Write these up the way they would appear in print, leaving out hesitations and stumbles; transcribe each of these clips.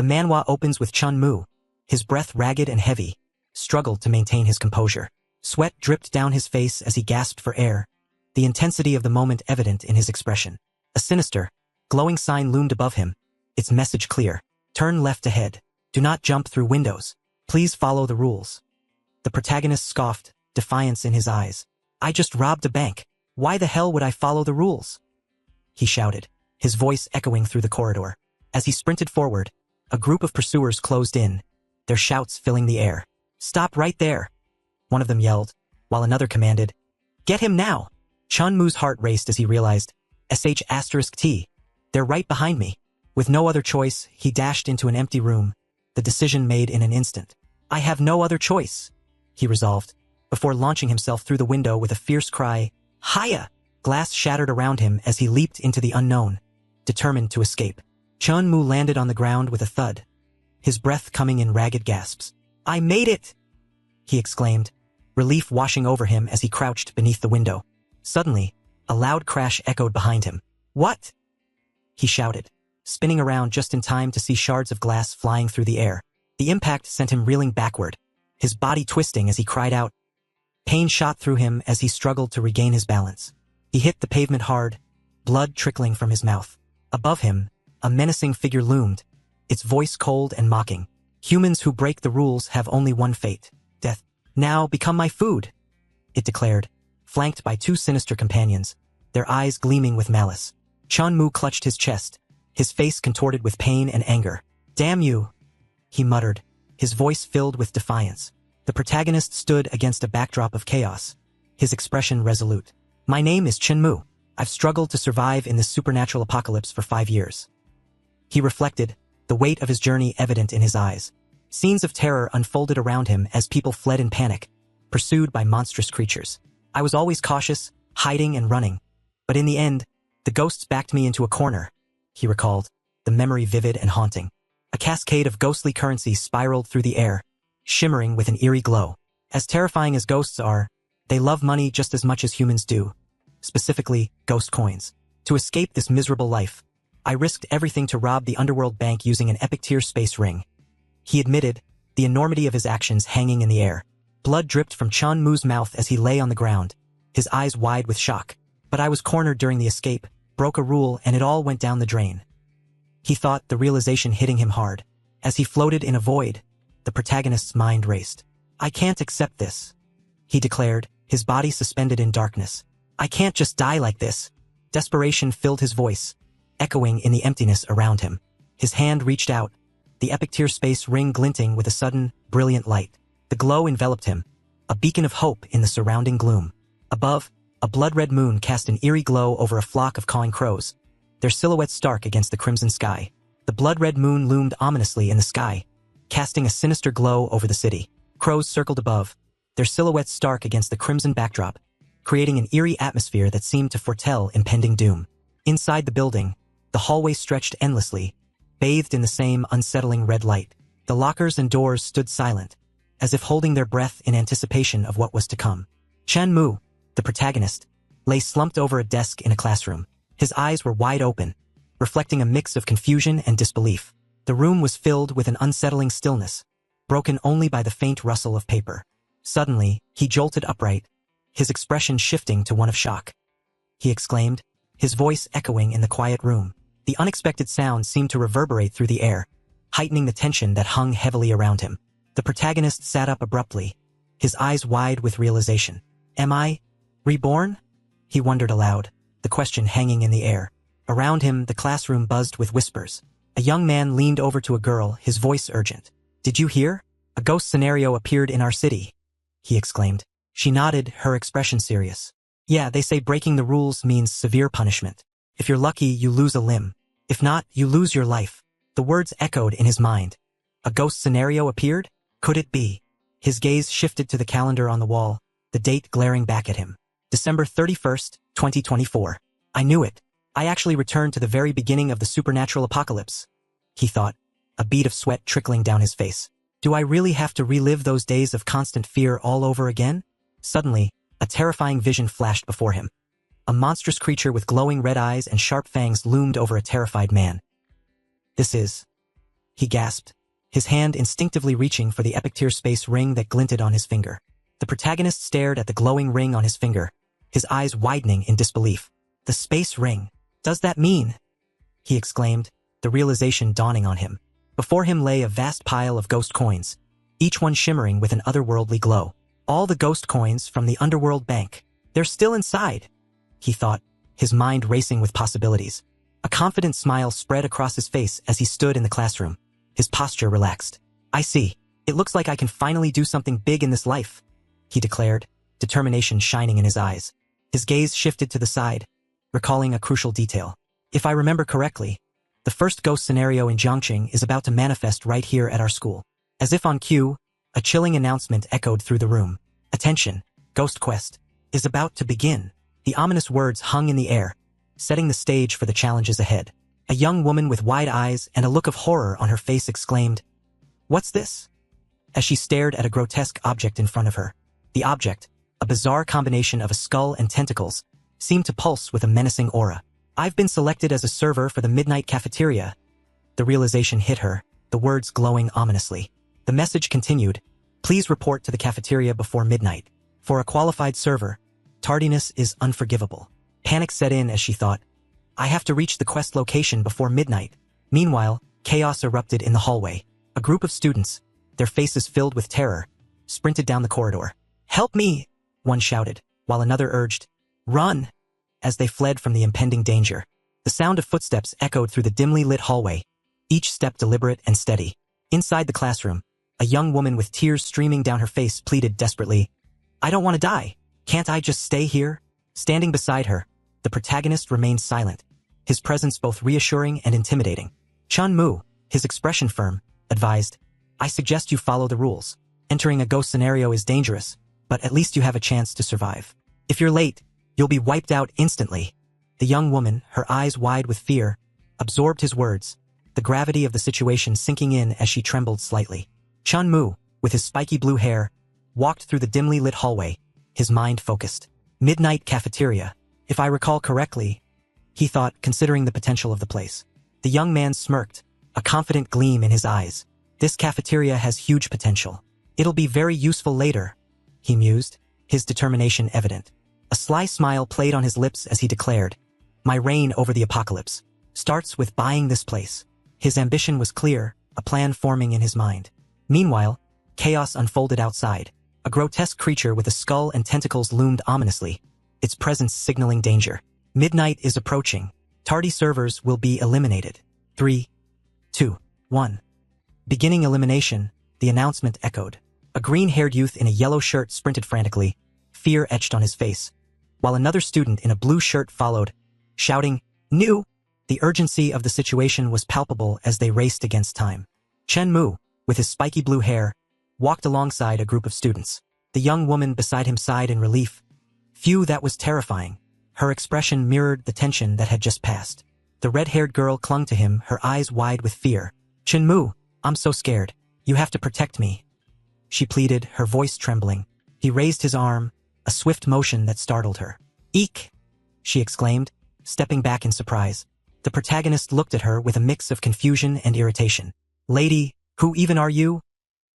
The manhwa opens with Chun-Mu, his breath ragged and heavy, struggled to maintain his composure. Sweat dripped down his face as he gasped for air, the intensity of the moment evident in his expression. A sinister, glowing sign loomed above him, its message clear. Turn left ahead. Do not jump through windows. Please follow the rules. The protagonist scoffed, defiance in his eyes. I just robbed a bank. Why the hell would I follow the rules? He shouted, his voice echoing through the corridor. As he sprinted forward, a group of pursuers closed in, their shouts filling the air. Stop right there, one of them yelled, while another commanded, get him now. Chun-Mu's heart raced as he realized, **T, they're right behind me. With no other choice, he dashed into an empty room, the decision made in an instant. I have no other choice, he resolved, before launching himself through the window with a fierce cry, Hiya! Glass shattered around him as he leaped into the unknown, determined to escape. Chun-Mu landed on the ground with a thud, his breath coming in ragged gasps. I made it! He exclaimed, relief washing over him as he crouched beneath the window. Suddenly, a loud crash echoed behind him. What? He shouted, spinning around just in time to see shards of glass flying through the air. The impact sent him reeling backward, his body twisting as he cried out. Pain shot through him as he struggled to regain his balance. He hit the pavement hard, blood trickling from his mouth. Above him, a menacing figure loomed, its voice cold and mocking. Humans who break the rules have only one fate, death. Now become my food, it declared, flanked by two sinister companions, their eyes gleaming with malice. Chun-Mu clutched his chest, his face contorted with pain and anger. Damn you, he muttered, his voice filled with defiance. The protagonist stood against a backdrop of chaos, his expression resolute. My name is Chun-Mu. I've struggled to survive in this supernatural apocalypse for 5 years. He reflected, the weight of his journey evident in his eyes. Scenes of terror unfolded around him as people fled in panic, pursued by monstrous creatures. I was always cautious, hiding and running. But in the end, the ghosts backed me into a corner, he recalled, the memory vivid and haunting. A cascade of ghostly currency spiraled through the air, shimmering with an eerie glow. As terrifying as ghosts are, they love money just as much as humans do, specifically ghost coins. To escape this miserable life, I risked everything to rob the underworld bank using an epic-tier space ring. He admitted, the enormity of his actions hanging in the air. Blood dripped from Chun-Mu's mouth as he lay on the ground, his eyes wide with shock. But I was cornered during the escape, broke a rule, and it all went down the drain. He thought, the realization hitting him hard. As he floated in a void, the protagonist's mind raced. I can't accept this, he declared, his body suspended in darkness. I can't just die like this. Desperation filled his voice, echoing in the emptiness around him. His hand reached out, the epic-tier space ring glinting with a sudden, brilliant light. The glow enveloped him, a beacon of hope in the surrounding gloom. Above, a blood-red moon cast an eerie glow over a flock of cawing crows, their silhouettes stark against the crimson sky. The blood-red moon loomed ominously in the sky, casting a sinister glow over the city. Crows circled above, their silhouettes stark against the crimson backdrop, creating an eerie atmosphere that seemed to foretell impending doom. Inside the building, the hallway stretched endlessly, bathed in the same unsettling red light. The lockers and doors stood silent, as if holding their breath in anticipation of what was to come. Chun-Mu, the protagonist, lay slumped over a desk in a classroom. His eyes were wide open, reflecting a mix of confusion and disbelief. The room was filled with an unsettling stillness, broken only by the faint rustle of paper. Suddenly, he jolted upright, his expression shifting to one of shock. He exclaimed, his voice echoing in the quiet room. The unexpected sound seemed to reverberate through the air, heightening the tension that hung heavily around him. The protagonist sat up abruptly, his eyes wide with realization. Am I reborn? He wondered aloud, the question hanging in the air. Around him, the classroom buzzed with whispers. A young man leaned over to a girl, his voice urgent. Did you hear? A ghost scenario appeared in our city, he exclaimed. She nodded, her expression serious. Yeah, they say breaking the rules means severe punishment. If you're lucky, you lose a limb. If not, you lose your life. The words echoed in his mind. A ghost scenario appeared? Could it be? His gaze shifted to the calendar on the wall, the date glaring back at him. December 31st, 2024. I knew it. I actually returned to the very beginning of the supernatural apocalypse, he thought, a bead of sweat trickling down his face. Do I really have to relive those days of constant fear all over again? Suddenly, a terrifying vision flashed before him. A monstrous creature with glowing red eyes and sharp fangs loomed over a terrified man. This is he gasped, his hand instinctively reaching for the epic tier space ring that glinted on his finger. The protagonist stared at the glowing ring on his finger, his eyes widening in disbelief. The space ring. Does that mean? He exclaimed, the realization dawning on him. Before him lay a vast pile of ghost coins, each one shimmering with an otherworldly glow. All the ghost coins from the underworld bank. They're still inside, he thought, his mind racing with possibilities. A confident smile spread across his face as he stood in the classroom, his posture relaxed. I see. It looks like I can finally do something big in this life, he declared, determination shining in his eyes. His gaze shifted to the side, recalling a crucial detail. If I remember correctly, the first ghost scenario in Jiangqing is about to manifest right here at our school. As if on cue, a chilling announcement echoed through the room. Attention, Ghost Quest is about to begin. The ominous words hung in the air, setting the stage for the challenges ahead. A young woman with wide eyes and a look of horror on her face exclaimed, "What's this?" as she stared at a grotesque object in front of her. The object, a bizarre combination of a skull and tentacles, seemed to pulse with a menacing aura. I've been selected as a server for the midnight cafeteria. The realization hit her, the words glowing ominously. The message continued, please report to the cafeteria before midnight. For a qualified server, tardiness is unforgivable. Panic set in as she thought, I have to reach the quest location before midnight. Meanwhile, chaos erupted in the hallway. A group of students, their faces filled with terror, sprinted down the corridor. Help me, one shouted, while another urged, run, as they fled from the impending danger. The sound of footsteps echoed through the dimly lit hallway, each step deliberate and steady. Inside the classroom, a young woman with tears streaming down her face pleaded desperately, I don't want to die. Can't I just stay here? Standing beside her, the protagonist remained silent, his presence both reassuring and intimidating. Chun Mu, his expression firm, advised, I suggest you follow the rules. Entering a ghost scenario is dangerous, but at least you have a chance to survive. If you're late, you'll be wiped out instantly. The young woman, her eyes wide with fear, absorbed his words, the gravity of the situation sinking in as she trembled slightly. Chun Mu, with his spiky blue hair, walked through the dimly lit hallway, his mind focused. Midnight cafeteria. If I recall correctly, he thought, considering the potential of the place. The young man smirked, a confident gleam in his eyes. This cafeteria has huge potential. It'll be very useful later, he mused, his determination evident. A sly smile played on his lips as he declared, my reign over the apocalypse starts with buying this place. His ambition was clear, a plan forming in his mind. Meanwhile, chaos unfolded outside. A grotesque creature with a skull and tentacles loomed ominously, its presence signaling danger. Midnight is approaching. Tardy servers will be eliminated. 3, 2, 1. Beginning elimination, the announcement echoed. A green-haired youth in a yellow shirt sprinted frantically, fear etched on his face, while another student in a blue shirt followed, shouting, New! The urgency of the situation was palpable as they raced against time. Chen Mu, with his spiky blue hair, walked alongside a group of students. The young woman beside him sighed in relief. Phew, that was terrifying. Her expression mirrored the tension that had just passed. The red-haired girl clung to him, her eyes wide with fear. Chen Mu, I'm so scared. You have to protect me, she pleaded, her voice trembling. He raised his arm, a swift motion that startled her. Eek! She exclaimed, stepping back in surprise. The protagonist looked at her with a mix of confusion and irritation. Lady, who even are you?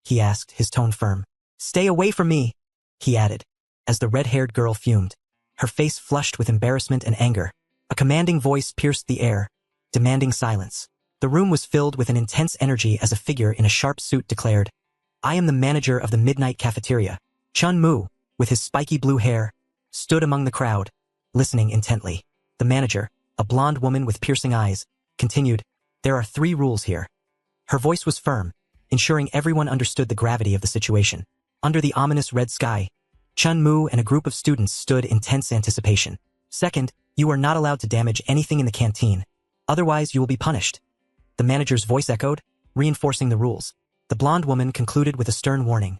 He asked, his tone firm. Stay away from me, he added, as the red-haired girl fumed, her face flushed with embarrassment and anger. A commanding voice pierced the air, demanding silence. The room was filled with an intense energy as a figure in a sharp suit declared, I am the manager of the midnight cafeteria. Chun Mu, with his spiky blue hair, stood among the crowd, listening intently. The manager, a blonde woman with piercing eyes, continued, there are 3 rules here. Her voice was firm, ensuring everyone understood the gravity of the situation. Under the ominous red sky, Chun Mu and a group of students stood in tense anticipation. Second, you are not allowed to damage anything in the canteen, otherwise you will be punished. The manager's voice echoed, reinforcing the rules. The blonde woman concluded with a stern warning.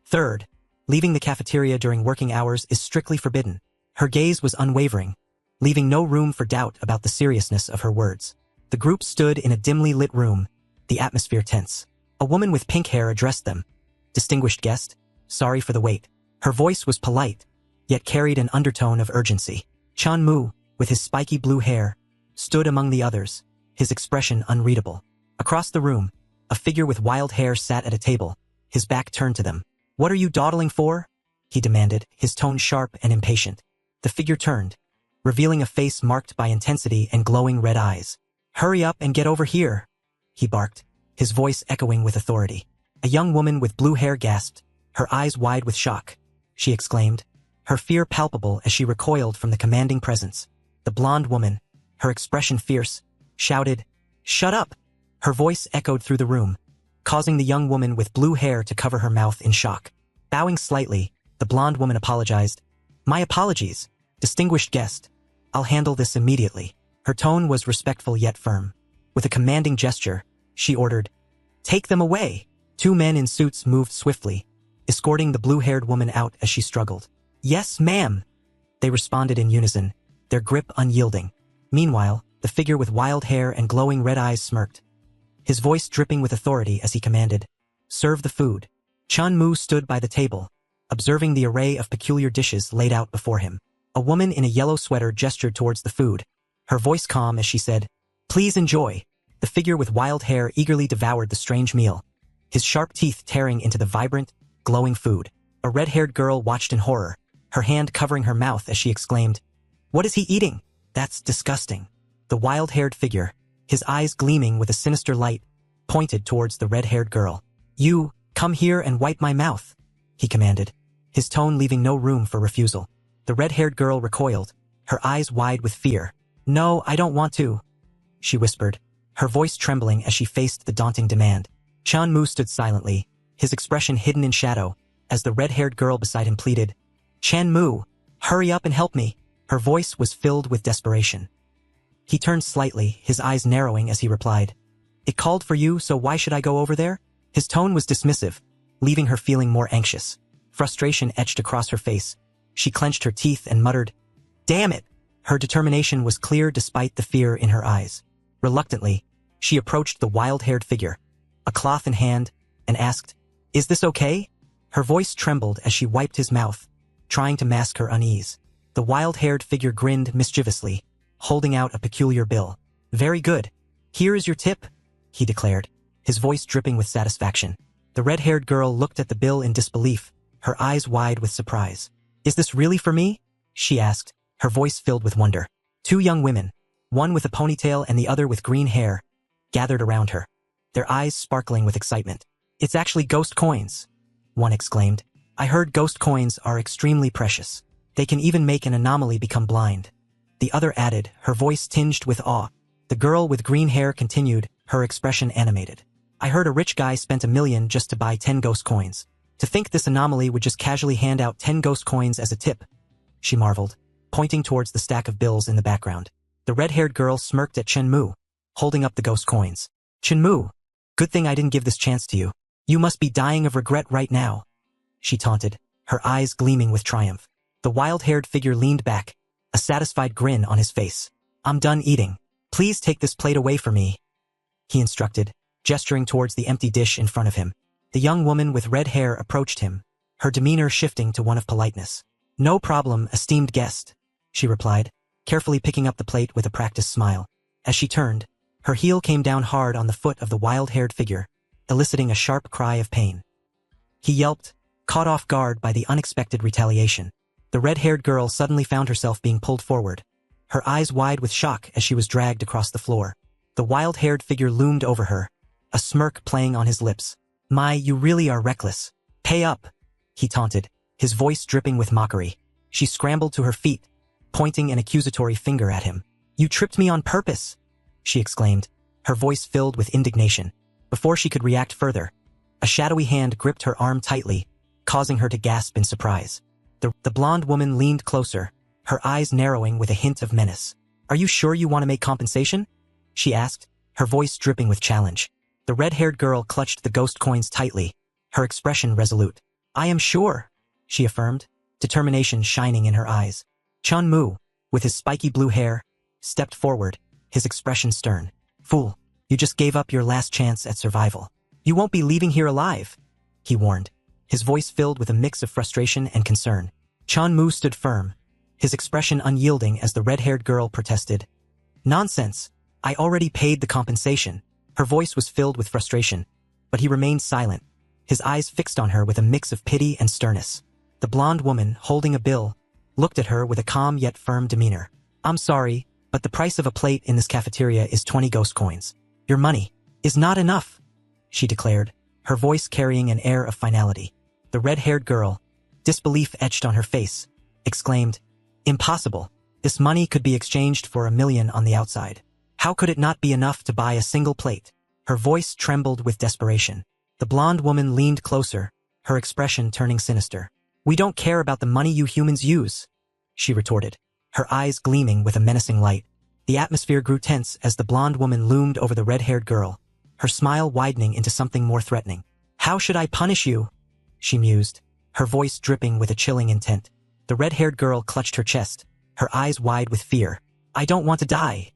Third, leaving the cafeteria during working hours is strictly forbidden. Her gaze was unwavering, leaving no room for doubt about the seriousness of her words. The group stood in a dimly lit room, the atmosphere tense. A woman with pink hair addressed them. Distinguished guest, sorry for the wait. Her voice was polite, yet carried an undertone of urgency. Chun Mu, with his spiky blue hair, stood among the others, his expression unreadable. Across the room, A figure with wild hair sat at a table, his back turned to them. "What are you dawdling for?" he demanded, his tone sharp and impatient. The figure turned, revealing a face marked by intensity and glowing red eyes. "Hurry up and get over here," he barked, his voice echoing with authority. A young woman with blue hair gasped, her eyes wide with shock. She exclaimed, her fear palpable as she recoiled from the commanding presence. The blonde woman, her expression fierce, shouted, "Shut up!" Her voice echoed through the room, causing the young woman with blue hair to cover her mouth in shock. Bowing slightly, the blonde woman apologized. "My apologies, distinguished guest. I'll handle this immediately." Her tone was respectful yet firm. With a commanding gesture, she ordered, "Take them away." Two men in suits moved swiftly, escorting the blue-haired woman out as she struggled. "Yes, ma'am," they responded in unison, their grip unyielding. Meanwhile, the figure with wild hair and glowing red eyes smirked, his voice dripping with authority as he commanded, "Serve the food." Chun-Mu stood by the table, observing the array of peculiar dishes laid out before him. A woman in a yellow sweater gestured towards the food, her voice calm as she said, "Please enjoy." The figure with wild hair eagerly devoured the strange meal, his sharp teeth tearing into the vibrant, glowing food. A red-haired girl watched in horror, her hand covering her mouth as she exclaimed, "What is he eating? That's disgusting." The wild-haired figure, his eyes gleaming with a sinister light, pointed towards the red-haired girl. "You, come here and wipe my mouth," he commanded, his tone leaving no room for refusal. The red-haired girl recoiled, her eyes wide with fear. "No, I don't want to," she whispered, her voice trembling as she faced the daunting demand. Chun-Mu stood silently, his expression hidden in shadow, as the red-haired girl beside him pleaded, "Chan-Mu, hurry up and help me." Her voice was filled with desperation. He turned slightly, his eyes narrowing as he replied, "It called for you, so why should I go over there?" His tone was dismissive, leaving her feeling more anxious. Frustration etched across her face. She clenched her teeth and muttered, "Damn it!" Her determination was clear despite the fear in her eyes. Reluctantly, she approached the wild-haired figure, a cloth in hand, and asked, "Is this okay?" Her voice trembled as she wiped his mouth, trying to mask her unease. The wild-haired figure grinned mischievously, holding out a peculiar bill. "Very good. Here is your tip," he declared, his voice dripping with satisfaction. The red-haired girl looked at the bill in disbelief, her eyes wide with surprise. "Is this really for me?" she asked, her voice filled with wonder. Two young women, one with a ponytail and the other with green hair, gathered around her, their eyes sparkling with excitement. "It's actually ghost coins," one exclaimed. "I heard ghost coins are extremely precious. They can even make an anomaly become blind." The other added, her voice tinged with awe. The girl with green hair continued, her expression animated. "I heard a rich guy spent $1 million just to buy 10 ghost coins. To think this anomaly would just casually hand out 10 ghost coins as a tip," she marveled, pointing towards the stack of bills in the background. The red-haired girl smirked at Chen-Mu, holding up the ghost coins. "Chen-Mu, good thing I didn't give this chance to you. You must be dying of regret right now," she taunted, her eyes gleaming with triumph. The wild-haired figure leaned back, a satisfied grin on his face. "I'm done eating. Please take this plate away from me," he instructed, gesturing towards the empty dish in front of him. The young woman with red hair approached him, her demeanor shifting to one of politeness. "No problem, esteemed guest," she replied, carefully picking up the plate with a practiced smile. As she turned, her heel came down hard on the foot of the wild-haired figure, eliciting a sharp cry of pain. He yelped, caught off guard by the unexpected retaliation. The red-haired girl suddenly found herself being pulled forward, her eyes wide with shock as she was dragged across the floor. The wild-haired figure loomed over her, a smirk playing on his lips. "My, you really are reckless. Pay up," he taunted, his voice dripping with mockery. She scrambled to her feet, pointing an accusatory finger at him. "You tripped me on purpose," she exclaimed, her voice filled with indignation. Before she could react further, a shadowy hand gripped her arm tightly, causing her to gasp in surprise. The blonde woman leaned closer, her eyes narrowing with a hint of menace. "Are you sure you want to make compensation?" she asked, her voice dripping with challenge. The red-haired girl clutched the ghost coins tightly, her expression resolute. "I am sure," she affirmed, determination shining in her eyes. Chun-Mu, with his spiky blue hair, stepped forward, his expression stern. "Fool, you just gave up your last chance at survival. You won't be leaving here alive," he warned, his voice filled with a mix of frustration and concern. Chun-Mu stood firm, his expression unyielding as the red-haired girl protested. "Nonsense. I already paid the compensation." Her voice was filled with frustration, but he remained silent, his eyes fixed on her with a mix of pity and sternness. The blonde woman, holding a bill, looked at her with a calm yet firm demeanor. I'm sorry, but the price of a plate in this cafeteria is 20 ghost coins. Your money is not enough, she declared, her voice carrying an air of finality. The red-haired girl, disbelief etched on her face, exclaimed, Impossible. This money could be exchanged for 1,000,000 on the outside. How could it not be enough to buy a single plate? Her voice trembled with desperation. The blonde woman leaned closer, her expression turning sinister. We don't care about the money you humans use, she retorted, her eyes gleaming with a menacing light. The atmosphere grew tense as the blonde woman loomed over the red-haired girl, her smile widening into something more threatening. How should I punish you? She mused, her voice dripping with a chilling intent. The red-haired girl clutched her chest, her eyes wide with fear. I don't want to die,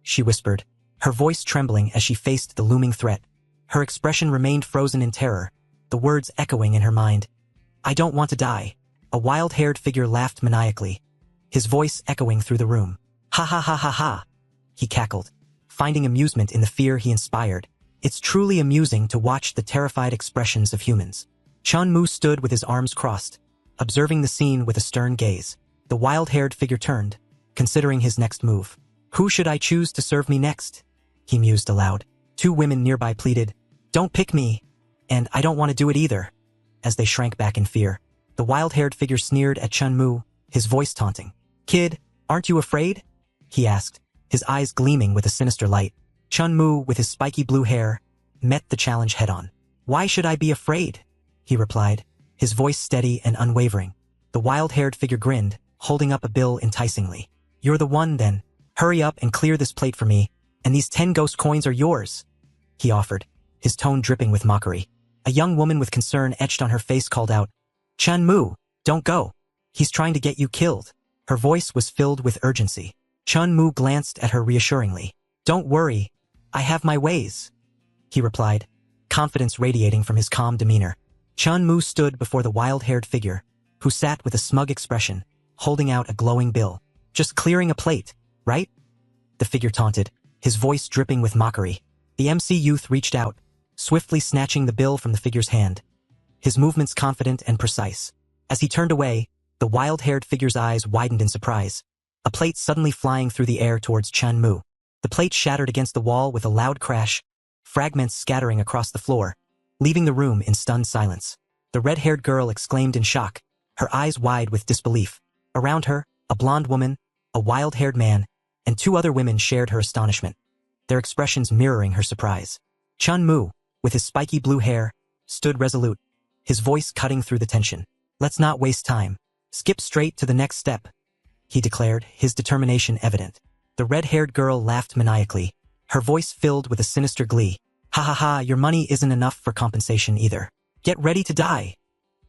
she whispered, her voice trembling as she faced the looming threat. Her expression remained frozen in terror, the words echoing in her mind. I don't want to die. A wild-haired figure laughed maniacally, his voice echoing through the room. Ha ha ha ha ha, he cackled, finding amusement in the fear he inspired. It's truly amusing to watch the terrified expressions of humans. Chun-Mu stood with his arms crossed, observing the scene with a stern gaze. The wild-haired figure turned, considering his next move. Who should I choose to serve me next? He mused aloud. 2 women nearby pleaded, Don't pick me, and I don't want to do it either. As they shrank back in fear, the wild-haired figure sneered at Chun-Mu, his voice taunting. Kid, aren't you afraid? He asked, his eyes gleaming with a sinister light. Chun-Mu, with his spiky blue hair, met the challenge head-on. Why should I be afraid? He replied, his voice steady and unwavering. The wild-haired figure grinned, holding up a bill enticingly. You're the one, then. Hurry up and clear this plate for me, and these 10 ghost coins are yours, he offered, his tone dripping with mockery. A young woman with concern etched on her face called out, Chun-Mu, don't go. He's trying to get you killed. Her voice was filled with urgency. Chun-Mu glanced at her reassuringly. Don't worry, I have my ways, he replied, confidence radiating from his calm demeanor. Chun-Mu stood before the wild-haired figure, who sat with a smug expression, holding out a glowing bill. Just clearing a plate, right? The figure taunted, his voice dripping with mockery. The MC youth reached out, swiftly snatching the bill from the figure's hand, his movements confident and precise. As he turned away, the wild-haired figure's eyes widened in surprise, a plate suddenly flying through the air towards Chun-Mu. The plate shattered against the wall with a loud crash, fragments scattering across the floor, leaving the room in stunned silence. The red-haired girl exclaimed in shock, her eyes wide with disbelief. Around her, a blonde woman, a wild-haired man, and 2 other women shared her astonishment, their expressions mirroring her surprise. Chun-Mu, with his spiky blue hair, stood resolute, his voice cutting through the tension. Let's not waste time. Skip straight to the next step, he declared, his determination evident. The red-haired girl laughed maniacally, her voice filled with a sinister glee. Ha ha ha, your money isn't enough for compensation either. Get ready to die,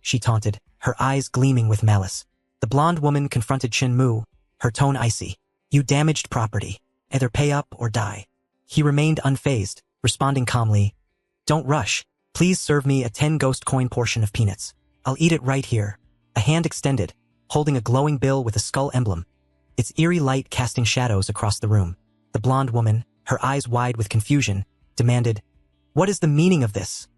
she taunted, her eyes gleaming with malice. The blonde woman confronted Chun-Mu, her tone icy. You damaged property. Either pay up or die. He remained unfazed, responding calmly. Don't rush. Please serve me a 10 ghost coin portion of peanuts. I'll eat it right here. A hand extended, holding a glowing bill with a skull emblem, its eerie light casting shadows across the room. The blonde woman, her eyes wide with confusion, demanded, What is the meaning of this?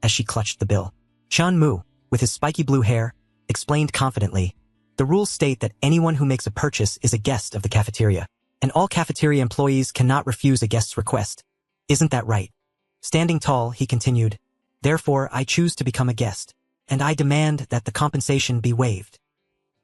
As she clutched the bill. Chun-Mu, with his spiky blue hair, explained confidently, The rules state that anyone who makes a purchase is a guest of the cafeteria, and all cafeteria employees cannot refuse a guest's request. Isn't that right? Standing tall, he continued, Therefore, I choose to become a guest, and I demand that the compensation be waived.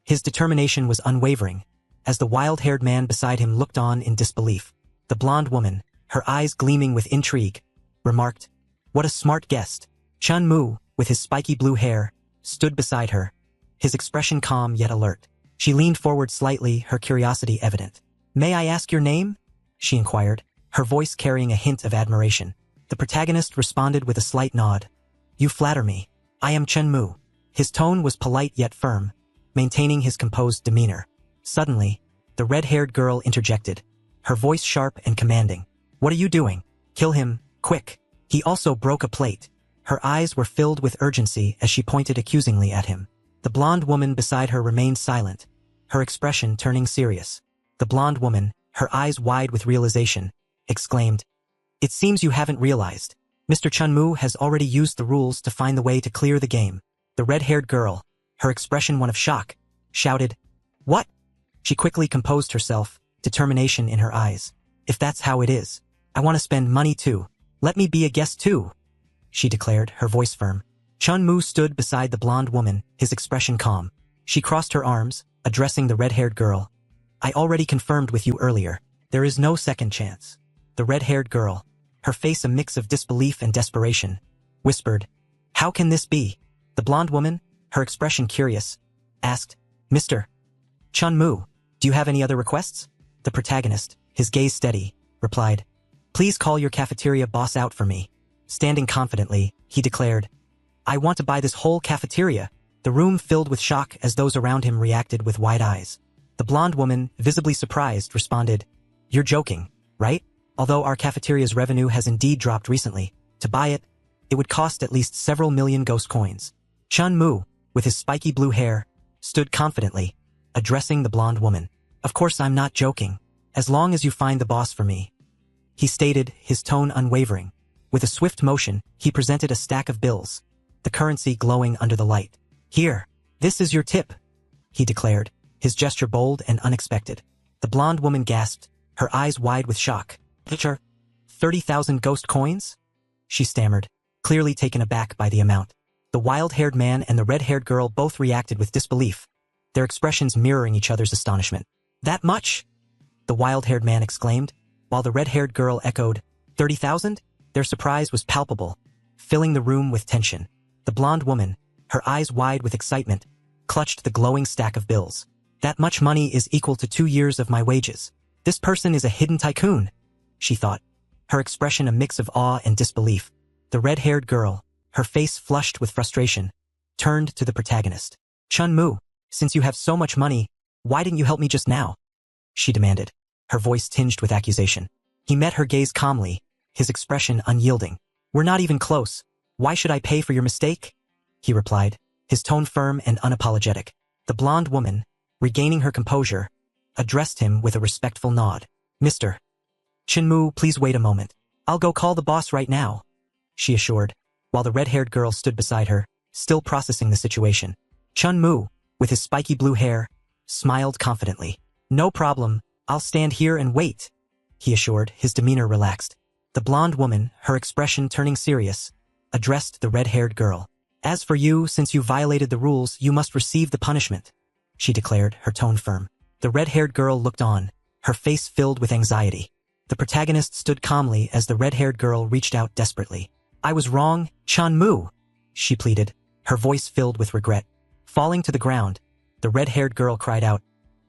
His determination was unwavering, as the wild-haired man beside him looked on in disbelief. The blonde woman, her eyes gleaming with intrigue, remarked, What a smart guest. Chun-Mu, with his spiky blue hair, stood beside her, his expression calm yet alert. She leaned forward slightly, her curiosity evident. May I ask your name? She inquired, her voice carrying a hint of admiration. The protagonist responded with a slight nod. You flatter me. I am Chun-Mu. His tone was polite yet firm, maintaining his composed demeanor. Suddenly, the red-haired girl interjected, her voice sharp and commanding. What are you doing? Kill him, quick. He also broke a plate. Her eyes were filled with urgency as she pointed accusingly at him. The blonde woman beside her remained silent, her expression turning serious. The blonde woman, her eyes wide with realization, exclaimed, It seems you haven't realized. Mr. Chunmu has already used the rules to find the way to clear the game. The red-haired girl, her expression one of shock, shouted, "What?" She quickly composed herself, determination in her eyes. "If that's how it is, I want to spend money too. Let me be a guest too," she declared, her voice firm. Chunmu stood beside the blonde woman, his expression calm. She crossed her arms, addressing the red-haired girl. "I already confirmed with you earlier. There is no second chance." The red-haired girl, her face a mix of disbelief and desperation, whispered, "How can this be?" The blonde woman, her expression curious, asked, "Mr. Chunmu, do you have any other requests?" The protagonist, his gaze steady, replied, "Please call your cafeteria boss out for me." Standing confidently, he declared, "I want to buy this whole cafeteria." The room filled with shock as those around him reacted with wide eyes. The blonde woman, visibly surprised, responded, "You're joking, right? Although our cafeteria's revenue has indeed dropped recently, to buy it, it would cost at least several million ghost coins." Chunmu, with his spiky blue hair, stood confidently, addressing the blonde woman. "Of course I'm not joking, as long as you find the boss for me," he stated, his tone unwavering. With a swift motion, he presented a stack of bills, the currency glowing under the light. "Here, this is your tip," he declared, his gesture bold and unexpected. The blonde woman gasped, her eyes wide with shock. "Picture, 30,000 ghost coins?" she stammered, clearly taken aback by the amount. The wild-haired man and the red-haired girl both reacted with disbelief, their expressions mirroring each other's astonishment. "That much?" the wild-haired man exclaimed, while the red-haired girl echoed, 30,000? Their surprise was palpable, filling the room with tension. The blonde woman, her eyes wide with excitement, clutched the glowing stack of bills. "That much money is equal to 2 years of my wages. This person is a hidden tycoon," she thought, her expression a mix of awe and disbelief. The red-haired girl, her face flushed with frustration, turned to the protagonist. "Chunmu, since you have so much money, why didn't you help me just now?" she demanded, her voice tinged with accusation. He met her gaze calmly, his expression unyielding. "We're not even close. Why should I pay for your mistake?" he replied, his tone firm and unapologetic. The blonde woman, regaining her composure, addressed him with a respectful nod. "Mr. Chunmu, please wait a moment. I'll go call the boss right now," she assured, while the red-haired girl stood beside her, still processing the situation. Chunmu, with his spiky blue hair, smiled confidently. "No problem, I'll stand here and wait," he assured, his demeanor relaxed. The blonde woman, her expression turning serious, addressed the red-haired girl. "As for you, since you violated the rules, you must receive the punishment," she declared, her tone firm. The red-haired girl looked on, her face filled with anxiety. The protagonist stood calmly as the red-haired girl reached out desperately. "I was wrong, Chunmu," she pleaded, her voice filled with regret. Falling to the ground, the red-haired girl cried out,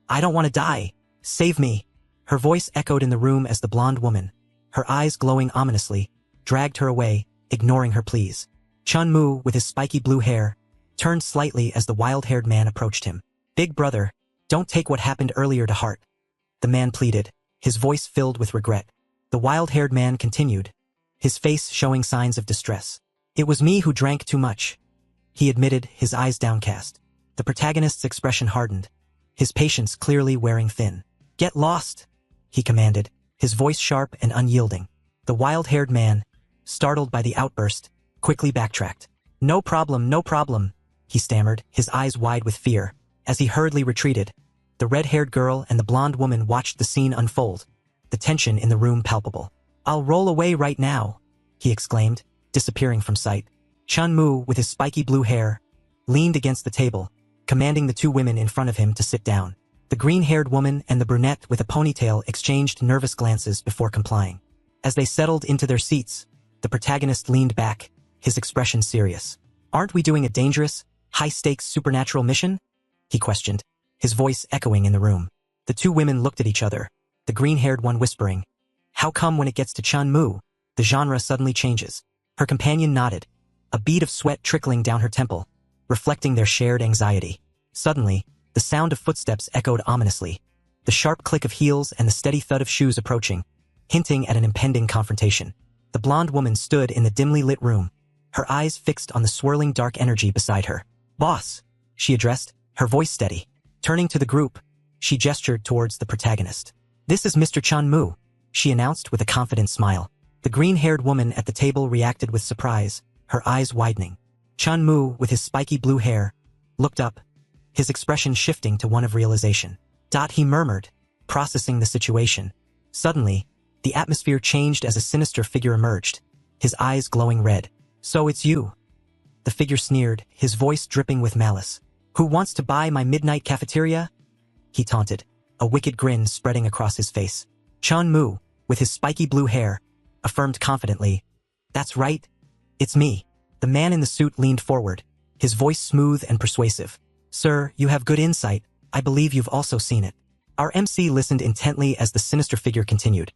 "I don't want to die. Save me." Her voice echoed in the room as the blonde woman, her eyes glowing ominously, dragged her away, ignoring her pleas. Chunmu, with his spiky blue hair, turned slightly as the wild-haired man approached him. "Big brother, don't take what happened earlier to heart," the man pleaded, his voice filled with regret. The wild-haired man continued, his face showing signs of distress. "It was me who drank too much," he admitted, his eyes downcast. The protagonist's expression hardened, his patience clearly wearing thin. "Get lost," he commanded, his voice sharp and unyielding. The wild-haired man, startled by the outburst, quickly backtracked. No problem," he stammered, his eyes wide with fear. As he hurriedly retreated, the red-haired girl and the blonde woman watched the scene unfold, the tension in the room palpable. "I'll roll away right now," he exclaimed, disappearing from sight. Chunmu, with his spiky blue hair, leaned against the table, commanding the two women in front of him to sit down. The green-haired woman and the brunette with a ponytail exchanged nervous glances before complying. As they settled into their seats, the protagonist leaned back, his expression serious. "Aren't we doing a dangerous, high-stakes supernatural mission?" he questioned, his voice echoing in the room. The two women looked at each other, the green-haired one whispering, "How come when it gets to Chunmu, the genre suddenly changes?" Her companion nodded, a bead of sweat trickling down her temple, reflecting their shared anxiety. Suddenly, the sound of footsteps echoed ominously, the sharp click of heels and the steady thud of shoes approaching, hinting at an impending confrontation. The blonde woman stood in the dimly lit room, her eyes fixed on the swirling dark energy beside her. "Boss," she addressed, her voice steady. Turning to the group, she gestured towards the protagonist. "This is Mr. Chunmu," she announced with a confident smile. The green-haired woman at the table reacted with surprise, her eyes widening. Chun-Mu, with his spiky blue hair, looked up, his expression shifting to one of realization. He murmured, processing the situation. Suddenly, the atmosphere changed as a sinister figure emerged, his eyes glowing red. "So it's you." The figure sneered, his voice dripping with malice. "Who wants to buy my midnight cafeteria?" He taunted, a wicked grin spreading across his face. Chun-Mu, with his spiky blue hair, affirmed confidently, "That's right. It's me." The man in the suit leaned forward, his voice smooth and persuasive. "Sir, you have good insight. I believe you've also seen it." Our MC listened intently as the sinister figure continued.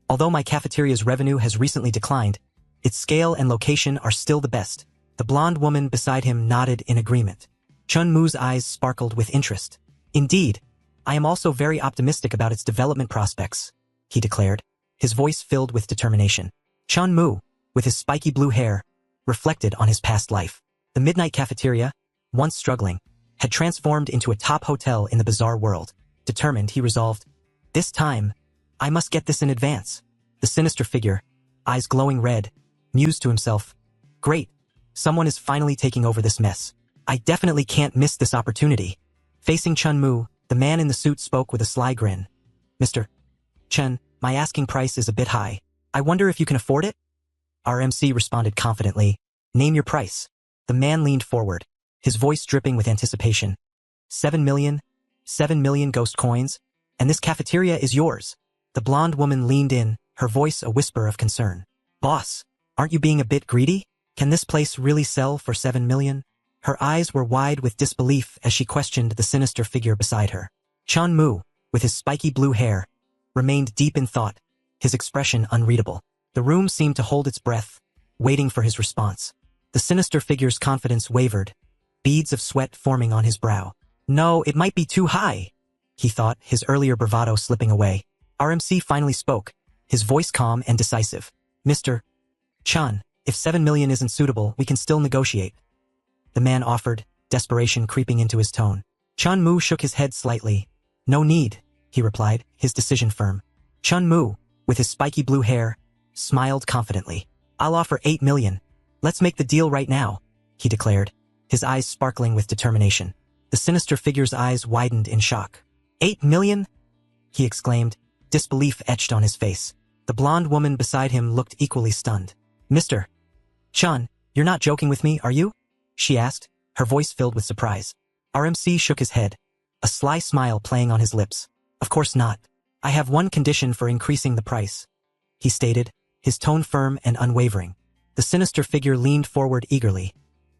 "Although my cafeteria's revenue has recently declined, its scale and location are still the best." The blonde woman beside him nodded in agreement. Chun-Mu's eyes sparkled with interest. "Indeed, I am also very optimistic about its development prospects," he declared, his voice filled with determination. Chun-Mu, with his spiky blue hair, reflected on his past life. The Midnight Cafeteria, once struggling, had transformed into a top hotel in the bizarre world. Determined, he resolved, "This time, I must get this in advance." The sinister figure, eyes glowing red, mused to himself, "Great, someone is finally taking over this mess. I definitely can't miss this opportunity." Facing Chun-Mu, the man in the suit spoke with a sly grin. "Mr. Chen, my asking price is a bit high. I wonder if you can afford it?" Our MC responded confidently, "Name your price." The man leaned forward, his voice dripping with anticipation. 7 million? 7 million ghost coins? And this cafeteria is yours." The blonde woman leaned in, her voice a whisper of concern. "Boss, aren't you being a bit greedy? Can this place really sell for 7 million? Her eyes were wide with disbelief as she questioned the sinister figure beside her. Chun-Mu, with his spiky blue hair, remained deep in thought, his expression unreadable. The room seemed to hold its breath, waiting for his response. The sinister figure's confidence wavered, beads of sweat forming on his brow. "No, it might be too high," he thought, his earlier bravado slipping away. RMC finally spoke, his voice calm and decisive. "Mr. Chun, if 7 million isn't suitable, we can still negotiate." The man offered, desperation creeping into his tone. Chun-Mu shook his head slightly. "No need," he replied, his decision firm. Chun-Mu, with his spiky blue hair, smiled confidently. "I'll offer 8 million. Let's make the deal right now," he declared, his eyes sparkling with determination. The sinister figure's eyes widened in shock. 8 million? He exclaimed, disbelief etched on his face. The blonde woman beside him looked equally stunned. "Mr. Chun, you're not joking with me, are you?" she asked, her voice filled with surprise. RMC shook his head, a sly smile playing on his lips. "Of course not. I have one condition for increasing the price," he stated, his tone firm and unwavering. The sinister figure leaned forward eagerly,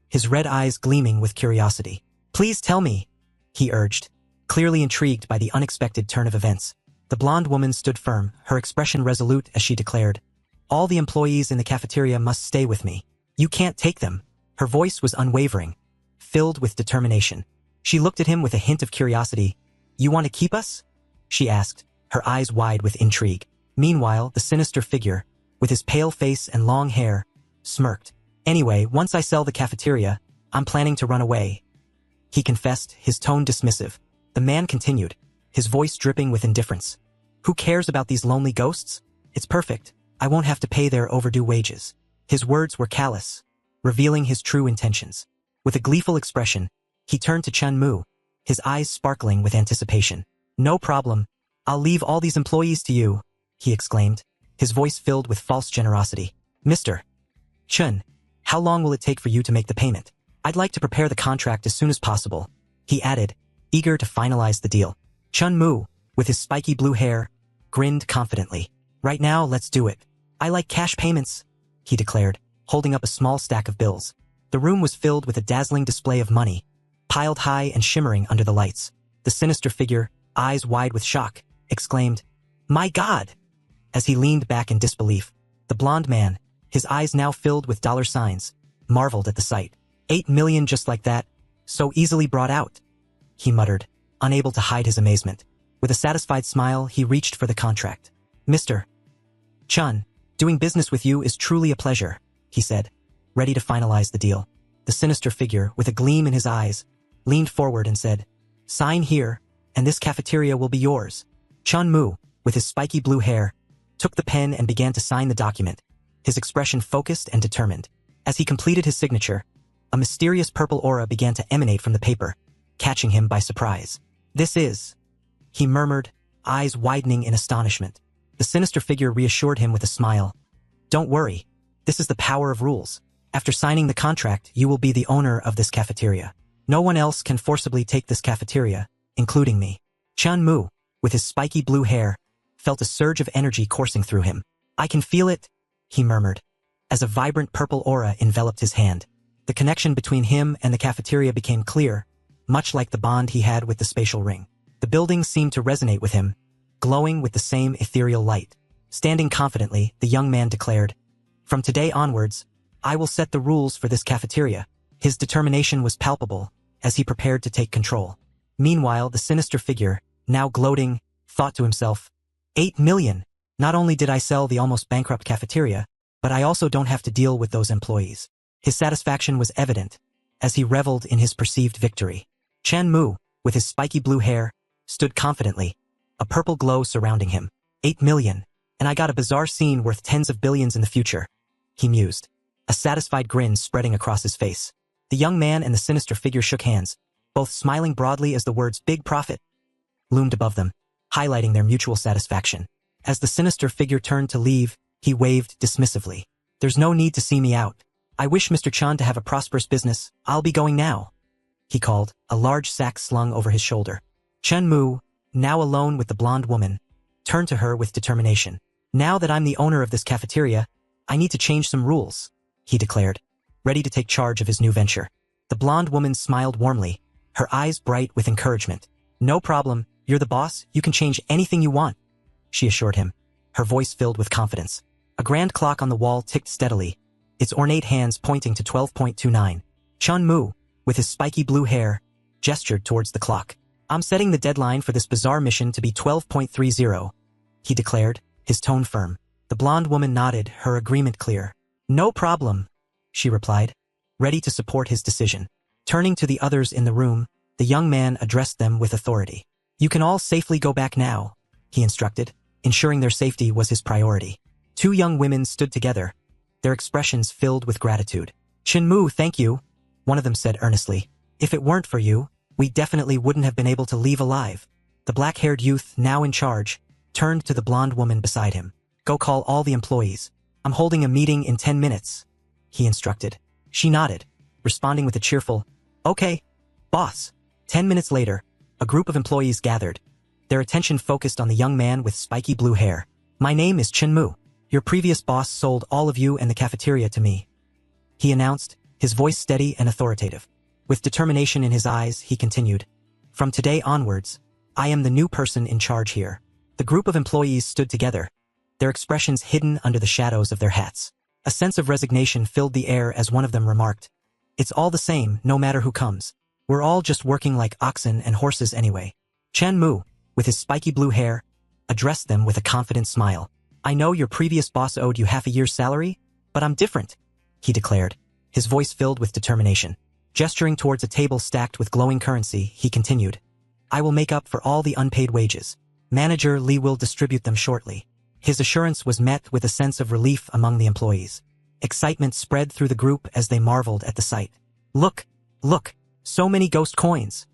his red eyes gleaming with curiosity. "Please tell me," he urged, clearly intrigued by the unexpected turn of events. The blonde woman stood firm, her expression resolute as she declared, "All the employees in the cafeteria must stay with me. You can't take them." Her voice was unwavering, filled with determination. She looked at him with a hint of curiosity. "You want to keep us?" she asked, her eyes wide with intrigue. Meanwhile, the sinister figure, with his pale face and long hair, smirked. "Anyway, once I sell the cafeteria, I'm planning to run away," he confessed, his tone dismissive. The man continued, his voice dripping with indifference. "Who cares about these lonely ghosts? It's perfect. I won't have to pay their overdue wages." His words were callous, revealing his true intentions. With a gleeful expression, he turned to Chun-Mu, his eyes sparkling with anticipation. "No problem. I'll leave all these employees to you," he exclaimed, his voice filled with false generosity. "Mr. Chun, how long will it take for you to make the payment? I'd like to prepare the contract as soon as possible," he added, eager to finalize the deal. Chun-Mu, with his spiky blue hair, grinned confidently. "Right now, let's do it. I like cash payments," he declared, holding up a small stack of bills. The room was filled with a dazzling display of money, piled high and shimmering under the lights. The sinister figure, eyes wide with shock, exclaimed, "My God!" as he leaned back in disbelief. The blonde man, his eyes now filled with dollar signs, marveled at the sight. 8 million just like that, so easily brought out, he muttered, unable to hide his amazement. With a satisfied smile, he reached for the contract. "Mr. Chun, doing business with you is truly a pleasure," he said, ready to finalize the deal. The sinister figure, with a gleam in his eyes, leaned forward and said, "Sign here, and this cafeteria will be yours." Chun-Mu, with his spiky blue hair, took the pen and began to sign the document, his expression focused and determined. As he completed his signature, a mysterious purple aura began to emanate from the paper, catching him by surprise. "This is," he murmured, eyes widening in astonishment. The sinister figure reassured him with a smile. "Don't worry. This is the power of rules. After signing the contract, you will be the owner of this cafeteria. No one else can forcibly take this cafeteria, including me." Chun-Mu, with his spiky blue hair, felt a surge of energy coursing through him. "I can feel it," he murmured, as a vibrant purple aura enveloped his hand. The connection between him and the cafeteria became clear, much like the bond he had with the spatial ring. The building seemed to resonate with him, glowing with the same ethereal light. Standing confidently, the young man declared, "From today onwards, I will set the rules for this cafeteria." His determination was palpable as he prepared to take control. Meanwhile, the sinister figure, now gloating, thought to himself, 8 million! Not only did I sell the almost bankrupt cafeteria, but I also don't have to deal with those employees. His satisfaction was evident as he reveled in his perceived victory. Chun-Mu, with his spiky blue hair, stood confidently, a purple glow surrounding him. 8 million, and I got a bizarre scene worth tens of billions in the future, he mused, a satisfied grin spreading across his face. The young man and the sinister figure shook hands, both smiling broadly as the words "big profit" loomed above them, highlighting their mutual satisfaction. As the sinister figure turned to leave, he waved dismissively. "There's no need to see me out. I wish Mr. Chan to have a prosperous business. I'll be going now," he called, a large sack slung over his shoulder. Chun-Mu, now alone with the blonde woman, turned to her with determination. "Now that I'm the owner of this cafeteria, I need to change some rules," he declared, ready to take charge of his new venture. The blonde woman smiled warmly, her eyes bright with encouragement. "No problem, you're the boss, you can change anything you want," she assured him, her voice filled with confidence. A grand clock on the wall ticked steadily, its ornate hands pointing to 12.29. Chun-Mu, with his spiky blue hair, gestured towards the clock. "I'm setting the deadline for this bizarre mission to be 12.30, he declared, his tone firm. The blonde woman nodded, her agreement clear. "No problem," she replied, ready to support his decision. Turning to the others in the room, the young man addressed them with authority. "You can all safely go back now," he instructed, ensuring their safety was his priority. Two young women stood together, their expressions filled with gratitude. "Chun-Mu, thank you," one of them said earnestly. "If it weren't for you, we definitely wouldn't have been able to leave alive." The black-haired youth, now in charge, turned to the blonde woman beside him. "Go call all the employees. I'm holding a meeting in 10 minutes, he instructed. She nodded, responding with a cheerful, "Okay, boss." 10 minutes later, a group of employees gathered, their attention focused on the young man with spiky blue hair. "My name is Chun-Mu. Your previous boss sold all of you and the cafeteria to me," he announced, his voice steady and authoritative. With determination in his eyes, he continued, "From today onwards, I am the new person in charge here." The group of employees stood together, their expressions hidden under the shadows of their hats. A sense of resignation filled the air as one of them remarked, "It's all the same, no matter who comes. We're all just working like oxen and horses anyway." Chun-Mu, with his spiky blue hair, addressed them with a confident smile. "I know your previous boss owed you half a year's salary, but I'm different," he declared, his voice filled with determination. Gesturing towards a table stacked with glowing currency, he continued, "I will make up for all the unpaid wages. Manager Lee will distribute them shortly." His assurance was met with a sense of relief among the employees. Excitement spread through the group as they marveled at the sight. Look, so many ghost coins,"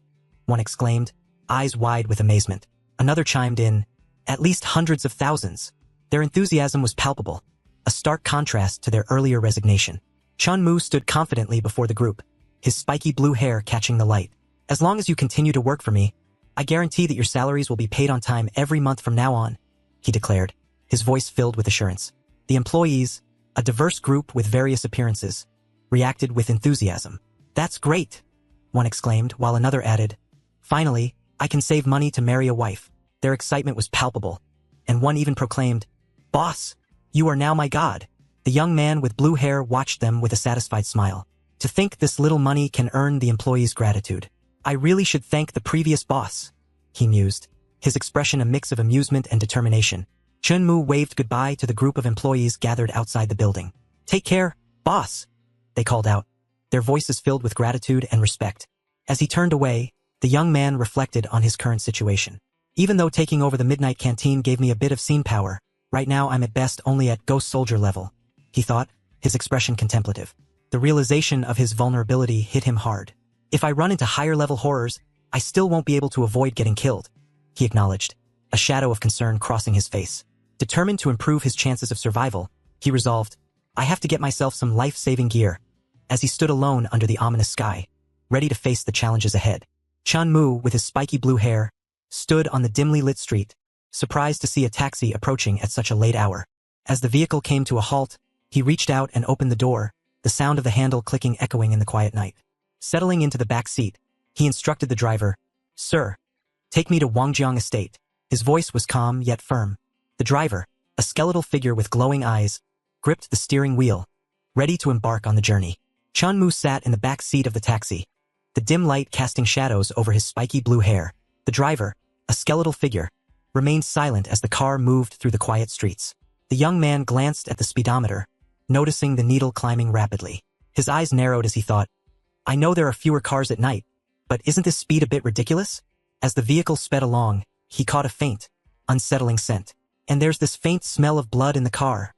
one exclaimed, eyes wide with amazement. Another chimed in, "At least hundreds of thousands." Their enthusiasm was palpable, a stark contrast to their earlier resignation. Chun-Mu stood confidently before the group, his spiky blue hair catching the light. "As long as you continue to work for me, I guarantee that your salaries will be paid on time every month from now on," he declared, his voice filled with assurance. The employees, a diverse group with various appearances, reacted with enthusiasm. "That's great," one exclaimed, while another added, "Finally, I can save money to marry a wife." Their excitement was palpable, and one even proclaimed, "Boss, you are now my god." The young man with blue hair watched them with a satisfied smile. "To think this little money can earn the employees' gratitude. I really should thank the previous boss," he mused, his expression a mix of amusement and determination. Chun-Mu waved goodbye to the group of employees gathered outside the building. "Take care, boss," they called out, their voices filled with gratitude and respect. As he turned away, the young man reflected on his current situation. "Even though taking over the Midnight Canteen gave me a bit of scene power, right now I'm at best only at Ghost Soldier level," he thought, his expression contemplative. The realization of his vulnerability hit him hard. If I run into higher-level horrors, I still won't be able to avoid getting killed, he acknowledged, a shadow of concern crossing his face. Determined to improve his chances of survival, he resolved, I have to get myself some life-saving gear. As he stood alone under the ominous sky, ready to face the challenges ahead, Chun-Mu, with his spiky blue hair, stood on the dimly lit street, surprised to see a taxi approaching at such a late hour. As the vehicle came to a halt, he reached out and opened the door, the sound of the handle clicking echoing in the quiet night. Settling into the back seat, he instructed the driver, Sir, take me to Wangjiang Estate. His voice was calm yet firm. The driver, a skeletal figure with glowing eyes, gripped the steering wheel, ready to embark on the journey. Chun-Mu sat in the back seat of the taxi, the dim light casting shadows over his spiky blue hair. The driver, a skeletal figure, remained silent as the car moved through the quiet streets. The young man glanced at the speedometer, noticing the needle climbing rapidly. His eyes narrowed as he thought, I know there are fewer cars at night, but isn't this speed a bit ridiculous? As the vehicle sped along, he caught a faint, unsettling scent. And there's this faint smell of blood in the car,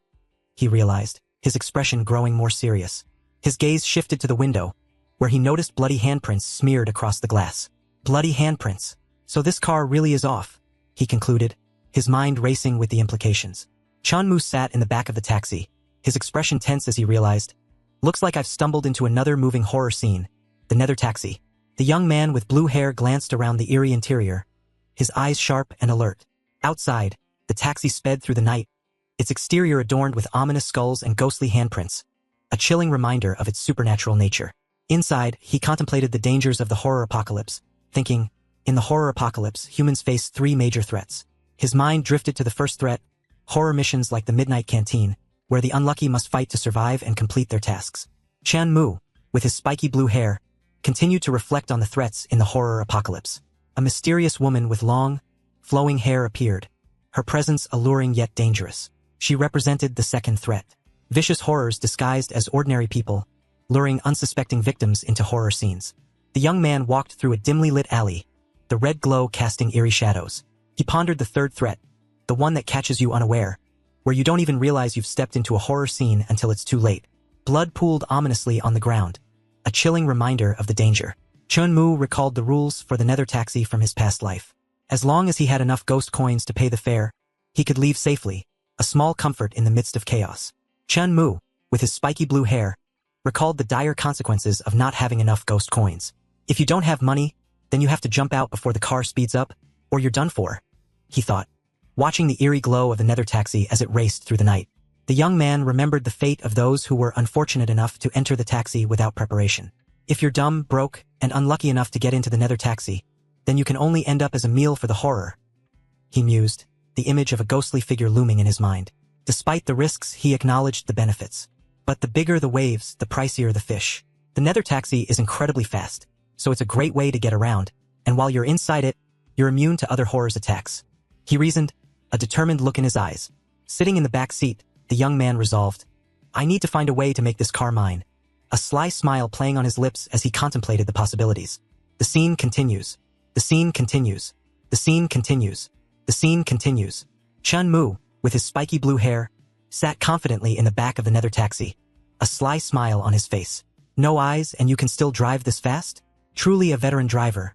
he realized, his expression growing more serious. His gaze shifted to the window, where he noticed bloody handprints smeared across the glass. Bloody handprints. So this car really is off, he concluded, his mind racing with the implications. Chun-Mu sat in the back of the taxi, his expression tense as he realized, looks like I've stumbled into another moving horror scene. The nether taxi. The young man with blue hair glanced around the eerie interior, his eyes sharp and alert. Outside, the taxi sped through the night, its exterior adorned with ominous skulls and ghostly handprints, a chilling reminder of its supernatural nature. Inside, he contemplated the dangers of the horror apocalypse, thinking, in the horror apocalypse, humans face 3 major threats. His mind drifted to the first threat, horror missions like the Midnight Canteen, where the unlucky must fight to survive and complete their tasks. Chun-Mu, with his spiky blue hair, continued to reflect on the threats in the horror apocalypse. A mysterious woman with long, flowing hair appeared, her presence alluring yet dangerous. She represented the second threat. Vicious horrors disguised as ordinary people, luring unsuspecting victims into horror scenes. The young man walked through a dimly lit alley, the red glow casting eerie shadows. He pondered the third threat, the one that catches you unaware, where you don't even realize you've stepped into a horror scene until it's too late. Blood pooled ominously on the ground, a chilling reminder of the danger. Chun-Mu recalled the rules for the nether taxi from his past life. As long as he had enough ghost coins to pay the fare, he could leave safely, a small comfort in the midst of chaos. Chun-Mu, with his spiky blue hair, recalled the dire consequences of not having enough ghost coins. If you don't have money, then you have to jump out before the car speeds up, or you're done for, he thought, watching the eerie glow of the nether taxi as it raced through the night. The young man remembered the fate of those who were unfortunate enough to enter the taxi without preparation. If you're dumb, broke, and unlucky enough to get into the nether taxi, then you can only end up as a meal for the horror, he mused, the image of a ghostly figure looming in his mind. Despite the risks, he acknowledged the benefits. But the bigger the waves, the pricier the fish. The nether taxi is incredibly fast, so it's a great way to get around, and while you're inside it, you're immune to other horror's attacks. He reasoned, a determined look in his eyes. Sitting in the back seat, the young man resolved, I need to find a way to make this car mine. A sly smile playing on his lips as he contemplated the possibilities. The scene continues. The scene continues. The scene continues. The scene continues. Chun-Mu, with his spiky blue hair, sat confidently in the back of the nether taxi, a sly smile on his face. No eyes and you can still drive this fast? Truly a veteran driver,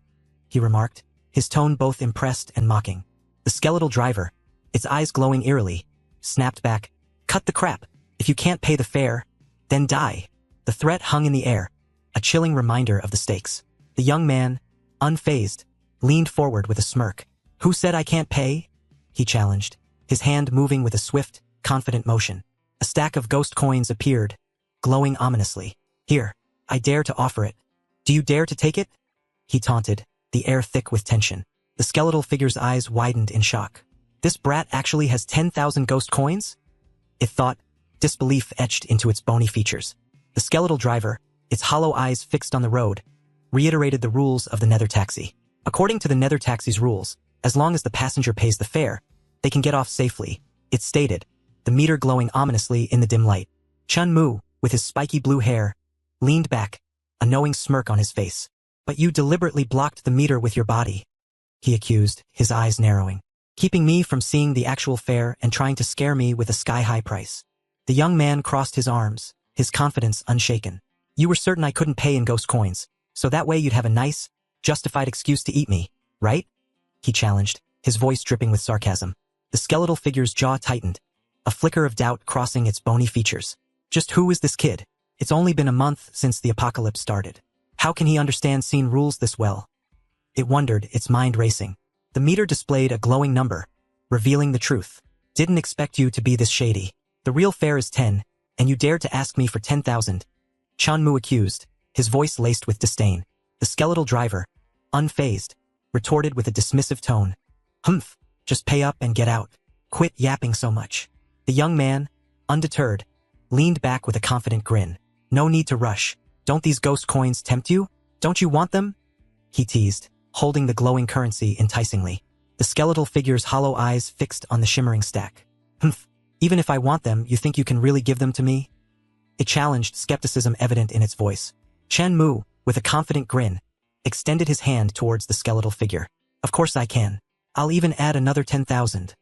he remarked, his tone both impressed and mocking. The skeletal driver, its eyes glowing eerily, snapped back, cut the crap. If you can't pay the fare, then die. The threat hung in the air, a chilling reminder of the stakes. The young man, unfazed, leaned forward with a smirk. Who said I can't pay? He challenged, his hand moving with a swift, confident motion. A stack of ghost coins appeared, glowing ominously. Here, I dare to offer it. Do you dare to take it? He taunted, the air thick with tension. The skeletal figure's eyes widened in shock. This brat actually has 10,000 ghost coins? It thought, disbelief etched into its bony features. The skeletal driver, its hollow eyes fixed on the road, reiterated the rules of the nether taxi. According to the nether taxi's rules, as long as the passenger pays the fare, they can get off safely, it stated, the meter glowing ominously in the dim light. Chun-Mu, with his spiky blue hair, leaned back, a knowing smirk on his face. But you deliberately blocked the meter with your body, he accused, his eyes narrowing, keeping me from seeing the actual fare and trying to scare me with a sky-high price. The young man crossed his arms, his confidence unshaken. You were certain I couldn't pay in ghost coins, so that way you'd have a nice, justified excuse to eat me, right? He challenged, his voice dripping with sarcasm. The skeletal figure's jaw tightened, a flicker of doubt crossing its bony features. Just who is this kid? It's only been a month since the apocalypse started. How can he understand scene rules this well? It wondered, its mind racing. The meter displayed a glowing number, revealing the truth. Didn't expect you to be this shady. The real fare is 10, and you dared to ask me for 10,000. Chanmu accused, his voice laced with disdain. The skeletal driver, unfazed, retorted with a dismissive tone. Humph, just pay up and get out. Quit yapping so much. The young man, undeterred, leaned back with a confident grin. No need to rush. Don't these ghost coins tempt you? Don't you want them? He teased, holding the glowing currency enticingly. The skeletal figure's hollow eyes fixed on the shimmering stack. Humph, even if I want them, you think you can really give them to me? It challenged, skepticism evident in its voice. Chen Mu, with a confident grin, extended his hand towards the skeletal figure. Of course I can. I'll even add another 10,000.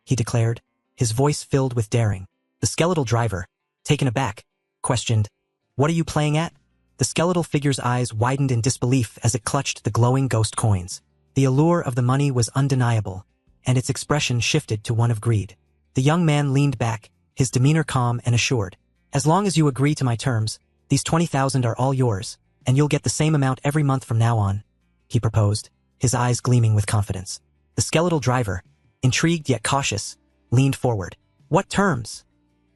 He declared, his voice filled with daring. The skeletal driver, taken aback, questioned, What are you playing at? The skeletal figure's eyes widened in disbelief as it clutched the glowing ghost coins. The allure of the money was undeniable, and its expression shifted to one of greed. The young man leaned back, his demeanor calm and assured. As long as you agree to my terms, these 20,000 are all yours, and you'll get the same amount every month from now on, he proposed, his eyes gleaming with confidence. The skeletal driver, intrigued yet cautious, leaned forward. What terms?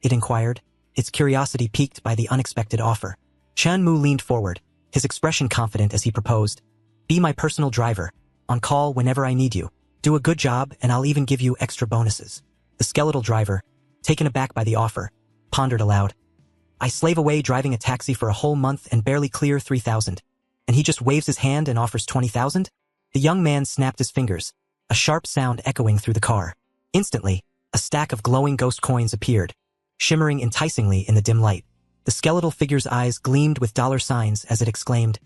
It inquired, its curiosity piqued by the unexpected offer. Chan Mu leaned forward, his expression confident as he proposed. Be my personal driver, on call whenever I need you. Do a good job and I'll even give you extra bonuses. The skeletal driver, taken aback by the offer, pondered aloud. I slave away driving a taxi for a whole month and barely clear 3,000. And he just waves his hand and offers 20,000? The young man snapped his fingers, a sharp sound echoing through the car. Instantly, a stack of glowing ghost coins appeared, shimmering enticingly in the dim light. The skeletal figure's eyes gleamed with dollar signs as it exclaimed,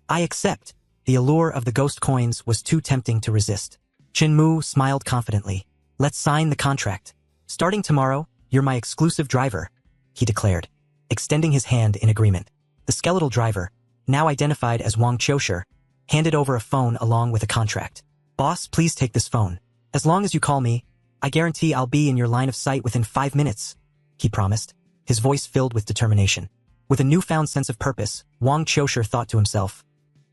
I accept. The allure of the ghost coins was too tempting to resist. Chin Mu smiled confidently. Let's sign the contract. Starting tomorrow, you're my exclusive driver, he declared, extending his hand in agreement. The skeletal driver, now identified as Wang Qiushi, handed over a phone along with a contract. Boss, please take this phone. As long as you call me, I guarantee I'll be in your line of sight within 5 minutes, he promised, his voice filled with determination. With a newfound sense of purpose, Wang Qiushi thought to himself,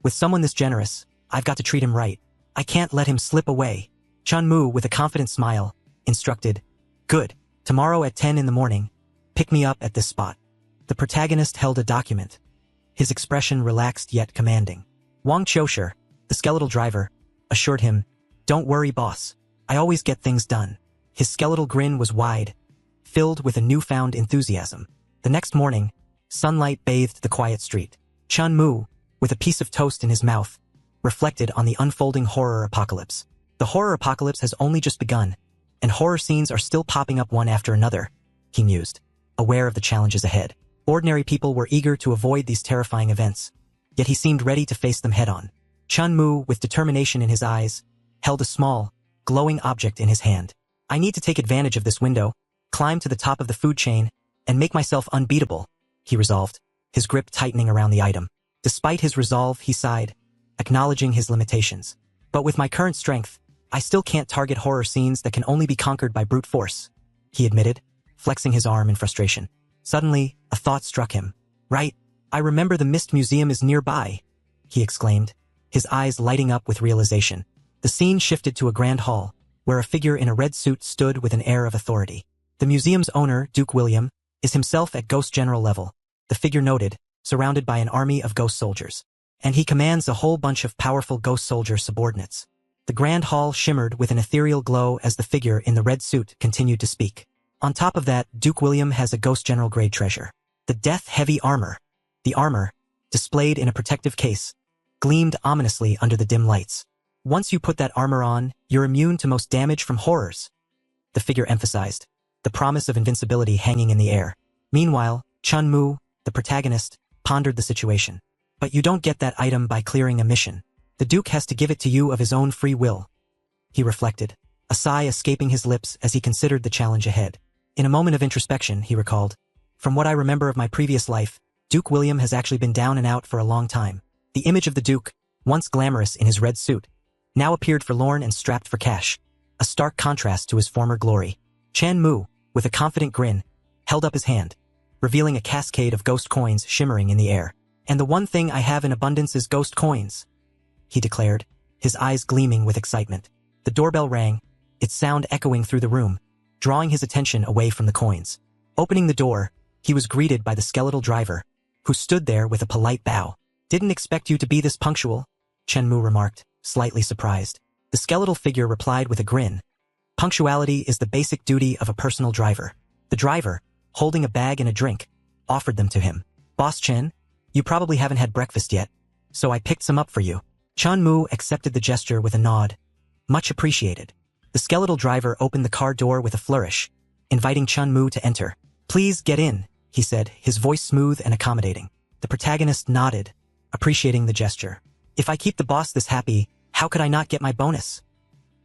with someone this generous, I've got to treat him right. I can't let him slip away. Chan Mu, with a confident smile, instructed, Good, tomorrow at 10 in the morning, pick me up at this spot. The protagonist held a document, his expression relaxed yet commanding. Wang Qiushi, the skeletal driver, assured him, Don't worry, boss. I always get things done. His skeletal grin was wide, filled with a newfound enthusiasm. The next morning, sunlight bathed the quiet street. Chan Mu, with a piece of toast in his mouth, reflected on the unfolding horror apocalypse. The horror apocalypse has only just begun, and horror scenes are still popping up one after another, he mused, aware of the challenges ahead. Ordinary people were eager to avoid these terrifying events, yet he seemed ready to face them head-on. Chan Mu, with determination in his eyes, held a small, glowing object in his hand. I need to take advantage of this window, climb to the top of the food chain, and make myself unbeatable, he resolved, his grip tightening around the item. Despite his resolve, he sighed, acknowledging his limitations. But with my current strength, I still can't target horror scenes that can only be conquered by brute force, he admitted, flexing his arm in frustration. Suddenly, a thought struck him. Right, I remember the Mist Museum is nearby, he exclaimed, his eyes lighting up with realization. The scene shifted to a grand hall, where a figure in a red suit stood with an air of authority. The museum's owner, Duke William, is himself at Ghost General level, the figure noted, surrounded by an army of ghost soldiers. And he commands a whole bunch of powerful ghost soldier subordinates. The grand hall shimmered with an ethereal glow as the figure in the red suit continued to speak. On top of that, Duke William has a Ghost General grade treasure. The death-heavy armor. The armor, displayed in a protective case, gleamed ominously under the dim lights. Once you put that armor on, you're immune to most damage from horrors, the figure emphasized, the promise of invincibility hanging in the air. Meanwhile, Chun Mu, the protagonist, pondered the situation. But you don't get that item by clearing a mission. The Duke has to give it to you of his own free will, he reflected, a sigh escaping his lips as he considered the challenge ahead. In a moment of introspection, he recalled, "From what I remember of my previous life, Duke William has actually been down and out for a long time. The image of the Duke, once glamorous in his red suit, now appeared forlorn and strapped for cash, a stark contrast to his former glory." Chan Mu, with a confident grin, held up his hand, revealing a cascade of ghost coins shimmering in the air. "And the one thing I have in abundance is ghost coins," he declared, his eyes gleaming with excitement. The doorbell rang, its sound echoing through the room, drawing his attention away from the coins. Opening the door, he was greeted by the skeletal driver, who stood there with a polite bow. "Didn't expect you to be this punctual," Chen Mu remarked, slightly surprised. The skeletal figure replied with a grin. "Punctuality is the basic duty of a personal driver." The driver, holding a bag and a drink, offered them to him. "Boss Chen, you probably haven't had breakfast yet, so I picked some up for you." Chan Mu accepted the gesture with a nod. "Much appreciated." The skeletal driver opened the car door with a flourish, inviting Chan Mu to enter. "Please get in," he said, his voice smooth and accommodating. The protagonist nodded, appreciating the gesture. "If I keep the boss this happy, how could I not get my bonus?"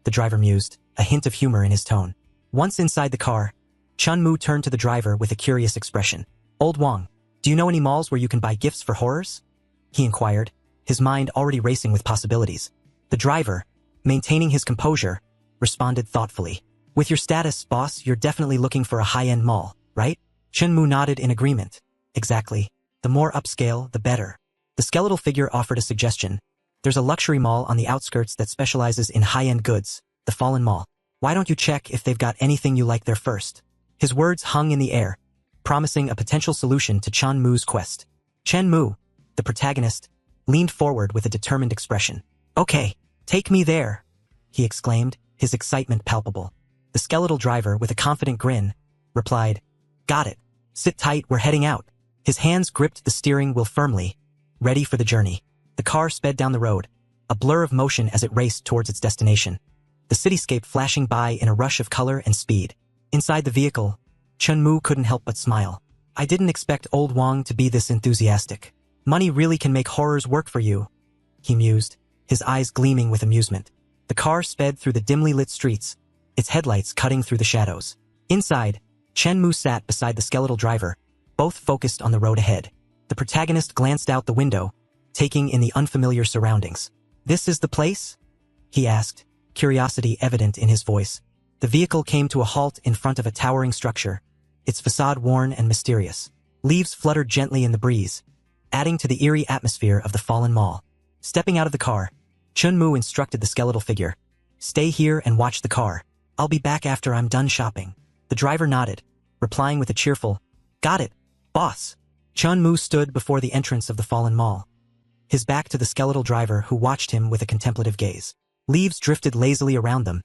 The driver mused, a hint of humor in his tone. Once inside the car, Chan Mu turned to the driver with a curious expression. "Old Wang, do you know any malls where you can buy gifts for horrors?" he inquired, his mind already racing with possibilities. The driver, maintaining his composure, responded thoughtfully. "With your status, boss, you're definitely looking for a high-end mall, right?" Chen Mu nodded in agreement. "Exactly. The more upscale, the better." The skeletal figure offered a suggestion. "There's a luxury mall on the outskirts that specializes in high-end goods, the Fallen Mall. Why don't you check if they've got anything you like there first?" His words hung in the air, promising a potential solution to Chan Mu's quest. Chen Mu, the protagonist, leaned forward with a determined expression. "Okay, take me there," he exclaimed, his excitement palpable. The skeletal driver, with a confident grin, replied, "Got it. Sit tight, we're heading out." His hands gripped the steering wheel firmly, ready for the journey. The car sped down the road, a blur of motion as it raced towards its destination, the cityscape flashing by in a rush of color and speed. Inside the vehicle, Chen Mu couldn't help but smile. "I didn't expect old Wang to be this enthusiastic. Money really can make horrors work for you," he mused, his eyes gleaming with amusement. The car sped through the dimly lit streets, its headlights cutting through the shadows. Inside, Chen Mu sat beside the skeletal driver, both focused on the road ahead. The protagonist glanced out the window, taking in the unfamiliar surroundings. "This is the place?" he asked, curiosity evident in his voice. The vehicle came to a halt in front of a towering structure, its facade worn and mysterious. Leaves fluttered gently in the breeze, adding to the eerie atmosphere of the Fallen Mall. Stepping out of the car, Chun Mu instructed the skeletal figure, "Stay here and watch the car. I'll be back after I'm done shopping." The driver nodded, replying with a cheerful, "Got it, boss." Chun Mu stood before the entrance of the Fallen Mall, his back to the skeletal driver who watched him with a contemplative gaze. Leaves drifted lazily around them,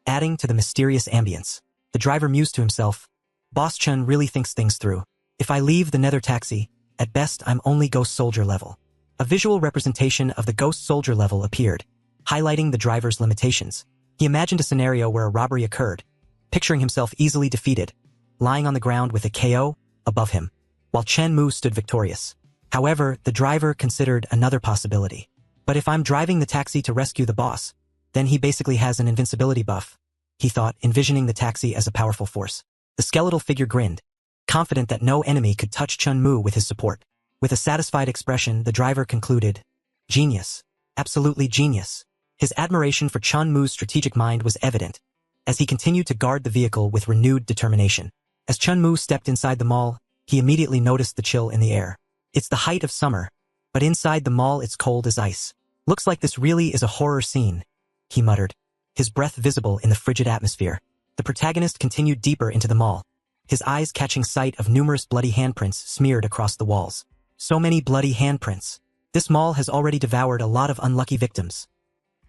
adding to the mysterious ambience. The driver mused to himself, "Boss Chun really thinks things through. If I leave the nether taxi, at best I'm only ghost soldier level." A visual representation of the ghost soldier level appeared, highlighting the driver's limitations. He imagined a scenario where a robbery occurred, picturing himself easily defeated, lying on the ground with a KO above him, while Chen Mu stood victorious. However, the driver considered another possibility. "But if I'm driving the taxi to rescue the boss, then he basically has an invincibility buff," he thought, envisioning the taxi as a powerful force. The skeletal figure grinned, confident that no enemy could touch Chun Mu with his support. With a satisfied expression, the driver concluded, "Genius. Absolutely genius." His admiration for Chun Mu's strategic mind was evident, as he continued to guard the vehicle with renewed determination. As Chun Mu stepped inside the mall, he immediately noticed the chill in the air. It's the height of summer, but inside the mall it's cold as ice. "Looks like this really is a horror scene," he muttered, his breath visible in the frigid atmosphere. The protagonist continued deeper into the mall, his eyes catching sight of numerous bloody handprints smeared across the walls. "So many bloody handprints. This mall has already devoured a lot of unlucky victims,"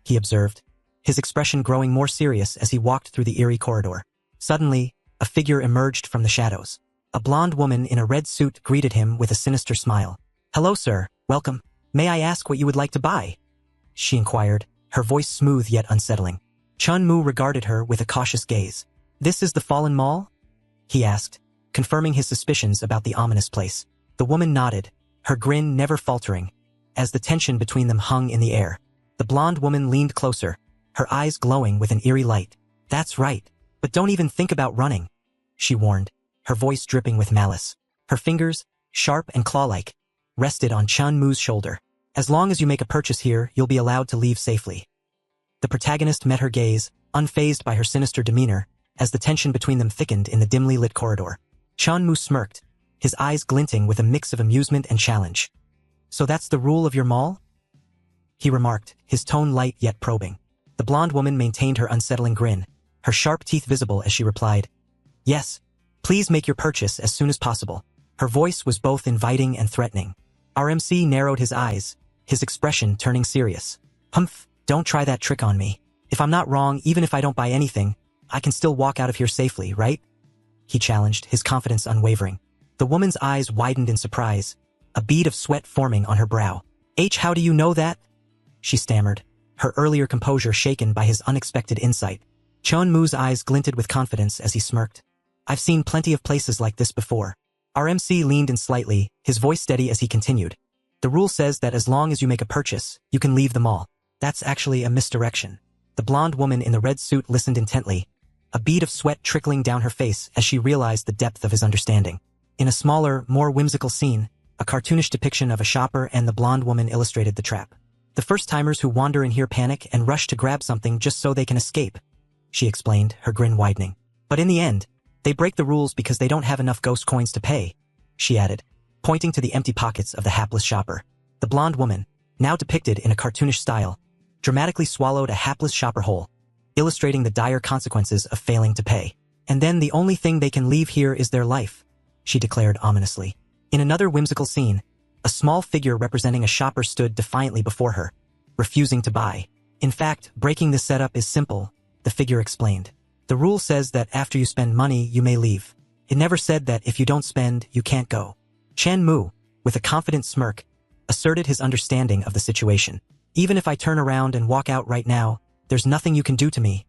he observed, his expression growing more serious as he walked through the eerie corridor. Suddenly, a figure emerged from the shadows. A blonde woman in a red suit greeted him with a sinister smile. "Hello, sir. Welcome. May I ask what you would like to buy?" she inquired, her voice smooth yet unsettling. Chun Mu regarded her with a cautious gaze. "This is the Fallen Mall?" he asked, confirming his suspicions about the ominous place. The woman nodded, her grin never faltering, as the tension between them hung in the air. The blonde woman leaned closer, her eyes glowing with an eerie light. "That's right. But don't even think about running. she warned, her voice dripping with malice. Her fingers, sharp and claw-like, rested on Chun Mu's shoulder. As long as you make a purchase here, you'll be allowed to leave safely. The protagonist met her gaze, unfazed by her sinister demeanor, as the tension between them thickened in the dimly lit corridor. Chun Mu smirked, his eyes glinting with a mix of amusement and challenge. So that's the rule of your mall? He remarked, his tone light yet probing. The blonde woman maintained her unsettling grin, her sharp teeth visible as she replied, Yes, please make your purchase as soon as possible. Her voice was both inviting and threatening. RMC narrowed his eyes, his expression turning serious. Humph, don't try that trick on me. If I'm not wrong, even if I don't buy anything, I can still walk out of here safely, right? He challenged, his confidence unwavering. The woman's eyes widened in surprise, a bead of sweat forming on her brow. How do you know that? She stammered, her earlier composure shaken by his unexpected insight. Chun Mu's eyes glinted with confidence as he smirked. I've seen plenty of places like this before. RMC leaned in slightly, his voice steady as he continued. The rule says that as long as you make a purchase, you can leave the mall. That's actually a misdirection. The blonde woman in the red suit listened intently, a bead of sweat trickling down her face as she realized the depth of his understanding. In a smaller, more whimsical scene, a cartoonish depiction of a shopper and the blonde woman illustrated the trap. The first-timers who wander in here panic and rush to grab something just so they can escape, she explained, her grin widening. But in the end, they break the rules because they don't have enough ghost coins to pay, she added, pointing to the empty pockets of the hapless shopper. The blonde woman, now depicted in a cartoonish style, dramatically swallowed a hapless shopper whole, illustrating the dire consequences of failing to pay. And then the only thing they can leave here is their life, she declared ominously. In another whimsical scene, a small figure representing a shopper stood defiantly before her, refusing to buy. In fact, breaking this setup is simple, the figure explained. The rule says that after you spend money, you may leave. It never said that if you don't spend, you can't go. Chun Mu, with a confident smirk, asserted his understanding of the situation. Even if I turn around and walk out right now, there's nothing you can do to me,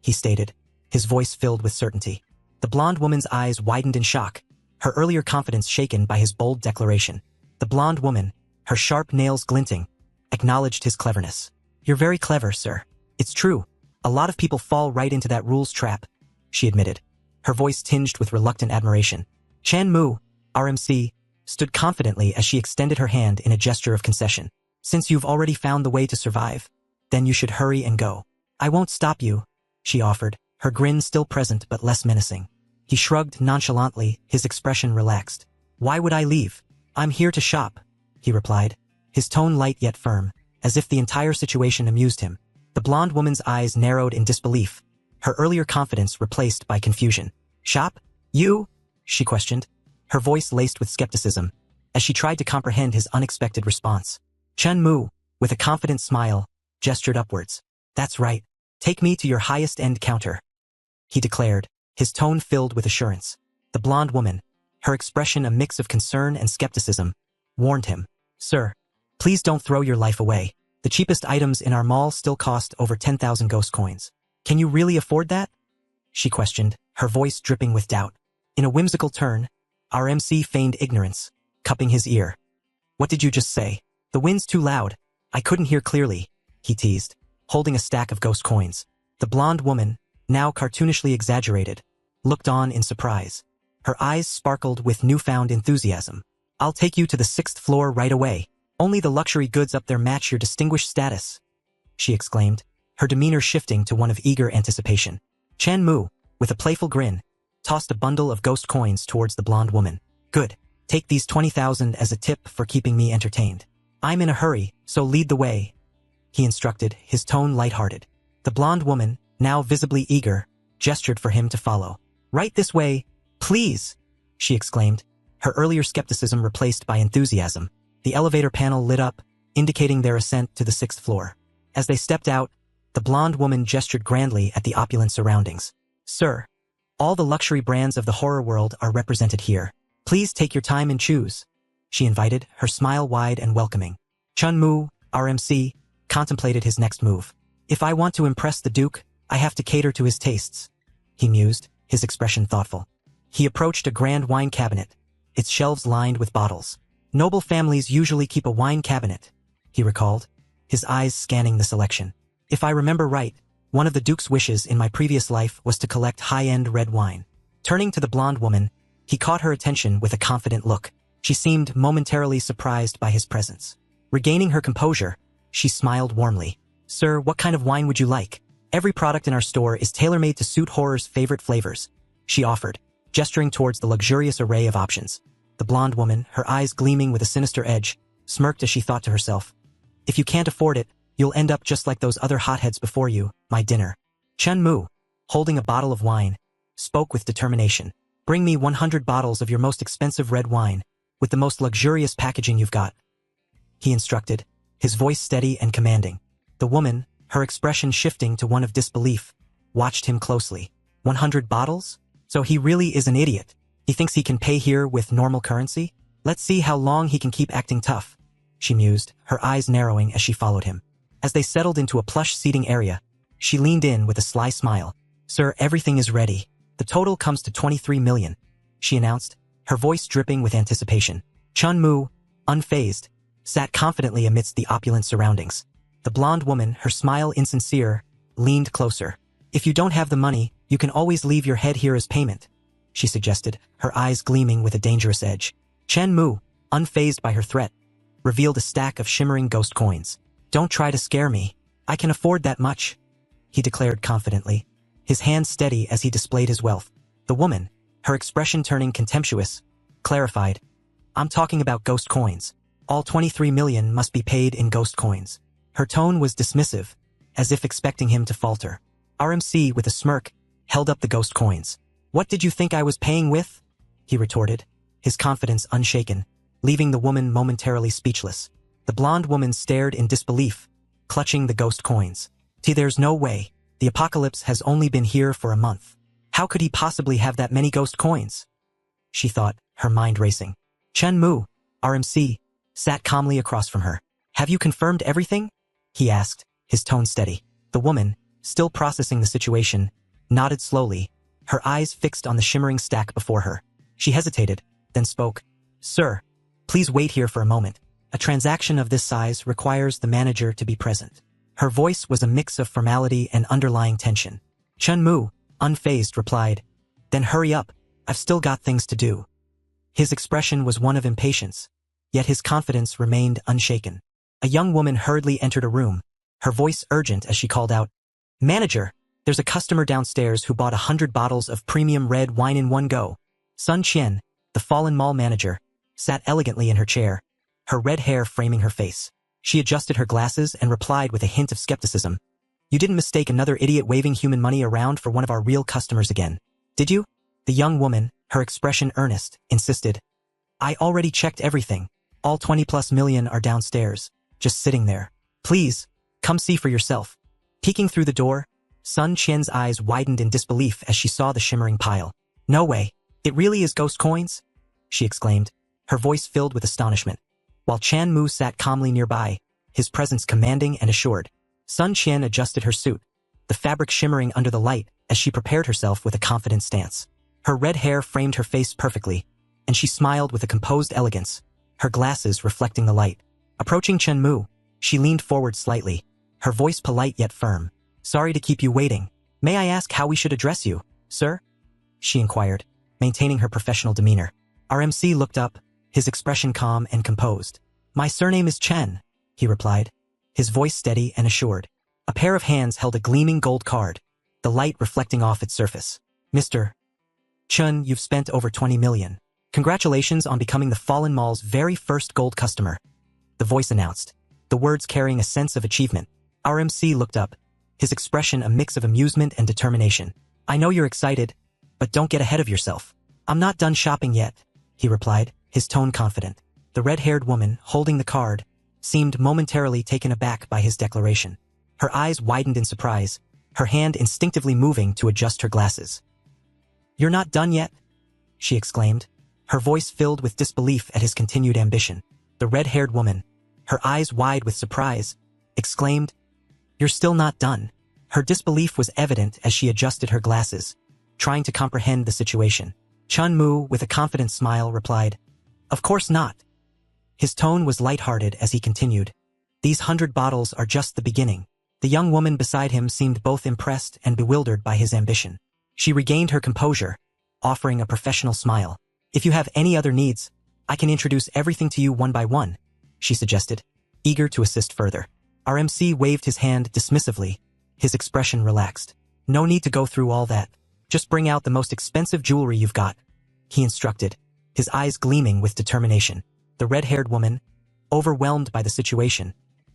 he stated, his voice filled with certainty. The blonde woman's eyes widened in shock, her earlier confidence shaken by his bold declaration. The blonde woman, her sharp nails glinting, acknowledged his cleverness. You're very clever, sir. It's true. A lot of people fall right into that rules trap, she admitted, her voice tinged with reluctant admiration. Chun Mu, RMC, stood confidently as she extended her hand in a gesture of concession. Since you've already found the way to survive, then you should hurry and go. I won't stop you, she offered, her grin still present but less menacing. He shrugged nonchalantly, his expression relaxed. Why would I leave? I'm here to shop, he replied, his tone light yet firm, as if the entire situation amused him. The blonde woman's eyes narrowed in disbelief, her earlier confidence replaced by confusion. Shop? You? She questioned, her voice laced with skepticism, as she tried to comprehend his unexpected response. Chun Mu, with a confident smile, gestured upwards. That's right. Take me to your highest-end counter, he declared, his tone filled with assurance. The blonde woman, her expression a mix of concern and skepticism, warned him. Sir, please don't throw your life away. The cheapest items in our mall still cost over 10,000 ghost coins. Can you really afford that? She questioned, her voice dripping with doubt. In a whimsical turn, our MC feigned ignorance, cupping his ear. What did you just say? The wind's too loud. I couldn't hear clearly, he teased, holding a stack of ghost coins. The blonde woman, now cartoonishly exaggerated, looked on in surprise. Her eyes sparkled with newfound enthusiasm. I'll take you to the 6th floor right away. Only the luxury goods up there match your distinguished status, she exclaimed, her demeanor shifting to one of eager anticipation. Chun Mu, with a playful grin, tossed a bundle of ghost coins towards the blonde woman. Good. Take these 20,000 as a tip for keeping me entertained. I'm in a hurry, so lead the way, he instructed, his tone lighthearted. The blonde woman, now visibly eager, gestured for him to follow. Right this way, please, she exclaimed, her earlier skepticism replaced by enthusiasm. The elevator panel lit up, indicating their ascent to the 6th floor. As they stepped out, the blonde woman gestured grandly at the opulent surroundings. Sir, all the luxury brands of the horror world are represented here. Please take your time and choose, she invited, her smile wide and welcoming. Chun Mu, RMC, contemplated his next move. If I want to impress the Duke, I have to cater to his tastes, he mused, his expression thoughtful. He approached a grand wine cabinet, its shelves lined with bottles. Noble families usually keep a wine cabinet, he recalled, his eyes scanning the selection. If I remember right, one of the Duke's wishes in my previous life was to collect high-end red wine. Turning to the blonde woman, he caught her attention with a confident look. She seemed momentarily surprised by his presence. Regaining her composure, she smiled warmly. "Sir, what kind of wine would you like? Every product in our store is tailor-made to suit Horror's favorite flavors," she offered, gesturing towards the luxurious array of options. The blonde woman, her eyes gleaming with a sinister edge, smirked as she thought to herself, "If you can't afford it, you'll end up just like those other hotheads before you, my dinner." Chen Mu, holding a bottle of wine, spoke with determination. "Bring me 100 bottles of your most expensive red wine, with the most luxurious packaging you've got," he instructed, his voice steady and commanding. The woman, her expression shifting to one of disbelief, watched him closely. 100 bottles? So he really is an idiot. He thinks he can pay here with normal currency? Let's see how long he can keep acting tough, she mused, her eyes narrowing as she followed him. As they settled into a plush seating area, she leaned in with a sly smile. "Sir, everything is ready. The total comes to 23 million, she announced, her voice dripping with anticipation. Chen Mu, unfazed, sat confidently amidst the opulent surroundings. The blonde woman, her smile insincere, leaned closer. "If you don't have the money, you can always leave your head here as payment," she suggested, her eyes gleaming with a dangerous edge. Chen Mu, unfazed by her threat, revealed a stack of shimmering ghost coins. "Don't try to scare me. I can afford that much," he declared confidently, his hands steady as he displayed his wealth. The woman, her expression turning contemptuous, clarified, "I'm talking about ghost coins. All 23 million must be paid in ghost coins." Her tone was dismissive, as if expecting him to falter. RMC, with a smirk, held up the ghost coins. "What did you think I was paying with?" he retorted, his confidence unshaken, leaving the woman momentarily speechless. The blonde woman stared in disbelief, clutching the ghost coins. There's no way. The apocalypse has only been here for a month. How could he possibly have that many ghost coins? She thought, her mind racing. Chen Mu, RMC, sat calmly across from her. "Have you confirmed everything?" he asked, his tone steady. The woman, still processing the situation, nodded slowly, her eyes fixed on the shimmering stack before her. She hesitated, then spoke. "Sir, please wait here for a moment. A transaction of this size requires the manager to be present." Her voice was a mix of formality and underlying tension. Chen Mu, unfazed, replied, "Then hurry up, I've still got things to do." His expression was one of impatience, yet his confidence remained unshaken. A young woman hurriedly entered a room, her voice urgent as she called out, "Manager, there's a customer downstairs who bought 100 bottles of premium red wine in one go." Sun Qian, the fallen mall manager, sat elegantly in her chair, her red hair framing her face. She adjusted her glasses and replied with a hint of skepticism. "You didn't mistake another idiot waving human money around for one of our real customers again, did you?" The young woman, her expression earnest, insisted. "I already checked everything. All 20+ million are downstairs, just sitting there. Please, come see for yourself." Peeking through the door, Sun Qian's eyes widened in disbelief as she saw the shimmering pile. "No way, it really is ghost coins?" she exclaimed, her voice filled with astonishment. While Chan Mu sat calmly nearby, his presence commanding and assured. Sun Qian adjusted her suit, the fabric shimmering under the light as she prepared herself with a confident stance. Her red hair framed her face perfectly, and she smiled with a composed elegance, her glasses reflecting the light. Approaching Chen Mu, she leaned forward slightly, her voice polite yet firm. "Sorry to keep you waiting. May I ask how we should address you, sir?" she inquired, maintaining her professional demeanor. RMC looked up, his expression calm and composed. "My surname is Chen," he replied, his voice steady and assured. A pair of hands held a gleaming gold card, the light reflecting off its surface. "Mr. Chen, you've spent over 20 million. Congratulations on becoming the Fallen Mall's very first gold customer," the voice announced, the words carrying a sense of achievement. RMC looked up, his expression a mix of amusement and determination. "I know you're excited, but don't get ahead of yourself. I'm not done shopping yet," he replied, his tone confident. The red-haired woman, holding the card, seemed momentarily taken aback by his declaration. Her eyes widened in surprise, her hand instinctively moving to adjust her glasses. "You're not done yet?" she exclaimed, her voice filled with disbelief at his continued ambition. The red-haired woman, her eyes wide with surprise, exclaimed, "You're still not done." Her disbelief was evident as she adjusted her glasses, trying to comprehend the situation. Chun Mu, with a confident smile, replied, "Of course not." His tone was light-hearted as he continued, "These 100 bottles are just the beginning." The young woman beside him seemed both impressed and bewildered by his ambition. She regained her composure, offering a professional smile. If you have any other needs, I can introduce everything to you one by one, she suggested, eager to assist further. Our MC waved his hand dismissively, his expression relaxed. No need to go through all that. Just bring out the most expensive jewelry you've got, he instructed, his eyes gleaming with determination. The red-haired woman, overwhelmed by the situation,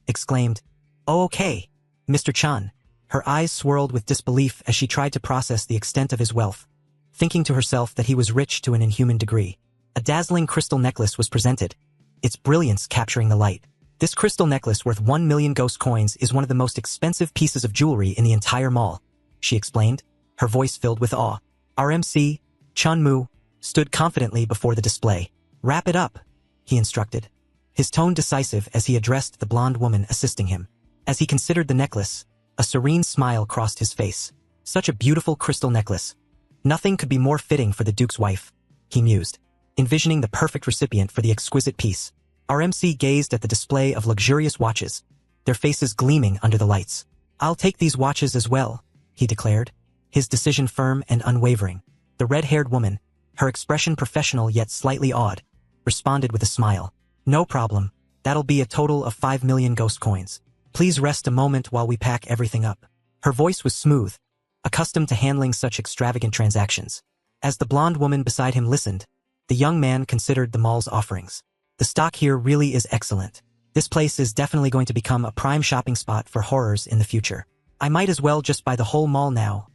exclaimed, "Oh, okay, Mr. Chan." Her eyes swirled with disbelief as she tried to process the extent of his wealth, thinking to herself that he was rich to an inhuman degree. A dazzling crystal necklace was presented, its brilliance capturing the light. This crystal necklace worth 1 million ghost coins is one of the most expensive pieces of jewelry in the entire mall, she explained, her voice filled with awe. Our MC, Chun-Mu, stood confidently before the display. "Wrap it up," he instructed, his tone decisive as he addressed the blonde woman assisting him. As he considered the necklace, a serene smile crossed his face. Such a beautiful crystal necklace. Nothing could be more fitting for the Duke's wife, he mused, envisioning the perfect recipient for the exquisite piece. Our MC gazed at the display of luxurious watches, their faces gleaming under the lights. "I'll take these watches as well," he declared, his decision firm and unwavering. The red-haired woman, her expression professional yet slightly awed, responded with a smile. "No problem. That'll be a total of 5 million ghost coins. Please rest a moment while we pack everything up." Her voice was smooth, accustomed to handling such extravagant transactions. As the blonde woman beside him listened, the young man considered the mall's offerings. "The stock here really is excellent. This place is definitely going to become a prime shopping spot for horrors in the future. I might as well just buy the whole mall now,"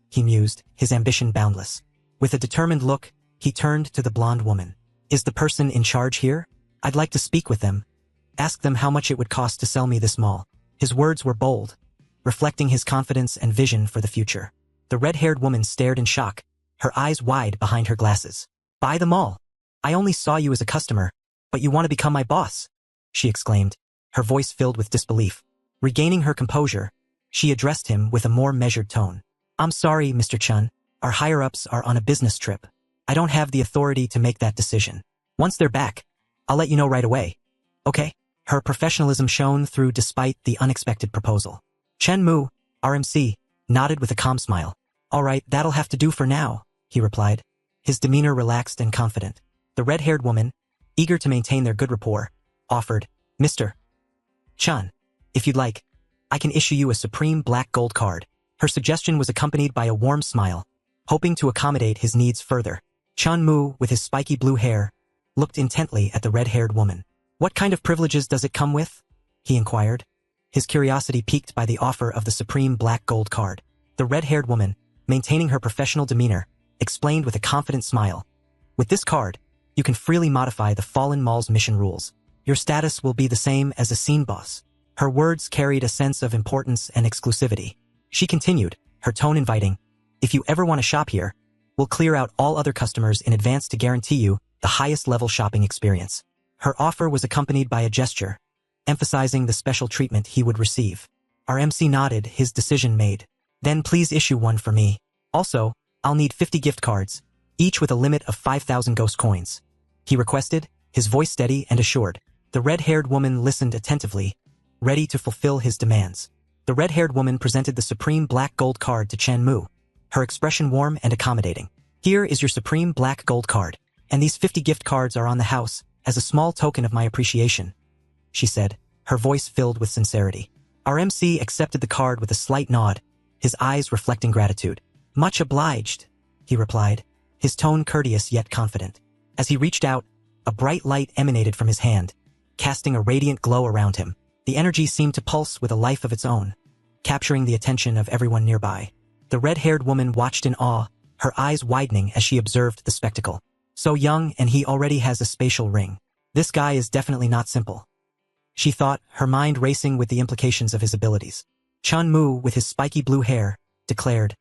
he mused, his ambition boundless. With a determined look, he turned to the blonde woman. "Is the person in charge here? I'd like to speak with them. Ask them how much it would cost to sell me this mall." His words were bold, reflecting his confidence and vision for the future. The red-haired woman stared in shock, her eyes wide behind her glasses. "Buy the mall? I only saw you as a customer, but you want to become my boss?" she exclaimed, her voice filled with disbelief. Regaining her composure, she addressed him with a more measured tone. "I'm sorry, Mr. Chun. Our higher-ups are on a business trip. I don't have the authority to make that decision. Once they're back, I'll let you know right away. Okay?" Her professionalism shone through despite the unexpected proposal. Chen-Mu, RMC, nodded with a calm smile. "All right, that'll have to do for now," he replied, his demeanor relaxed and confident. The red-haired woman, eager to maintain their good rapport, offered, "Mr. Chun, if you'd like, I can issue you a supreme black gold card." Her suggestion was accompanied by a warm smile, hoping to accommodate his needs further. Chun-Mu, with his spiky blue hair, looked intently at the red-haired woman. "What kind of privileges does it come with?" he inquired, his curiosity piqued by the offer of the supreme black gold card. The red-haired woman, maintaining her professional demeanor, explained with a confident smile. "With this card, you can freely modify the Fallen Mall's mission rules. Your status will be the same as a scene boss." Her words carried a sense of importance and exclusivity. She continued, her tone inviting, "If you ever want to shop here, we'll clear out all other customers in advance to guarantee you the highest level shopping experience." Her offer was accompanied by a gesture, emphasizing the special treatment he would receive. Our MC nodded, his decision made. "Then please issue one for me. Also, I'll need 50 gift cards, each with a limit of 5,000 ghost coins," he requested, his voice steady and assured. The red-haired woman listened attentively, ready to fulfill his demands. The red-haired woman presented the supreme black gold card to Chen-Mu, her expression warm and accommodating. "Here is your supreme black gold card, and these 50 gift cards are on the house as a small token of my appreciation," she said, her voice filled with sincerity. Our MC accepted the card with a slight nod, his eyes reflecting gratitude. "Much obliged," he replied, his tone courteous yet confident. As he reached out, a bright light emanated from his hand, casting a radiant glow around him. The energy seemed to pulse with a life of its own, capturing the attention of everyone nearby. The red-haired woman watched in awe, her eyes widening as she observed the spectacle. So young and he already has a spatial ring. This guy is definitely not simple, she thought, her mind racing with the implications of his abilities. Chun-Mu, with his spiky blue hair, declared,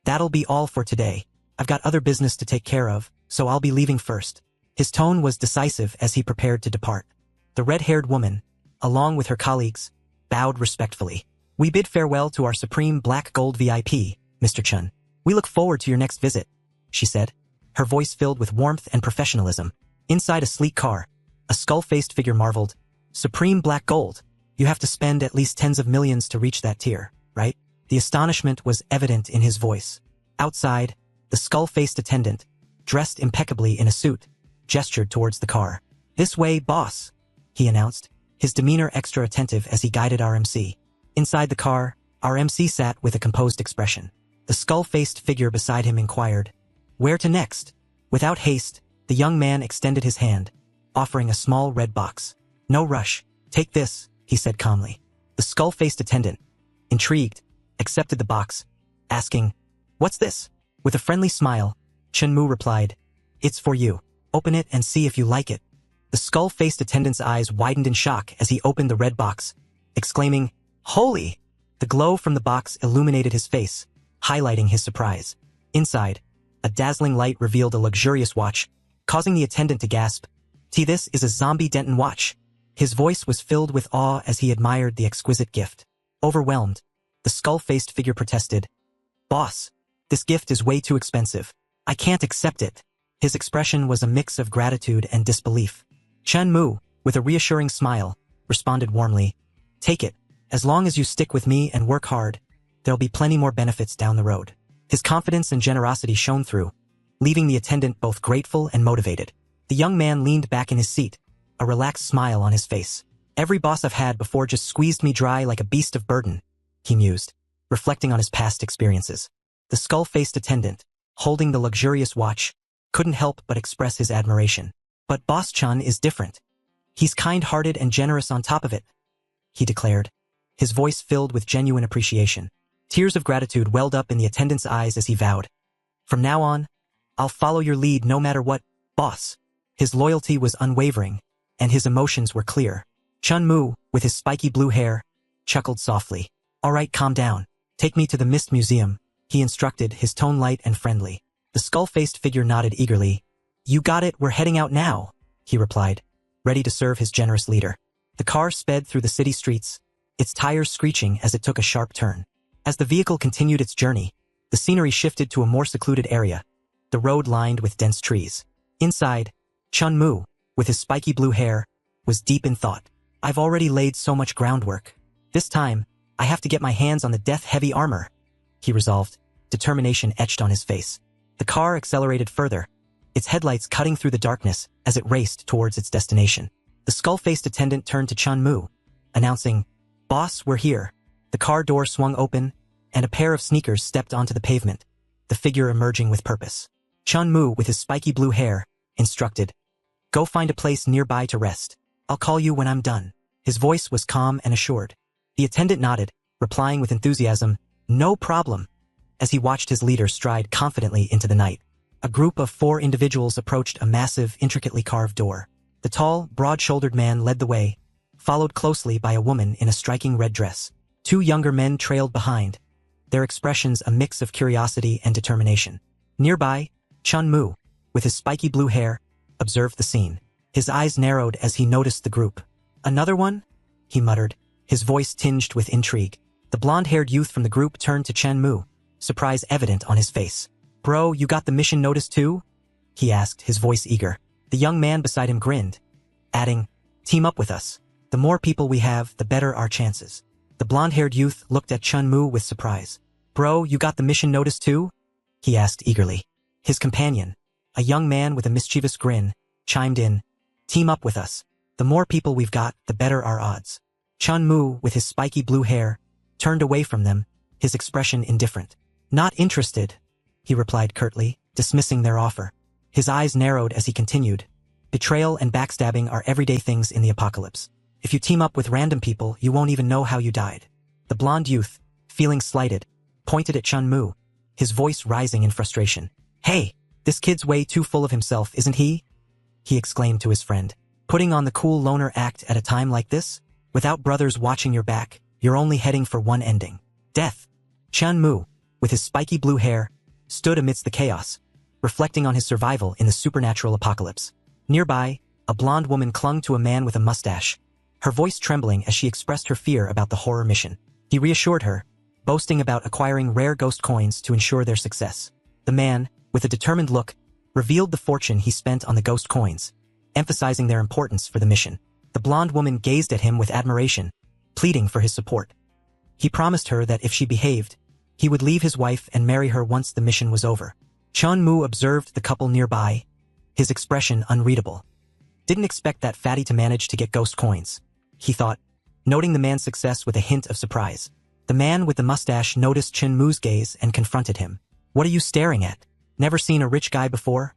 "That'll be all for today. I've got other business to take care of, so I'll be leaving first." His tone was decisive as he prepared to depart. The red-haired woman, along with her colleagues, bowed respectfully. "We bid farewell to our supreme black gold VIP, Mr. Chun. We look forward to your next visit," she said, her voice filled with warmth and professionalism. Inside a sleek car, a skull-faced figure marveled, "Supreme black gold? You have to spend at least tens of millions to reach that tier, right?" The astonishment was evident in his voice. Outside, the skull-faced attendant, dressed impeccably in a suit, gestured towards the car. "This way, boss," he announced, his demeanor extra attentive as he guided our MC. Inside the car, our MC sat with a composed expression. The skull-faced figure beside him inquired, "Where to next?" Without haste, the young man extended his hand, offering a small red box. "No rush. Take this," he said calmly. The skull-faced attendant, intrigued, accepted the box, asking, "What's this?" With a friendly smile, Chunmu replied, "It's for you. Open it and see if you like it." The skull-faced attendant's eyes widened in shock as he opened the red box, exclaiming, "Holy!" The glow from the box illuminated his face, highlighting his surprise. Inside, a dazzling light revealed a luxurious watch, causing the attendant to gasp, "This is a zombie Denton watch." His voice was filled with awe as he admired the exquisite gift. Overwhelmed, the skull-faced figure protested, "Boss, this gift is way too expensive. I can't accept it." His expression was a mix of gratitude and disbelief. Chunmu, with a reassuring smile, responded warmly, "Take it. As long as you stick with me and work hard, there'll be plenty more benefits down the road." His confidence and generosity shone through, leaving the attendant both grateful and motivated. The young man leaned back in his seat, a relaxed smile on his face. "Every boss I've had before just squeezed me dry like a beast of burden," he mused, reflecting on his past experiences. The skull-faced attendant, holding the luxurious watch, couldn't help but express his admiration. "But Boss Chun is different. He's kind-hearted and generous on top of it," he declared, his voice filled with genuine appreciation. Tears of gratitude welled up in the attendant's eyes as he vowed, "From now on, I'll follow your lead no matter what, boss." His loyalty was unwavering, and his emotions were clear. Chunmu, with his spiky blue hair, chuckled softly. "All right, calm down. Take me to the Mist Museum," he instructed, his tone light and friendly. The skull-faced figure nodded eagerly. "You got it, we're heading out now," he replied, ready to serve his generous leader. The car sped through the city streets, its tires screeching as it took a sharp turn. As the vehicle continued its journey, the scenery shifted to a more secluded area, the road lined with dense trees. Inside, Chunmu, with his spiky blue hair, was deep in thought. "I've already laid so much groundwork. This time, I have to get my hands on the death-heavy armor," he resolved, determination etched on his face. The car accelerated further, its headlights cutting through the darkness as it raced towards its destination. The skull-faced attendant turned to Chunmu, announcing, "Boss, we're here." The car door swung open, and a pair of sneakers stepped onto the pavement, the figure emerging with purpose. Chunmu, with his spiky blue hair, instructed, "Go find a place nearby to rest. I'll call you when I'm done." His voice was calm and assured. The attendant nodded, replying with enthusiasm, "No problem," as he watched his leader stride confidently into the night. A group of 4 individuals approached a massive, intricately carved door. The tall, broad-shouldered man led the way, followed closely by a woman in a striking red dress. 2 younger men trailed behind, their expressions a mix of curiosity and determination. Nearby, Chunmu, with his spiky blue hair, observed the scene. His eyes narrowed as he noticed the group. "Another one?" he muttered, his voice tinged with intrigue. The blonde-haired youth from the group turned to Chunmu, surprise evident on his face. "Bro, you got the mission notice too?" he asked, his voice eager. The young man beside him grinned, adding, "Team up with us. The more people we have, the better our chances." The blonde-haired youth looked at Chunmu with surprise. "Bro, you got the mission notice too?" he asked eagerly. His companion, a young man with a mischievous grin, chimed in, "Team up with us. The more people we've got, the better our odds." Chunmu, with his spiky blue hair, turned away from them, his expression indifferent. "Not interested," he replied curtly, dismissing their offer. His eyes narrowed as he continued, "Betrayal and backstabbing are everyday things in the apocalypse. If you team up with random people, you won't even know how you died." The blonde youth, feeling slighted, pointed at Chunmu, his voice rising in frustration. "Hey, this kid's way too full of himself, isn't he?" he exclaimed to his friend. "Putting on the cool loner act at a time like this? Without brothers watching your back, you're only heading for one ending. Death." Chunmu, with his spiky blue hair, stood amidst the chaos, reflecting on his survival in the supernatural apocalypse. Nearby, a blonde woman clung to a man with a mustache, her voice trembling as she expressed her fear about the horror mission. He reassured her, boasting about acquiring rare ghost coins to ensure their success. The man, with a determined look, revealed the fortune he spent on the ghost coins, emphasizing their importance for the mission. The blonde woman gazed at him with admiration, pleading for his support. He promised her that if she behaved, he would leave his wife and marry her once the mission was over. Mu observed the couple nearby, his expression unreadable. Didn't expect that fatty to manage to get ghost coins, he thought, noting the man's success with a hint of surprise. The man with the mustache noticed Mu's gaze and confronted him. What are you staring at? Never seen a rich guy before?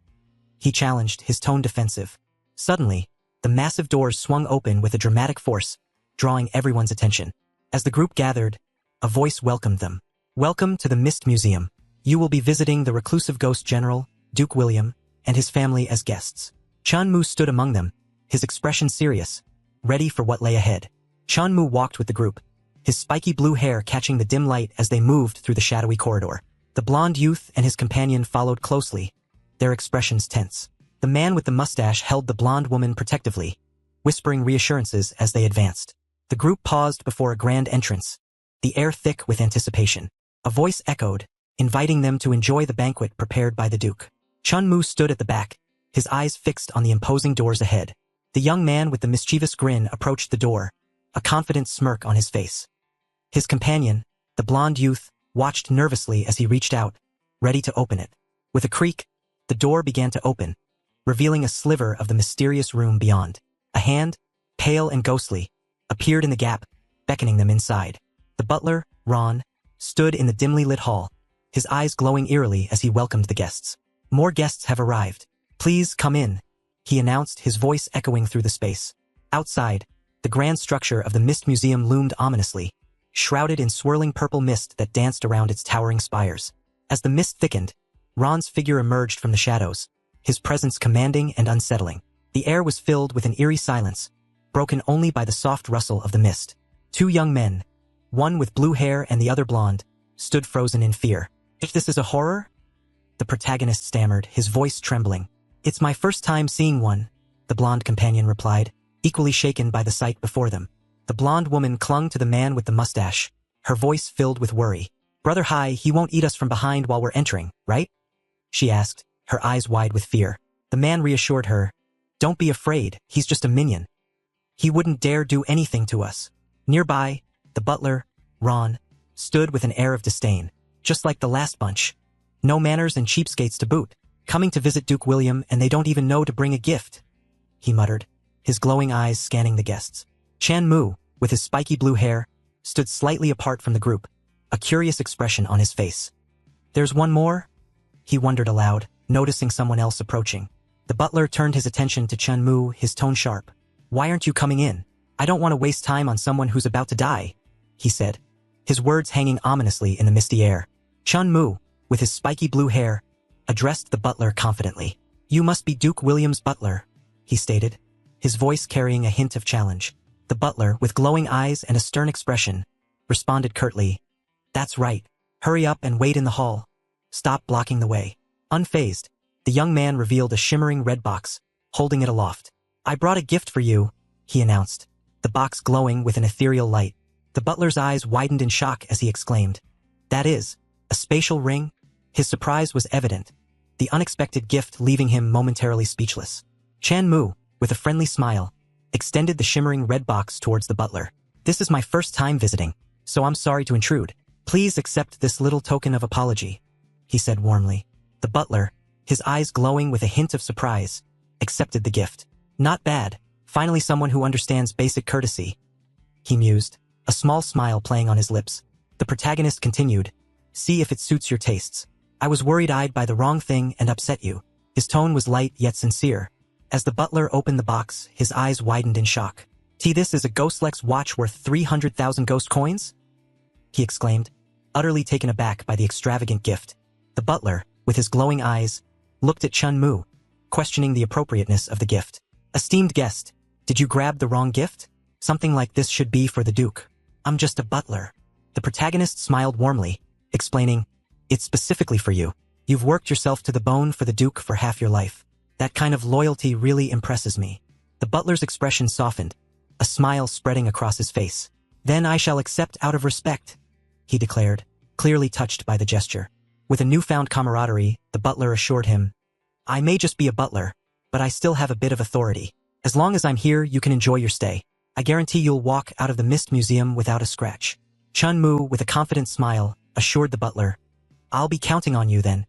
He challenged, his tone defensive. Suddenly, the massive doors swung open with a dramatic force, drawing everyone's attention. As the group gathered, a voice welcomed them. Welcome to the Mist Museum. You will be visiting the reclusive ghost general, Duke William, and his family as guests. Mu stood among them, his expression serious, ready for what lay ahead. Mu walked with the group, his spiky blue hair catching the dim light as they moved through the shadowy corridor. The blonde youth and his companion followed closely, their expressions tense. The man with the mustache held the blonde woman protectively, whispering reassurances as they advanced. The group paused before a grand entrance, the air thick with anticipation. A voice echoed, inviting them to enjoy the banquet prepared by the Duke. Mu stood at the back, his eyes fixed on the imposing doors ahead. The young man with the mischievous grin approached the door, a confident smirk on his face. His companion, the blonde youth, watched nervously as he reached out, ready to open it. With a creak, the door began to open, revealing a sliver of the mysterious room beyond. A hand, pale and ghostly, appeared in the gap, beckoning them inside. The butler, Ron, stood in the dimly lit hall, his eyes glowing eerily as he welcomed the guests. More guests have arrived. Please come in, he announced, his voice echoing through the space. Outside, the grand structure of the Mist Museum loomed ominously, shrouded in swirling purple mist that danced around its towering spires. As the mist thickened, Ron's figure emerged from the shadows, his presence commanding and unsettling. The air was filled with an eerie silence, broken only by the soft rustle of the mist. Two young men, one with blue hair and the other blonde, stood frozen in fear. If this is a horror? The protagonist stammered, his voice trembling. It's my first time seeing one, the blonde companion replied, equally shaken by the sight before them. The blonde woman clung to the man with the mustache, her voice filled with worry. Brother Hai, he won't eat us from behind while we're entering, right? She asked, her eyes wide with fear. The man reassured her. Don't be afraid, he's just a minion. He wouldn't dare do anything to us. Nearby, the butler, Ron, stood with an air of disdain, just like the last bunch. No manners and cheapskates to boot, coming to visit Duke William and they don't even know to bring a gift, he muttered, his glowing eyes scanning the guests. Mu, with his spiky blue hair, stood slightly apart from the group, a curious expression on his face. There's one more? He wondered aloud, noticing someone else approaching. The butler turned his attention to Mu, his tone sharp. Why aren't you coming in? I don't want to waste time on someone who's about to die, he said, his words hanging ominously in the misty air. Mu, with his spiky blue hair, addressed the butler confidently. You must be Duke William's butler, he stated, his voice carrying a hint of challenge. The butler, with glowing eyes and a stern expression, responded curtly. That's right. Hurry up and wait in the hall. Stop blocking the way. Unfazed, the young man revealed a shimmering red box, holding it aloft. I brought a gift for you, he announced, the box glowing with an ethereal light. The butler's eyes widened in shock as he exclaimed. That is, a spatial ring? His surprise was evident, the unexpected gift leaving him momentarily speechless. Mu, with a friendly smile, extended the shimmering red box towards the butler. This is my first time visiting, so I'm sorry to intrude. Please accept this little token of apology, he said warmly. The butler, his eyes glowing with a hint of surprise, accepted the gift. Not bad, finally someone who understands basic courtesy, he mused, a small smile playing on his lips. The protagonist continued, see if it suits your tastes. I was worried I'd buy the wrong thing and upset you. His tone was light yet sincere. As the butler opened the box, his eyes widened in shock. This is a Ghostlex watch worth 300,000 ghost coins? He exclaimed, utterly taken aback by the extravagant gift. The butler, with his glowing eyes, looked at Mu, questioning the appropriateness of the gift. Esteemed guest, did you grab the wrong gift? Something like this should be for the Duke. I'm just a butler. The protagonist smiled warmly, explaining, it's specifically for you. You've worked yourself to the bone for the Duke for half your life. That kind of loyalty really impresses me. The butler's expression softened, a smile spreading across his face. Then I shall accept out of respect, he declared, clearly touched by the gesture. With a newfound camaraderie, the butler assured him, I may just be a butler, but I still have a bit of authority. As long as I'm here, you can enjoy your stay. I guarantee you'll walk out of the Mist Museum without a scratch. Mu, with a confident smile, assured the butler, I'll be counting on you then.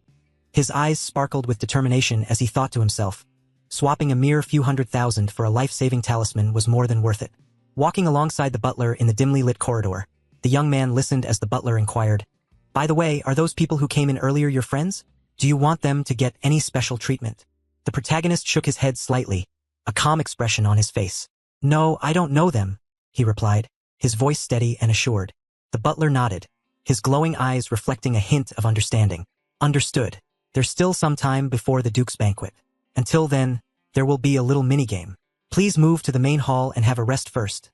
His eyes sparkled with determination as he thought to himself, swapping a mere few 100,000 for a life-saving talisman was more than worth it. Walking alongside the butler in the dimly lit corridor, the young man listened as the butler inquired, "By the way, are those people who came in earlier your friends? Do you want them to get any special treatment?" The protagonist shook his head slightly, a calm expression on his face. "No, I don't know them," he replied, his voice steady and assured. The butler nodded, his glowing eyes reflecting a hint of understanding. "Understood. There's still some time before the Duke's banquet. Until then, there will be a little minigame. Please move to the main hall and have a rest first,"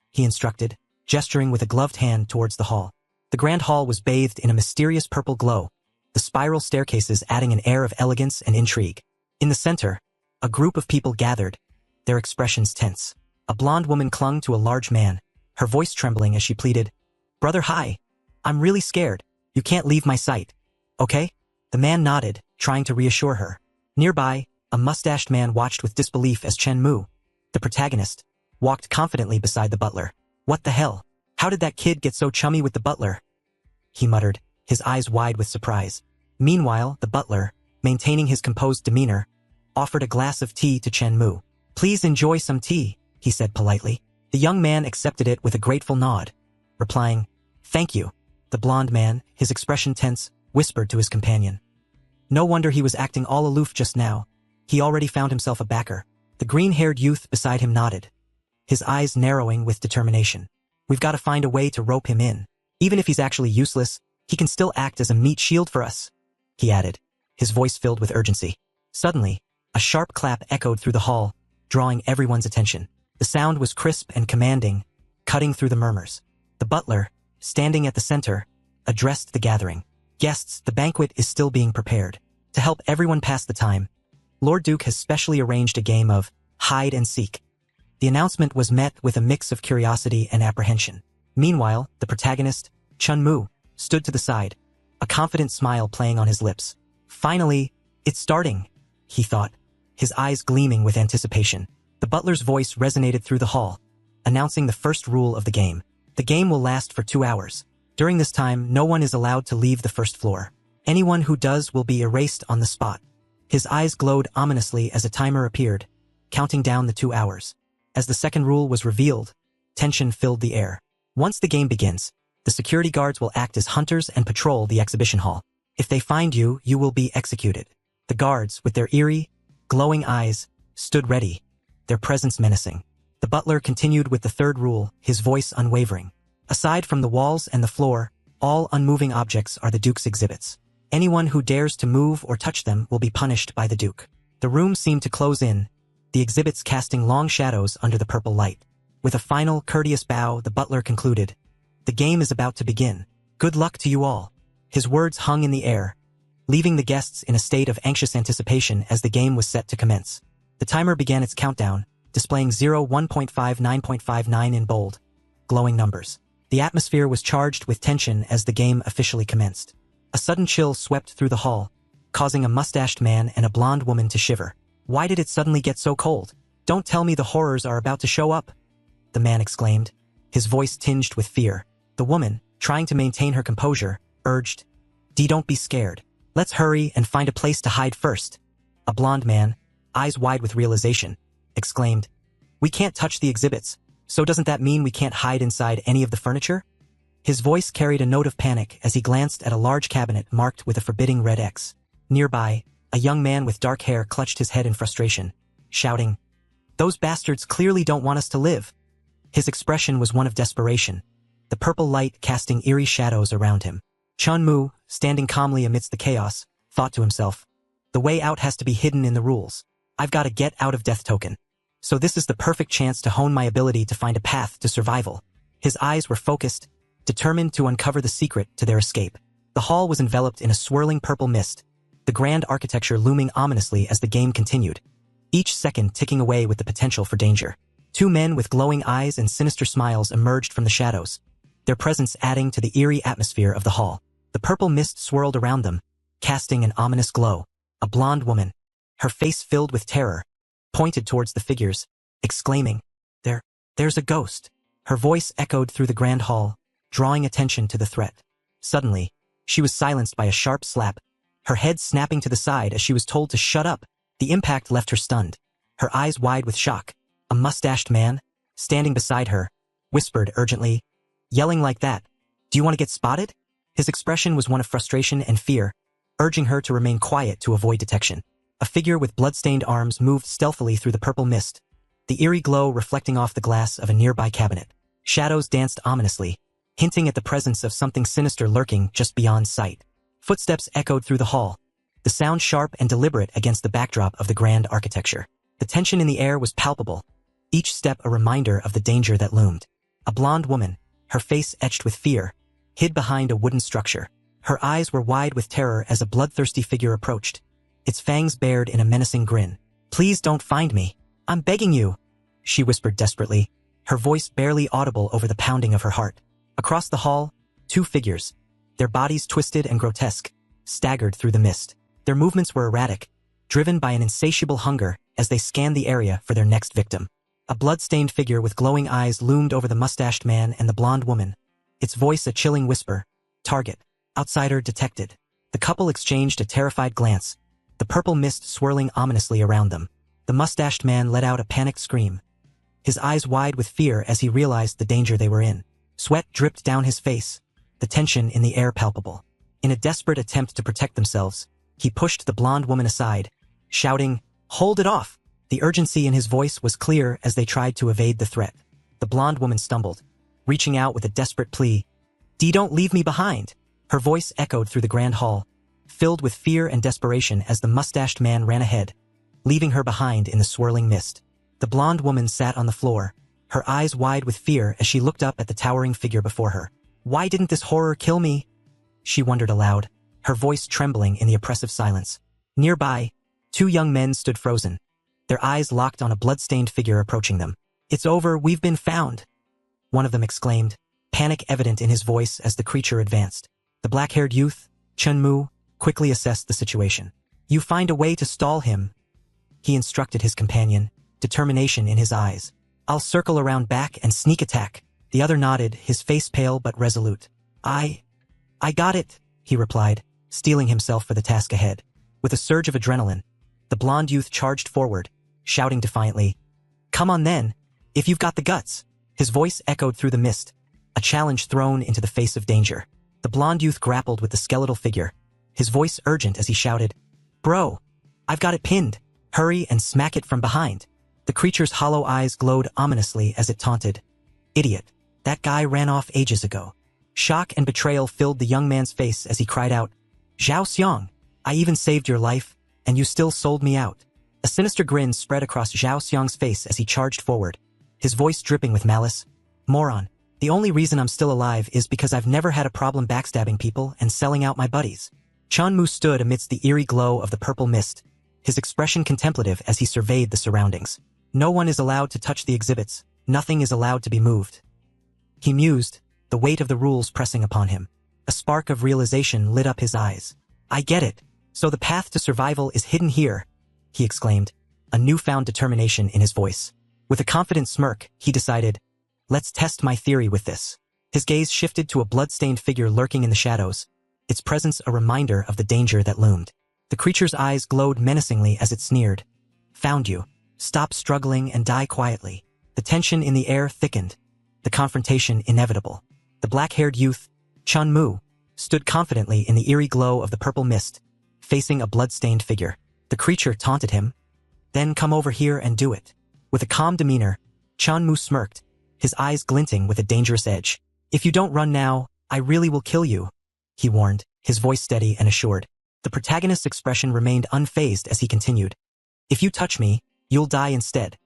he instructed, gesturing with a gloved hand towards the hall. The grand hall was bathed in a mysterious purple glow, the spiral staircases adding an air of elegance and intrigue. In the center, a group of people gathered, their expressions tense. A blonde woman clung to a large man, her voice trembling as she pleaded, "Brother, hi. I'm really scared. You can't leave my sight. Okay?" The man nodded, trying to reassure her. Nearby, a mustached man watched with disbelief as Chen Mu, the protagonist, walked confidently beside the butler. "What the hell? How did that kid get so chummy with the butler?" he muttered, his eyes wide with surprise. Meanwhile, the butler, maintaining his composed demeanor, offered a glass of tea to Chen Mu. "Please enjoy some tea," he said politely. The young man accepted it with a grateful nod, replying, "Thank you." The blonde man, his expression tense, whispered to his companion. No wonder he was acting all aloof just now. He already found himself a backer. The green-haired youth beside him nodded, his eyes narrowing with determination. "We've got to find a way to rope him in. Even if he's actually useless, he can still act as a meat shield for us," he added, his voice filled with urgency. Suddenly, a sharp clap echoed through the hall, drawing everyone's attention. The sound was crisp and commanding, cutting through the murmurs. The butler, standing at the center, addressed the gathering. "Guests, the banquet is still being prepared. To help everyone pass the time, Lord Duke has specially arranged a game of hide and seek." The announcement was met with a mix of curiosity and apprehension. Meanwhile, the protagonist, Chen Mu, stood to the side, a confident smile playing on his lips. "Finally, it's starting," he thought, his eyes gleaming with anticipation. The butler's voice resonated through the hall, announcing the first rule of the game. The game will last for 2 hours. During this time, no one is allowed to leave the first floor. Anyone who does will be erased on the spot. His eyes glowed ominously as a timer appeared, counting down the 2 hours. As the second rule was revealed, tension filled the air. Once the game begins, the security guards will act as hunters and patrol the exhibition hall. If they find you, you will be executed. The guards, with their eerie, glowing eyes, stood ready, their presence menacing. The butler continued with the third rule, his voice unwavering. "Aside from the walls and the floor, all unmoving objects are the Duke's exhibits. Anyone who dares to move or touch them will be punished by the Duke." The room seemed to close in, the exhibits casting long shadows under the purple light. With a final, courteous bow, the butler concluded, "The game is about to begin. Good luck to you all." His words hung in the air, leaving the guests in a state of anxious anticipation as the game was set to commence. The timer began its countdown, displaying 0, 1.5, 9.59 in bold, glowing numbers. The atmosphere was charged with tension as the game officially commenced. A sudden chill swept through the hall, causing a mustached man and a blonde woman to shiver. "Why did it suddenly get so cold? Don't tell me the horrors are about to show up," the man exclaimed, his voice tinged with fear. The woman, trying to maintain her composure, urged, Don't be scared. Let's hurry and find a place to hide first." A blonde man, eyes wide with realization, exclaimed, "We can't touch the exhibits, so doesn't that mean we can't hide inside any of the furniture?" His voice carried a note of panic as he glanced at a large cabinet marked with a forbidding red X. Nearby, a young man with dark hair clutched his head in frustration, shouting, "Those bastards clearly don't want us to live." His expression was one of desperation, the purple light casting eerie shadows around him. Chen Mu, standing calmly amidst the chaos, thought to himself, "The way out has to be hidden in the rules. I've got to get out of death token. So this is the perfect chance to hone my ability to find a path to survival." His eyes were focused, determined to uncover the secret to their escape. The hall was enveloped in a swirling purple mist, the grand architecture looming ominously as the game continued, each second ticking away with the potential for danger. Two men with glowing eyes and sinister smiles emerged from the shadows, their presence adding to the eerie atmosphere of the hall. The purple mist swirled around them, casting an ominous glow. A blonde woman, her face filled with terror, pointed towards the figures, exclaiming, There's a ghost." Her voice echoed through the grand hall, drawing attention to the threat. Suddenly, she was silenced by a sharp slap, her head snapping to the side as she was told to shut up. The impact left her stunned, her eyes wide with shock. A mustached man, standing beside her, whispered urgently, "Yelling like that, do you want to get spotted?" His expression was one of frustration and fear, urging her to remain quiet to avoid detection. A figure with blood-stained arms moved stealthily through the purple mist, the eerie glow reflecting off the glass of a nearby cabinet. Shadows danced ominously, hinting at the presence of something sinister lurking just beyond sight. Footsteps echoed through the hall, the sound sharp and deliberate against the backdrop of the grand architecture. The tension in the air was palpable, each step a reminder of the danger that loomed. A blonde woman, her face etched with fear, hid behind a wooden structure. Her eyes were wide with terror as a bloodthirsty figure approached, its fangs bared in a menacing grin. "Please don't find me. I'm begging you," she whispered desperately, her voice barely audible over the pounding of her heart. Across the hall, two figures, their bodies twisted and grotesque, staggered through the mist. Their movements were erratic, driven by an insatiable hunger as they scanned the area for their next victim. A blood-stained figure with glowing eyes loomed over the mustached man and the blonde woman, its voice a chilling whisper, "Target. Outsider detected." The couple exchanged a terrified glance, the purple mist swirling ominously around them. The mustached man let out a panicked scream, his eyes wide with fear as he realized the danger they were in. Sweat dripped down his face, the tension in the air palpable. In a desperate attempt to protect themselves, he pushed the blonde woman aside, shouting, "Hold it off!" The urgency in his voice was clear as they tried to evade the threat. The blonde woman stumbled, reaching out with a desperate plea, "Dee, don't leave me behind!" Her voice echoed through the grand hall, filled with fear and desperation as the mustached man ran ahead, leaving her behind in the swirling mist. The blonde woman sat on the floor, her eyes wide with fear as she looked up at the towering figure before her. "Why didn't this horror kill me?" she wondered aloud, her voice trembling in the oppressive silence. Nearby, two young men stood frozen, their eyes locked on a blood-stained figure approaching them. "It's over, we've been found," one of them exclaimed, panic evident in his voice as the creature advanced. The black-haired youth, Chunmu, quickly assessed the situation. "You find a way to stall him," he instructed his companion, determination in his eyes. "I'll circle around back and sneak attack." The other nodded, his face pale but resolute. I got it," he replied, steeling himself for the task ahead. With a surge of adrenaline, the blonde youth charged forward, shouting defiantly, "Come on then, if you've got the guts." His voice echoed through the mist, a challenge thrown into the face of danger. The blonde youth grappled with the skeletal figure, his voice urgent as he shouted, "Bro, I've got it pinned. Hurry and smack it from behind." The creature's hollow eyes glowed ominously as it taunted, "Idiot, that guy ran off ages ago." Shock and betrayal filled the young man's face as he cried out, "Zhao Xiang, I even saved your life, and you still sold me out." A sinister grin spread across Zhao Xiang's face as he charged forward, his voice dripping with malice. "Moron, the only reason I'm still alive is because I've never had a problem backstabbing people and selling out my buddies." Chunmu stood amidst the eerie glow of the purple mist, his expression contemplative as he surveyed the surroundings. "No one is allowed to touch the exhibits, nothing is allowed to be moved," he mused, the weight of the rules pressing upon him. A spark of realization lit up his eyes. "I get it. So the path to survival is hidden here," he exclaimed, a newfound determination in his voice. With a confident smirk, he decided, "Let's test my theory with this." His gaze shifted to a blood-stained figure lurking in the shadows, its presence a reminder of the danger that loomed. The creature's eyes glowed menacingly as it sneered, "Found you. Stop struggling and die quietly." The tension in the air thickened, the confrontation inevitable. The black-haired youth, Chunmu, stood confidently in the eerie glow of the purple mist, facing a blood-stained figure. The creature taunted him, "Then come over here and do it." With a calm demeanor, Chunmu smirked, his eyes glinting with a dangerous edge. "If you don't run now, I really will kill you," he warned, his voice steady and assured. The protagonist's expression remained unfazed as he continued, "If you touch me, you'll die instead."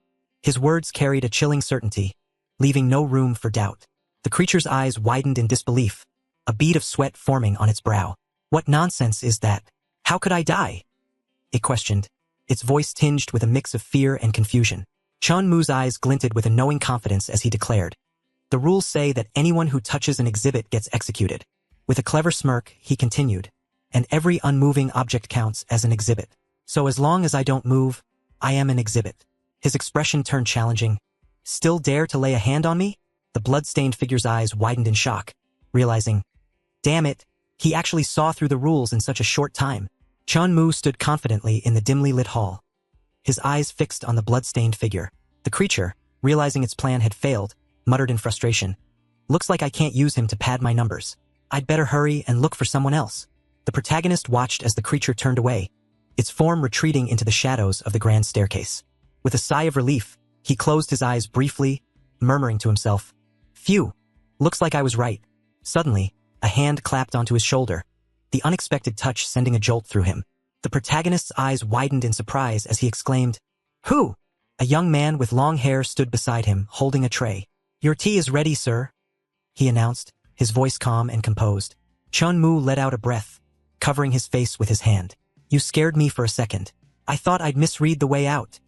His words carried a chilling certainty, leaving no room for doubt. The creature's eyes widened in disbelief, a bead of sweat forming on its brow. "What nonsense is that? How could I die?" it questioned, its voice tinged with a mix of fear and confusion. Chunmu's eyes glinted with a knowing confidence as he declared, "The rules say that anyone who touches an exhibit gets executed." With a clever smirk, he continued, "And every unmoving object counts as an exhibit. So as long as I don't move, I am an exhibit." His expression turned challenging. "Still dare to lay a hand on me?" The blood-stained figure's eyes widened in shock, realizing, damn it, he actually saw through the rules in such a short time. Chun-Mu stood confidently in the dimly lit hall, his eyes fixed on the blood-stained figure. The creature, realizing its plan had failed, muttered in frustration, "Looks like I can't use him to pad my numbers. I'd better hurry and look for someone else." The protagonist watched as the creature turned away, its form retreating into the shadows of the grand staircase. With a sigh of relief, he closed his eyes briefly, murmuring to himself, "Phew, looks like I was right." Suddenly, a hand clapped onto his shoulder, the unexpected touch sending a jolt through him. The protagonist's eyes widened in surprise as he exclaimed, "Who?" A young man with long hair stood beside him, holding a tray. "Your tea is ready, sir," he announced, his voice calm and composed. Chun-Mu let out a breath, covering his face with his hand. "You scared me for a second. I thought I'd misread the way out,"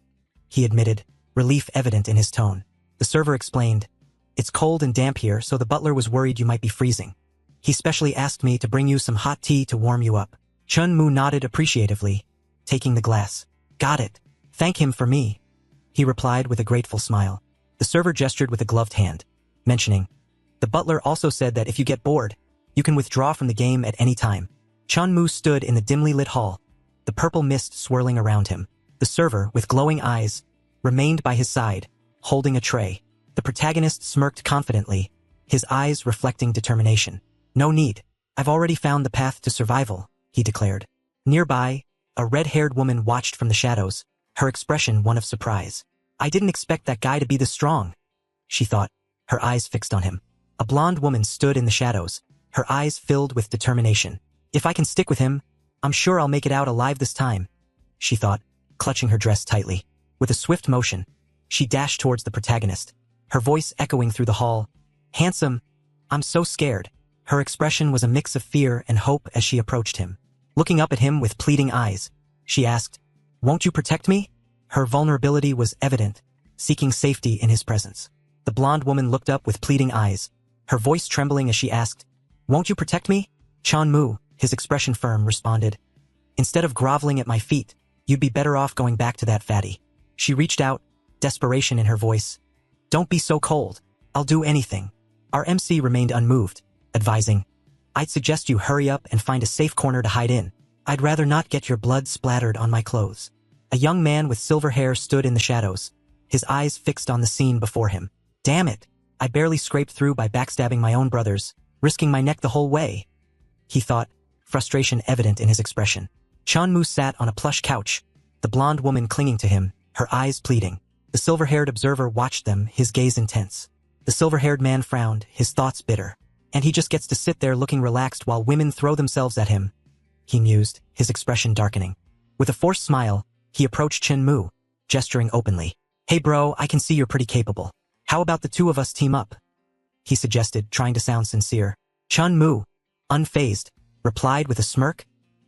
he admitted, relief evident in his tone. The server explained, "It's cold and damp here, so the butler was worried you might be freezing. He specially asked me to bring you some hot tea to warm you up." Chun-Mu nodded appreciatively, taking the glass. "Got it. Thank him for me," he replied with a grateful smile. The server gestured with a gloved hand, mentioning, "The butler also said that if you get bored, you can withdraw from the game at any time." Chun-Mu stood in the dimly lit hall, the purple mist swirling around him. The server, with glowing eyes, remained by his side, holding a tray. The protagonist smirked confidently, his eyes reflecting determination. "No need. I've already found the path to survival," he declared. Nearby, a red-haired woman watched from the shadows, her expression one of surprise. "I didn't expect that guy to be this strong," she thought, her eyes fixed on him. A blonde woman stood in the shadows, her eyes filled with determination. "If I can stick with him, I'm sure I'll make it out alive this time," she thought, clutching her dress tightly. With a swift motion, she dashed towards the protagonist, her voice echoing through the hall. "Handsome, I'm so scared." Her expression was a mix of fear and hope as she approached him. Looking up at him with pleading eyes, she asked, "Won't you protect me?" Her vulnerability was evident, seeking safety in his presence. The blonde woman looked up with pleading eyes, her voice trembling as she asked, "Won't you protect me?" Chun-Mu, his expression firm, responded, "Instead of groveling at my feet, you'd be better off going back to that fatty." She reached out, desperation in her voice. "Don't be so cold. I'll do anything." Our MC remained unmoved, advising, "I'd suggest you hurry up and find a safe corner to hide in. I'd rather not get your blood splattered on my clothes." A young man with silver hair stood in the shadows, his eyes fixed on the scene before him. "Damn it, I barely scraped through by backstabbing my own brothers, risking my neck the whole way," he thought, frustration evident in his expression. Chun-Mu sat on a plush couch, the blonde woman clinging to him, her eyes pleading. The silver-haired observer watched them, his gaze intense. The silver-haired man frowned, his thoughts bitter. "And he just gets to sit there looking relaxed while women throw themselves at him," he mused, his expression darkening. With a forced smile, he approached Chun-Mu, gesturing openly. "Hey bro, I can see you're pretty capable. How about the two of us team up?" he suggested, trying to sound sincere. Chun-Mu, unfazed, replied with a smirk,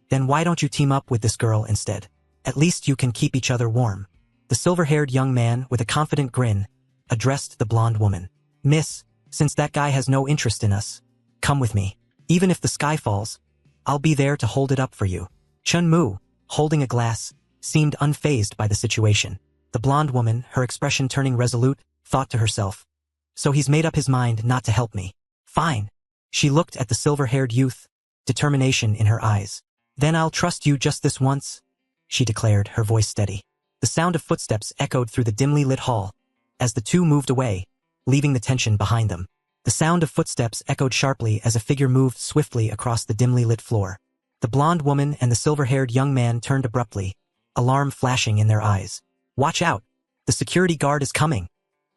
"Then why don't you team up with this girl instead? At least you can keep each other warm." The silver-haired young man, with a confident grin, addressed the blonde woman. "Miss, since that guy has no interest in us, come with me. Even if the sky falls, I'll be there to hold it up for you." Chun-Mu, holding a glass, seemed unfazed by the situation. The blonde woman, her expression turning resolute, thought to herself, "So he's made up his mind not to help me. Fine." She looked at the silver-haired youth, determination in her eyes. "Then I'll trust you just this once," she declared, her voice steady. The sound of footsteps echoed through the dimly lit hall, as the two moved away, leaving the tension behind them. The sound of footsteps echoed sharply as a figure moved swiftly across the dimly lit floor. The blonde woman and the silver-haired young man turned abruptly, alarm flashing in their eyes. "Watch out! The security guard is coming,"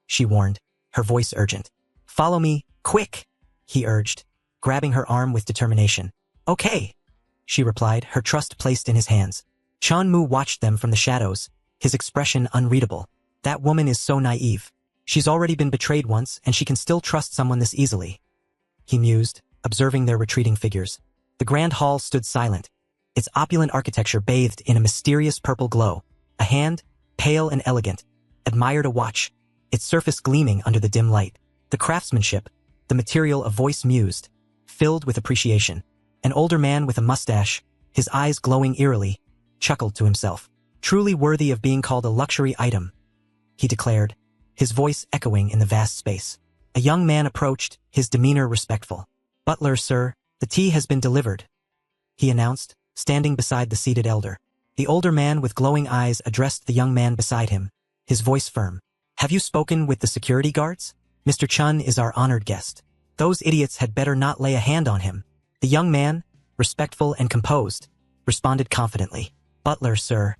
she warned, her voice urgent. "Follow me, quick," he urged, grabbing her arm with determination. "Okay," she replied, her trust placed in his hands. Chun-Mu watched them from the shadows, his expression unreadable. That woman is so naive. She's already been betrayed once, and she can still trust someone this easily, he mused, observing their retreating figures. The grand hall stood silent, its opulent architecture bathed in a mysterious purple glow. A hand, pale and elegant, admired a watch, its surface gleaming under the dim light. The craftsmanship, the material a voice mused, filled with appreciation. An older man with a mustache, his eyes glowing eerily, chuckled to himself. "Truly worthy of being called a luxury item," he declared, his voice echoing in the vast space. A young man approached, his demeanor respectful. "Butler, sir, the tea has been delivered," he announced, standing beside the seated elder. The older man with glowing eyes addressed the young man beside him, his voice firm. Have you spoken with the security guards? Mr. Chun is our honored guest. Those idiots had better not lay a hand on him. The young man, respectful and composed, responded confidently. Butler, sir.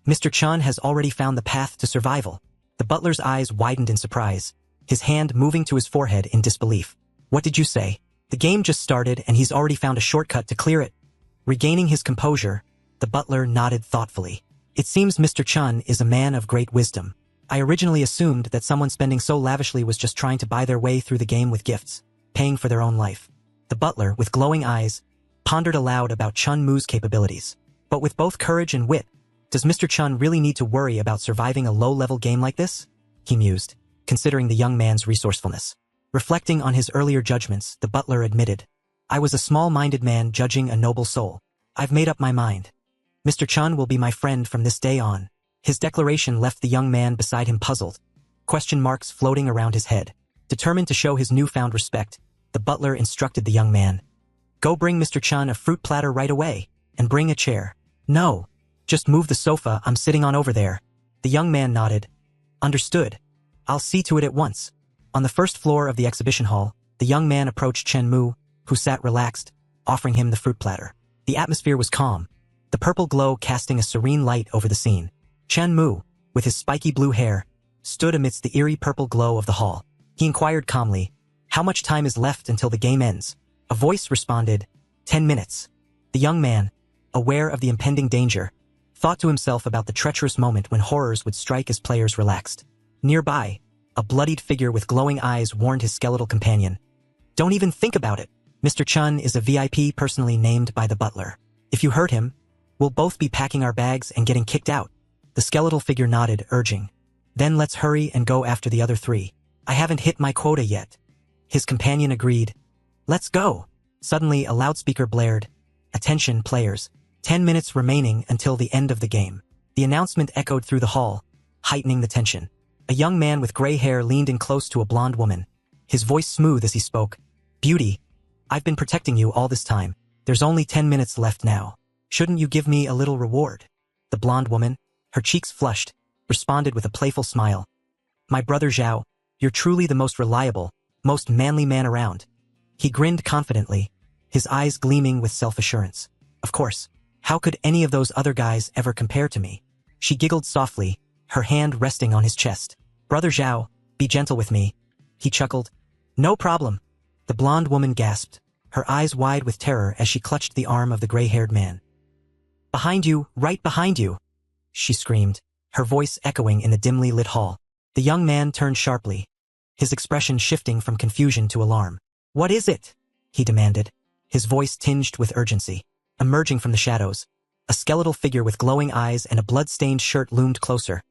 Mr. Chun has already found the path to survival. The butler's eyes widened in surprise, his hand moving to his forehead in disbelief. What did you say? The game just started and he's already found a shortcut to clear it. Regaining his composure, the butler nodded thoughtfully. It seems Mr. Chun is a man of great wisdom. I originally assumed that someone spending so lavishly was just trying to buy their way through the game with gifts, paying for their own life. The butler, with glowing eyes, pondered aloud about Chun Mu's capabilities. But with both courage and wit, does Mr. Chun really need to worry about surviving a low-level game like this? He mused, considering the young man's resourcefulness. Reflecting on his earlier judgments, the butler admitted, I was a small-minded man judging a noble soul. I've made up my mind. Mr. Chun will be my friend from this day on. His declaration left the young man beside him puzzled, question marks floating around his head. Determined to show his newfound respect, the butler instructed the young man. Go bring Mr. Chun a fruit platter right away, and bring a chair. No, just move the sofa I'm sitting on over there. The young man nodded. Understood. I'll see to it at once. On the first floor of the exhibition hall, the young man approached Chen Mu, who sat relaxed, offering him the fruit platter. The atmosphere was calm, the purple glow casting a serene light over the scene. Chen Mu, with his spiky blue hair, stood amidst the eerie purple glow of the hall. He inquired calmly, how much time is left until the game ends? A voice responded, 10 minutes. The young man, aware of the impending danger, thought to himself about the treacherous moment when horrors would strike as players relaxed. Nearby, a bloodied figure with glowing eyes warned his skeletal companion. Don't even think about it. Mr. Chun is a VIP personally named by the butler. If you hurt him, we'll both be packing our bags and getting kicked out. The skeletal figure nodded, urging. Then let's hurry and go after the other three. I haven't hit my quota yet. His companion agreed. Let's go. Suddenly, a loudspeaker blared. Attention, players. 10 minutes remaining until the end of the game. The announcement echoed through the hall, heightening the tension. A young man with gray hair leaned in close to a blonde woman, his voice smooth as he spoke. Beauty, I've been protecting you all this time. There's only 10 minutes left now. Shouldn't you give me a little reward? The blonde woman, her cheeks flushed, responded with a playful smile. My brother Zhao, you're truly the most reliable, most manly man around. He grinned confidently, his eyes gleaming with self-assurance. Of course, how could any of those other guys ever compare to me? She giggled softly, her hand resting on his chest. Brother Zhao, be gentle with me. He chuckled. No problem. The blonde woman gasped, her eyes wide with terror as she clutched the arm of the gray-haired man. Behind you, right behind you, she screamed, her voice echoing in the dimly lit hall. The young man turned sharply, his expression shifting from confusion to alarm. What is it? He demanded, his voice tinged with urgency. Emerging from the shadows, a skeletal figure with glowing eyes and a blood-stained shirt loomed closer,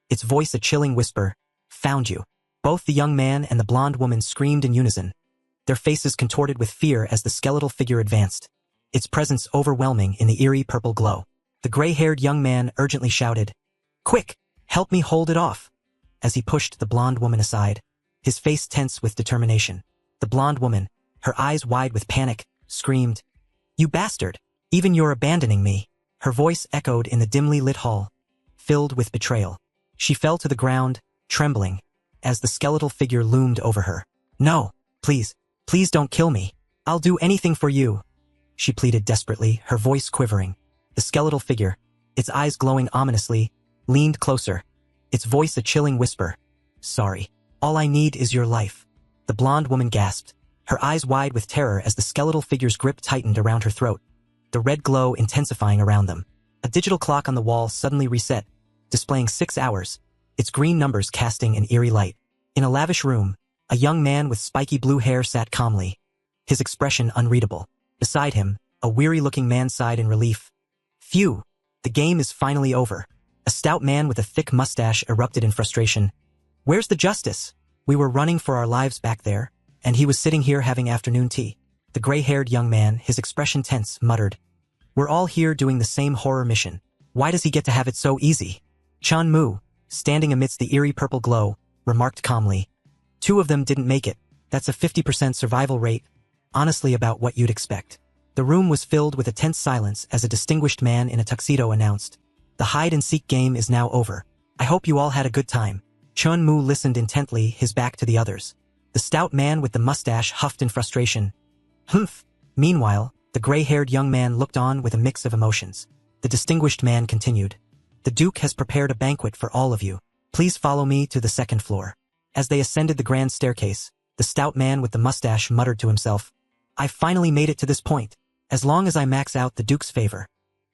its voice a chilling whisper. Found you. Both the young man and the blonde woman screamed in unison, their faces contorted with fear as the skeletal figure advanced, its presence overwhelming in the eerie purple glow. The gray-haired young man urgently shouted, Quick, help me hold it off, as he pushed the blonde woman aside, his face tense with determination. The blonde woman, her eyes wide with panic, screamed, You bastard! Even you're abandoning me. Her voice echoed in the dimly lit hall, filled with betrayal. She fell to the ground, trembling, as the skeletal figure loomed over her. No, please don't kill me. I'll do anything for you, she pleaded desperately, her voice quivering. The skeletal figure, its eyes glowing ominously, leaned closer, its voice a chilling whisper. Sorry, all I need is your life. The blonde woman gasped, her eyes wide with terror as the skeletal figure's grip tightened around her throat, the red glow intensifying around them. A digital clock on the wall suddenly reset, displaying 6 hours, its green numbers casting an eerie light. In a lavish room, a young man with spiky blue hair sat calmly, his expression unreadable. Beside him, a weary-looking man sighed in relief. Phew, the game is finally over. A stout man with a thick mustache erupted in frustration. Where's the justice? We were running for our lives back there, and he was sitting here having afternoon tea. The gray-haired young man, his expression tense, muttered. We're all here doing the same horror mission. Why does he get to have it so easy? Chan Mu, standing amidst the eerie purple glow, remarked calmly. 2 of them didn't make it. That's a 50% survival rate. Honestly, about what you'd expect. The room was filled with a tense silence as a distinguished man in a tuxedo announced, "The hide-and-seek game is now over. I hope you all had a good time." Chun-Mu listened intently, his back to the others. The stout man with the mustache huffed in frustration. Humph. Meanwhile, the gray-haired young man looked on with a mix of emotions. The distinguished man continued, "The Duke has prepared a banquet for all of you. Please follow me to the second floor." As they ascended the grand staircase, the stout man with the mustache muttered to himself, "I finally made it to this point. As long as I max out the Duke's favor,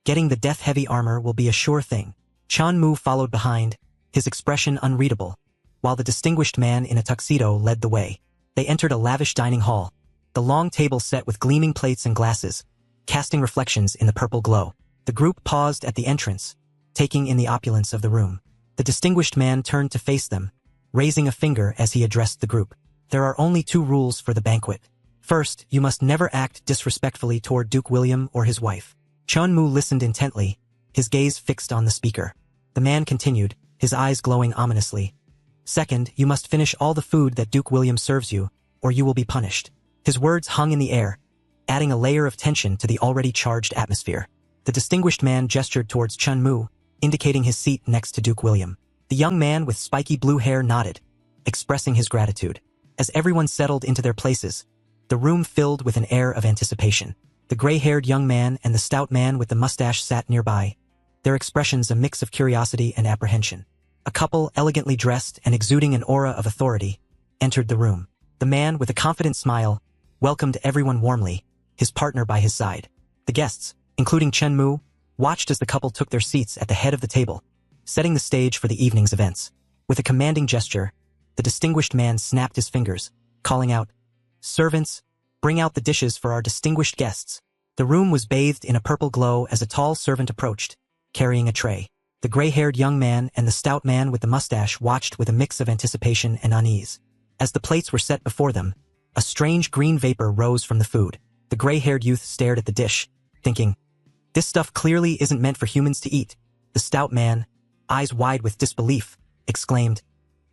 getting the death-heavy armor will be a sure thing." Chun-Mu followed behind, his expression unreadable, while the distinguished man in a tuxedo led the way. They entered a lavish dining hall, the long table set with gleaming plates and glasses, casting reflections in the purple glow. The group paused at the entrance, taking in the opulence of the room. The distinguished man turned to face them, raising a finger as he addressed the group. "There are only 2 rules for the banquet. First, you must never act disrespectfully toward Duke William or his wife." Chun-Mu listened intently, his gaze fixed on the speaker. The man continued, his eyes glowing ominously. "Second, you must finish all the food that Duke William serves you, or you will be punished." His words hung in the air, adding a layer of tension to the already charged atmosphere. The distinguished man gestured towards Chun-Mu, indicating his seat next to Duke William. The young man with spiky blue hair nodded, expressing his gratitude. As everyone settled into their places, the room filled with an air of anticipation. The gray-haired young man and the stout man with the mustache sat nearby, their expressions a mix of curiosity and apprehension. A couple, elegantly dressed and exuding an aura of authority, entered the room. The man with a confident smile welcomed everyone warmly, his partner by his side. The guests, including Chun-Mu, watched as the couple took their seats at the head of the table, setting the stage for the evening's events. With a commanding gesture, the distinguished man snapped his fingers, calling out, "Servants, bring out the dishes for our distinguished guests." The room was bathed in a purple glow as a tall servant approached, carrying a tray. The gray-haired young man and the stout man with the mustache watched with a mix of anticipation and unease. As the plates were set before them, a strange green vapor rose from the food. The gray-haired youth stared at the dish, thinking, "This stuff clearly isn't meant for humans to eat." The stout man, eyes wide with disbelief, exclaimed,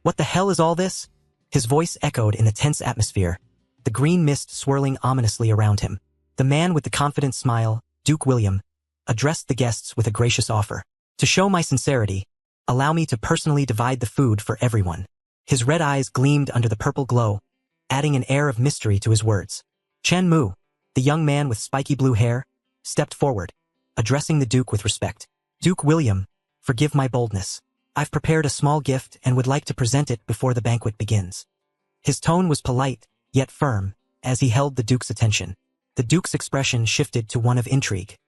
"What the hell is all this?" His voice echoed in the tense atmosphere, the green mist swirling ominously around him. The man with the confident smile, Duke William, addressed the guests with a gracious offer. "To show my sincerity, allow me to personally divide the food for everyone." His red eyes gleamed under the purple glow, adding an air of mystery to his words. Chun-Mu, the young man with spiky blue hair, stepped forward, addressing the Duke with respect. "Duke William, forgive my boldness. I've prepared a small gift and would like to present it before the banquet begins." His tone was polite, yet firm, as he held the Duke's attention. The Duke's expression shifted to one of intrigue.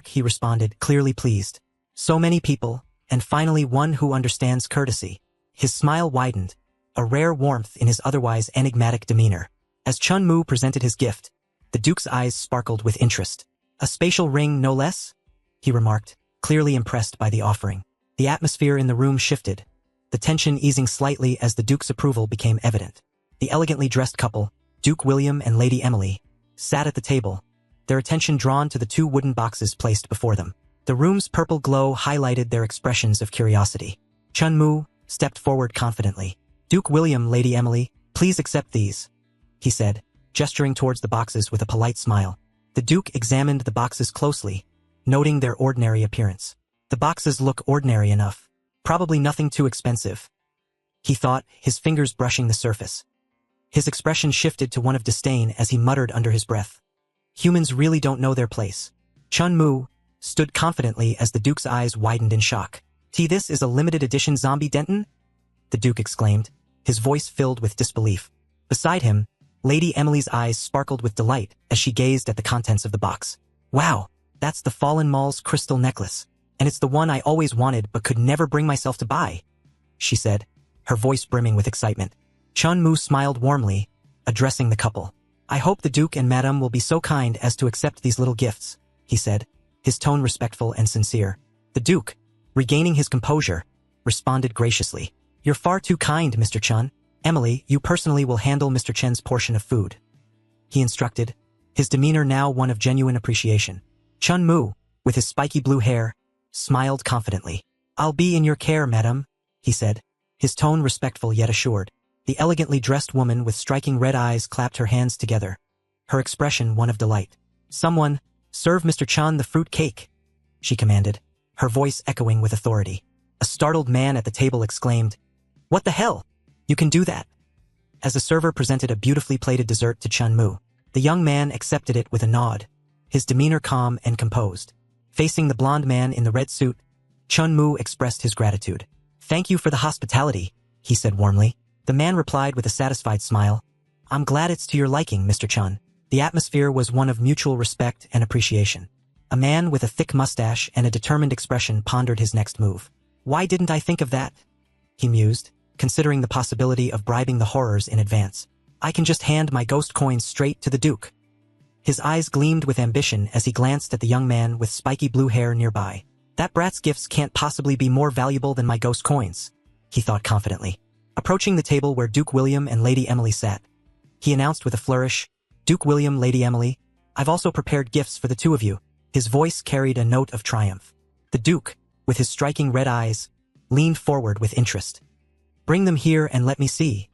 He responded, clearly pleased. "So many people, and finally one who understands courtesy." His smile widened, a rare warmth in his otherwise enigmatic demeanor. As Chun-Mu presented his gift, the Duke's eyes sparkled with interest. "A spatial ring, no less?" he remarked, clearly impressed by the offering. The atmosphere in the room shifted, the tension easing slightly as the Duke's approval became evident. The elegantly dressed couple, Duke William and Lady Emily, sat at the table, their attention drawn to the 2 wooden boxes placed before them. The room's purple glow highlighted their expressions of curiosity. Chun-Mu stepped forward confidently. "Duke William, Lady Emily, please accept these," he said, gesturing towards the boxes with a polite smile. The Duke examined the boxes closely, noting their ordinary appearance. "The boxes look ordinary enough. Probably nothing too expensive," he thought, his fingers brushing the surface. His expression shifted to one of disdain as he muttered under his breath, "Humans really don't know their place." Chun-Mu stood confidently as the Duke's eyes widened in shock. "This is a limited edition zombie Denton?" the Duke exclaimed, his voice filled with disbelief. Beside him, Lady Emily's eyes sparkled with delight as she gazed at the contents of the box. "Wow, that's the Fallen Mall's crystal necklace, and it's the one I always wanted but could never bring myself to buy," she said, her voice brimming with excitement. Chun-Mu smiled warmly, addressing the couple. "I hope the Duke and Madame will be so kind as to accept these little gifts," he said, his tone respectful and sincere. The Duke, regaining his composure, responded graciously. "You're far too kind, Mr. Chun. Emily, you personally will handle Mr. Chen's portion of food," he instructed, his demeanor now one of genuine appreciation. Chun-Mu, with his spiky blue hair, smiled confidently. "I'll be in your care, madam," he said, his tone respectful yet assured. The elegantly dressed woman with striking red eyes clapped her hands together, her expression one of delight. "Someone, serve Mr. Chun the fruit cake," she commanded, her voice echoing with authority. A startled man at the table exclaimed, "What the hell? You can do that?" As the server presented a beautifully plated dessert to Chun Mu, the young man accepted it with a nod, his demeanor calm and composed. Facing the blonde man in the red suit, Chun Mu expressed his gratitude. "Thank you for the hospitality," he said warmly. The man replied with a satisfied smile, "I'm glad it's to your liking, Mr. Chun." The atmosphere was one of mutual respect and appreciation. A man with a thick mustache and a determined expression pondered his next move. "Why didn't I think of that?" he mused, considering the possibility of bribing the horrors in advance. "I can just hand my ghost coins straight to the Duke." His eyes gleamed with ambition as he glanced at the young man with spiky blue hair nearby. "That brat's gifts can't possibly be more valuable than my ghost coins," he thought confidently. Approaching the table where Duke William and Lady Emily sat, he announced with a flourish, "Duke William, Lady Emily, I've also prepared gifts for the two of you." His voice carried a note of triumph. The Duke, with his striking red eyes, leaned forward with interest. "Bring them here and let me see,"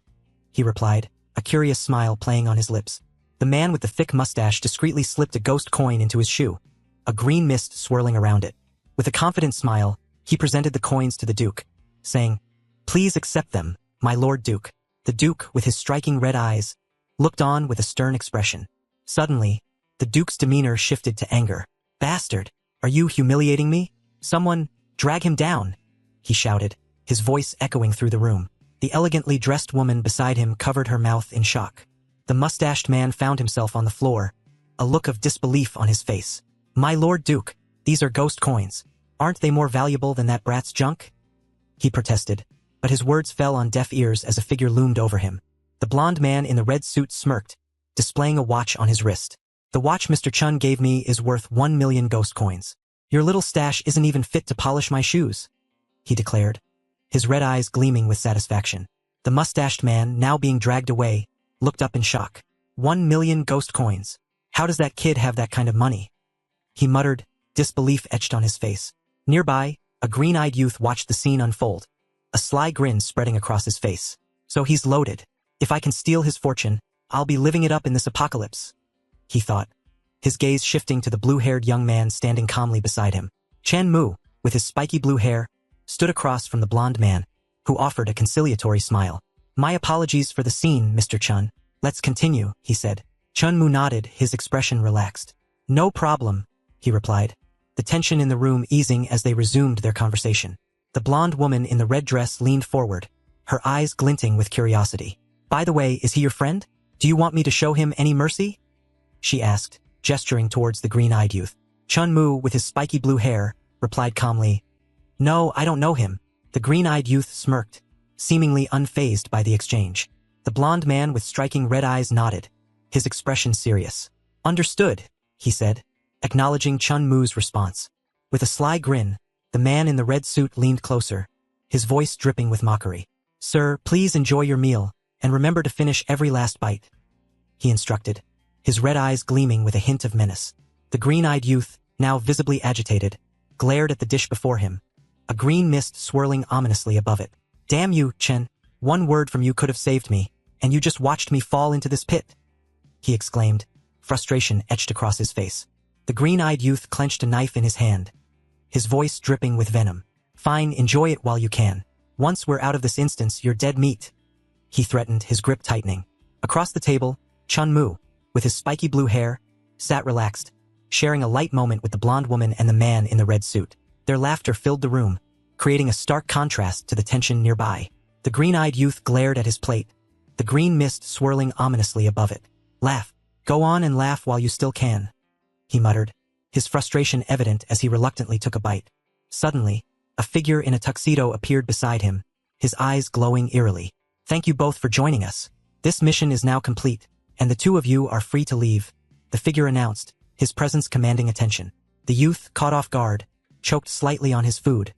he replied, a curious smile playing on his lips. The man with the thick mustache discreetly slipped a ghost coin into his shoe, a green mist swirling around it. With a confident smile, he presented the coins to the Duke, saying, "Please accept them, my Lord Duke." The Duke, with his striking red eyes, looked on with a stern expression. Suddenly, the Duke's demeanor shifted to anger. "Bastard, are you humiliating me? Someone, drag him down," he shouted, his voice echoing through the room. The elegantly dressed woman beside him covered her mouth in shock. The mustached man found himself on the floor, a look of disbelief on his face. "My Lord Duke, these are ghost coins. Aren't they more valuable than that brat's junk?" he protested, but his words fell on deaf ears as a figure loomed over him. The blonde man in the red suit smirked, displaying a watch on his wrist. "The watch Mr. Chun gave me is worth 1,000,000 ghost coins. Your little stash isn't even fit to polish my shoes," he declared, his red eyes gleaming with satisfaction. The mustached man, now being dragged away, looked up in shock. 1,000,000 ghost coins. How does that kid have that kind of money?" he muttered, disbelief etched on his face. Nearby, a green-eyed youth watched the scene unfold, a sly grin spreading across his face. "So he's loaded. If I can steal his fortune, I'll be living it up in this apocalypse," he thought, his gaze shifting to the blue-haired young man standing calmly beside him. Chan Mu, with his spiky blue hair, stood across from the blonde man, who offered a conciliatory smile. "My apologies for the scene, Mr. Chun. Let's continue," he said. Chun Mu nodded, his expression relaxed. "No problem," he replied, the tension in the room easing as they resumed their conversation. The blonde woman in the red dress leaned forward, her eyes glinting with curiosity. "By the way, is he your friend? Do you want me to show him any mercy?" she asked, gesturing towards the green-eyed youth. Chun Mu, with his spiky blue hair, replied calmly, "No, I don't know him." The green-eyed youth smirked, seemingly unfazed by the exchange. The blonde man with striking red eyes nodded, his expression serious. "Understood," he said, acknowledging Chun Mu's response. With a sly grin, the man in the red suit leaned closer, his voice dripping with mockery. "Sir, please enjoy your meal, and remember to finish every last bite," he instructed, his red eyes gleaming with a hint of menace. The green-eyed youth, now visibly agitated, glared at the dish before him, a green mist swirling ominously above it. "Damn you, Chen, one word from you could have saved me, and you just watched me fall into this pit," he exclaimed, frustration etched across his face. The green-eyed youth clenched a knife in his hand, his voice dripping with venom. "Fine, enjoy it while you can. Once we're out of this instance, you're dead meat," he threatened, his grip tightening. Across the table, Chun Mu, with his spiky blue hair, sat relaxed, sharing a light moment with the blonde woman and the man in the red suit. Their laughter filled the room, creating a stark contrast to the tension nearby. The green-eyed youth glared at his plate, the green mist swirling ominously above it. "Laugh. Go on and laugh while you still can," he muttered, his frustration evident as he reluctantly took a bite. Suddenly, a figure in a tuxedo appeared beside him, his eyes glowing eerily. "Thank you both for joining us. This mission is now complete, and the two of you are free to leave," the figure announced, his presence commanding attention. The youth, caught off guard, choked slightly on his food,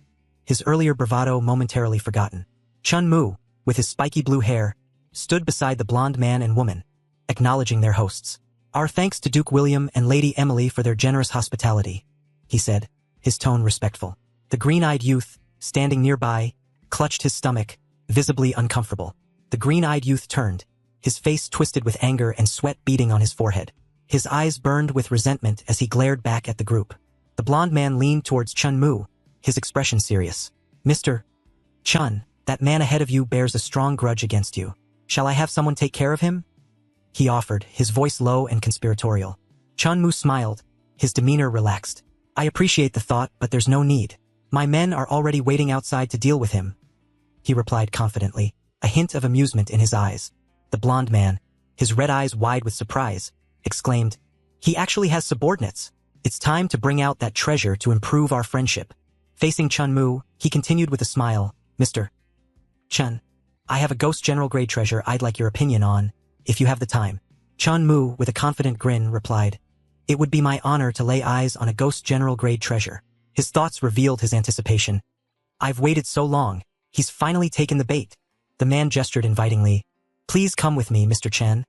his earlier bravado momentarily forgotten. Chun Mu, with his spiky blue hair, stood beside the blonde man and woman, acknowledging their hosts. "Our thanks to Duke William and Lady Emily for their generous hospitality," he said, his tone respectful. The green-eyed youth, standing nearby, clutched his stomach, visibly uncomfortable. The green-eyed youth turned, his face twisted with anger and sweat beading on his forehead. His eyes burned with resentment as he glared back at the group. The blond man leaned towards Chun-Mu, his expression serious. Mr. Chun, that man ahead of you bears a strong grudge against you. Shall I have someone take care of him? He offered, his voice low and conspiratorial. Chun-Mu smiled, his demeanor relaxed. I appreciate the thought, but there's no need. My men are already waiting outside to deal with him. He replied confidently, a hint of amusement in his eyes. The blond man, his red eyes wide with surprise, exclaimed, he actually has subordinates. It's time to bring out that treasure to improve our friendship. Facing Chun-Mu, he continued with a smile, Mr. Chun, I have a ghost general grade treasure I'd like your opinion on, if you have the time. Chun-Mu, with a confident grin, replied, it would be my honor to lay eyes on a ghost general grade treasure. His thoughts revealed his anticipation. I've waited so long. He's finally taken the bait. The man gestured invitingly. Please come with me, Mr. Chen.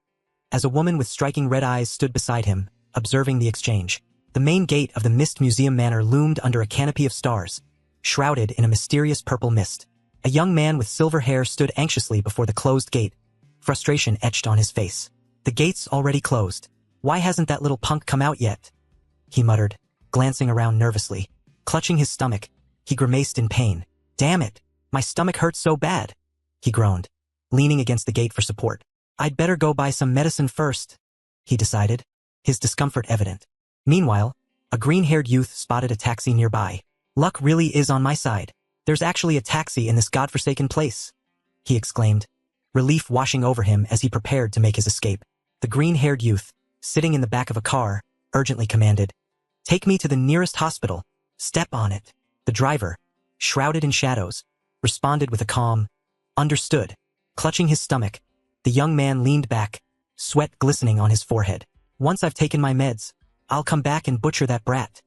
As a woman with striking red eyes stood beside him, observing the exchange. The main gate of the Mist Museum Manor loomed under a canopy of stars, shrouded in a mysterious purple mist. A young man with silver hair stood anxiously before the closed gate, frustration etched on his face. The gate's already closed. Why hasn't that little punk come out yet? He muttered, glancing around nervously. Clutching his stomach, he grimaced in pain. Damn it, my stomach hurts so bad. He groaned, leaning against the gate for support. I'd better go buy some medicine first, he decided, his discomfort evident. Meanwhile, a green-haired youth spotted a taxi nearby. Luck really is on my side. There's actually a taxi in this godforsaken place, he exclaimed, relief washing over him as he prepared to make his escape. The green-haired youth, sitting in the back of a car, urgently commanded, take me to the nearest hospital. Step on it. The driver, shrouded in shadows, responded with a calm, understood. Clutching his stomach, the young man leaned back, sweat glistening on his forehead. Once I've taken my meds, I'll come back and butcher that brat,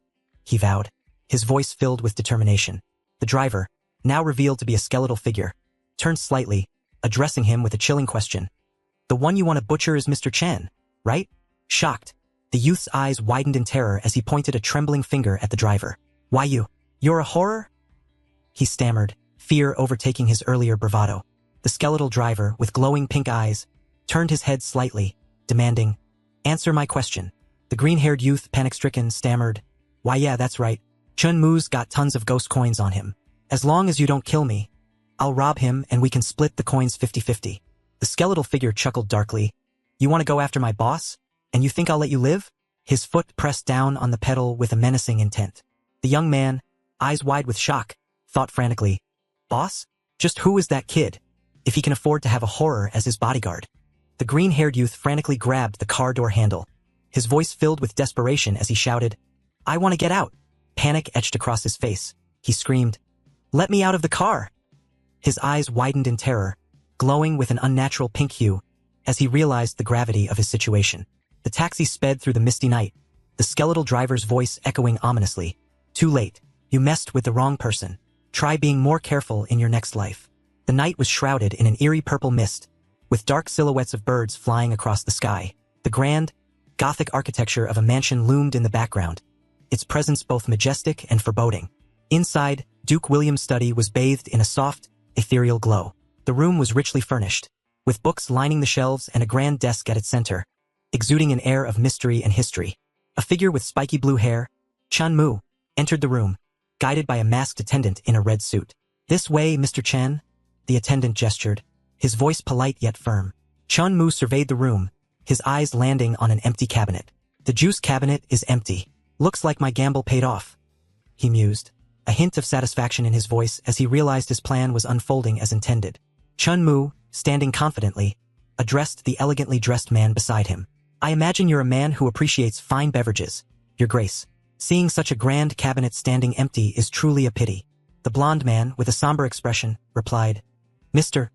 he vowed, his voice filled with determination. The driver, now revealed to be a skeletal figure, turned slightly, addressing him with a chilling question. The one you want to butcher is Mr. Chen, right? Shocked, the youth's eyes widened in terror as he pointed a trembling finger at the driver. Why you're a horror? He stammered, fear overtaking his earlier bravado. The skeletal driver, with glowing pink eyes, turned his head slightly, demanding, answer my question. The green-haired youth, panic-stricken, stammered, why yeah, that's right. Chun-Mu's got tons of ghost coins on him. As long as you don't kill me, I'll rob him and we can split the coins 50-50. The skeletal figure chuckled darkly. You want to go after my boss? And you think I'll let you live? His foot pressed down on the pedal with a menacing intent. The young man, eyes wide with shock, thought frantically, boss? Just who is that kid, if he can afford to have a horror as his bodyguard? The green-haired youth frantically grabbed the car door handle, his voice filled with desperation as he shouted, I want to get out. Panic etched across his face. He screamed, let me out of the car. His eyes widened in terror, glowing with an unnatural pink hue, as he realized the gravity of his situation. The taxi sped through the misty night, the skeletal driver's voice echoing ominously. Too late. You messed with the wrong person. Try being more careful in your next life. The night was shrouded in an eerie purple mist, with dark silhouettes of birds flying across the sky. The grand, Gothic architecture of a mansion loomed in the background, its presence both majestic and foreboding. Inside, Duke William's study was bathed in a soft, ethereal glow. The room was richly furnished, with books lining the shelves and a grand desk at its center, exuding an air of mystery and history. A figure with spiky blue hair, Chun-Mu, entered the room, guided by a masked attendant in a red suit. This way, Mr. Chen, the attendant gestured, his voice polite yet firm. Chun-Mu surveyed the room, his eyes landing on an empty cabinet. The juice cabinet is empty. Looks like my gamble paid off, he mused, a hint of satisfaction in his voice as he realized his plan was unfolding as intended. Chun-Mu, standing confidently, addressed the elegantly dressed man beside him. I imagine you're a man who appreciates fine beverages, Your Grace. Seeing such a grand cabinet standing empty is truly a pity. The blond man, with a somber expression, replied, Mr.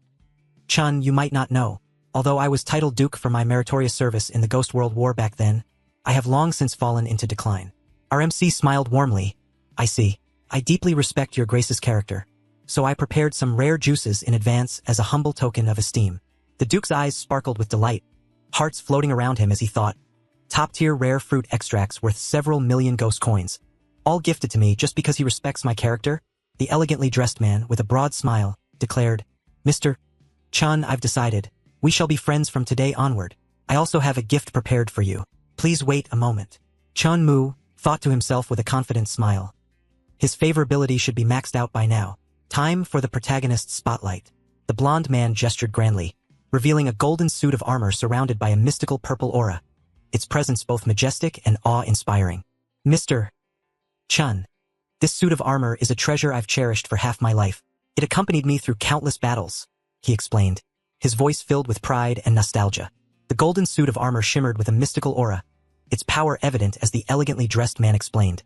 Chun, you might not know. Although I was titled Duke for my meritorious service in the Ghost World War back then, I have long since fallen into decline. Our MC smiled warmly. I see. I deeply respect Your Grace's character, so I prepared some rare juices in advance as a humble token of esteem. The Duke's eyes sparkled with delight, hearts floating around him as he thought, top-tier rare fruit extracts worth several million ghost coins, all gifted to me just because he respects my character. The elegantly dressed man, with a broad smile, declared, Mr. Chun, I've decided. We shall be friends from today onward. I also have a gift prepared for you. Please wait a moment. Chun Mu thought to himself with a confident smile. His favorability should be maxed out by now. Time for the protagonist's spotlight. The blonde man gestured grandly, revealing a golden suit of armor surrounded by a mystical purple aura, its presence both majestic and awe-inspiring. Mr. Chun. This suit of armor is a treasure I've cherished for half my life. It accompanied me through countless battles, he explained, his voice filled with pride and nostalgia. The golden suit of armor shimmered with a mystical aura, its power evident as the elegantly dressed man explained.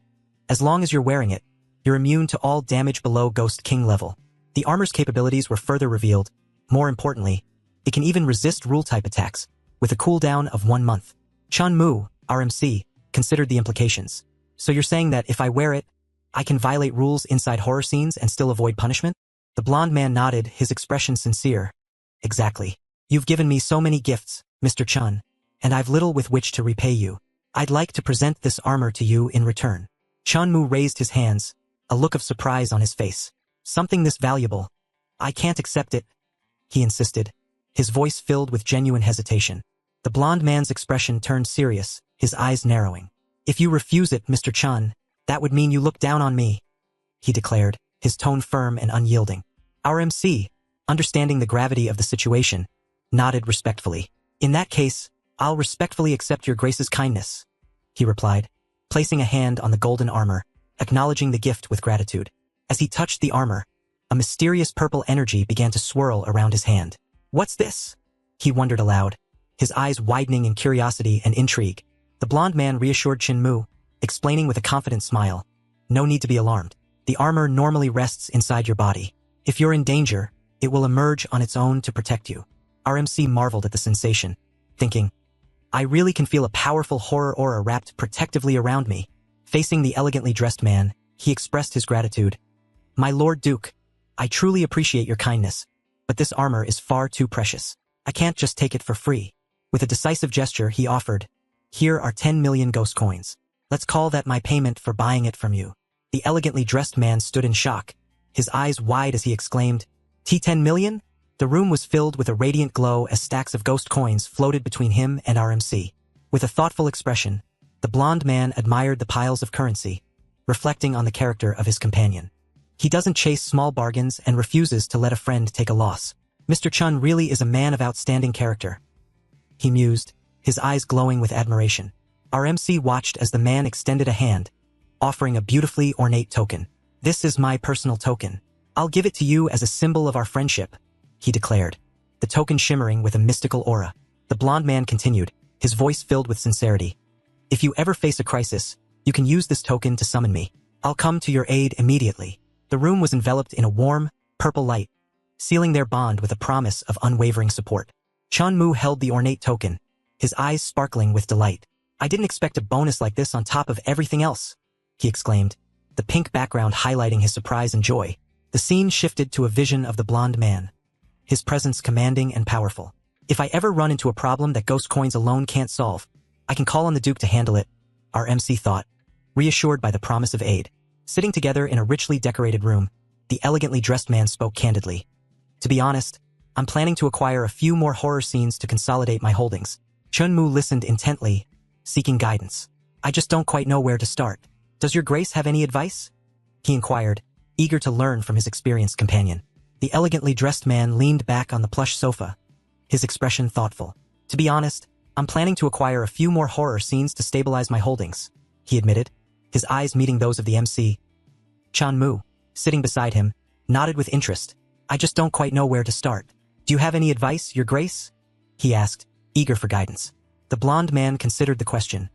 As long as you're wearing it, you're immune to all damage below Ghost King level. The armor's capabilities were further revealed. More importantly, it can even resist rule-type attacks, with a cooldown of 1 month. Chun Mu, RMC, considered the implications. So you're saying that if I wear it, I can violate rules inside horror scenes and still avoid punishment? The blonde man nodded, his expression sincere. Exactly. You've given me so many gifts, Mr. Chun, and I've little with which to repay you. I'd like to present this armor to you in return. Chun Mu raised his hands, a look of surprise on his face. Something this valuable. I can't accept it, he insisted, his voice filled with genuine hesitation. The blonde man's expression turned serious, his eyes narrowing. If you refuse it, Mr. Chun, that would mean you look down on me, he declared, his tone firm and unyielding. Our MC, understanding the gravity of the situation, nodded respectfully. In that case, I'll respectfully accept your grace's kindness, he replied, placing a hand on the golden armor, acknowledging the gift with gratitude. As he touched the armor, a mysterious purple energy began to swirl around his hand. What's this? He wondered aloud, his eyes widening in curiosity and intrigue. The blonde man reassured Chun Mu, explaining with a confident smile. No need to be alarmed. The armor normally rests inside your body. If you're in danger, it will emerge on its own to protect you. RMC marveled at the sensation, thinking, I really can feel a powerful horror aura wrapped protectively around me. Facing the elegantly dressed man, he expressed his gratitude. My Lord Duke, I truly appreciate your kindness, but this armor is far too precious. I can't just take it for free. With a decisive gesture, he offered, Here are 10 million ghost coins. Let's call that my payment for buying it from you. The elegantly dressed man stood in shock, his eyes wide as he exclaimed, T10 million? The room was filled with a radiant glow as stacks of ghost coins floated between him and RMC. With a thoughtful expression, the blonde man admired the piles of currency, reflecting on the character of his companion. He doesn't chase small bargains and refuses to let a friend take a loss. Mr. Chun really is a man of outstanding character, he mused, his eyes glowing with admiration. RMC watched as the man extended a hand, offering a beautifully ornate token. This is my personal token. I'll give it to you as a symbol of our friendship, he declared, the token shimmering with a mystical aura. The blonde man continued, his voice filled with sincerity. If you ever face a crisis, you can use this token to summon me. I'll come to your aid immediately. The room was enveloped in a warm, purple light, sealing their bond with a promise of unwavering support. Chun Mu held the ornate token, his eyes sparkling with delight. I didn't expect a bonus like this on top of everything else, he exclaimed, the pink background highlighting his surprise and joy. The scene shifted to a vision of the blonde man, his presence commanding and powerful. If I ever run into a problem that ghost coins alone can't solve, I can call on the Duke to handle it, our MC thought, reassured by the promise of aid. Sitting together in a richly decorated room, the elegantly dressed man spoke candidly. To be honest, I'm planning to acquire a few more horror scenes to consolidate my holdings. Chun Mu listened intently, seeking guidance. I just don't quite know where to start. Does your grace have any advice? He inquired, eager to learn from his experienced companion. The elegantly dressed man leaned back on the plush sofa, his expression thoughtful. To be honest, I'm planning to acquire a few more horror scenes to stabilize my holdings, he admitted, his eyes meeting those of the MC. Chun Mu, sitting beside him, nodded with interest. I just don't quite know where to start. Do you have any advice, your grace? He asked, eager for guidance. The blonde man considered the question,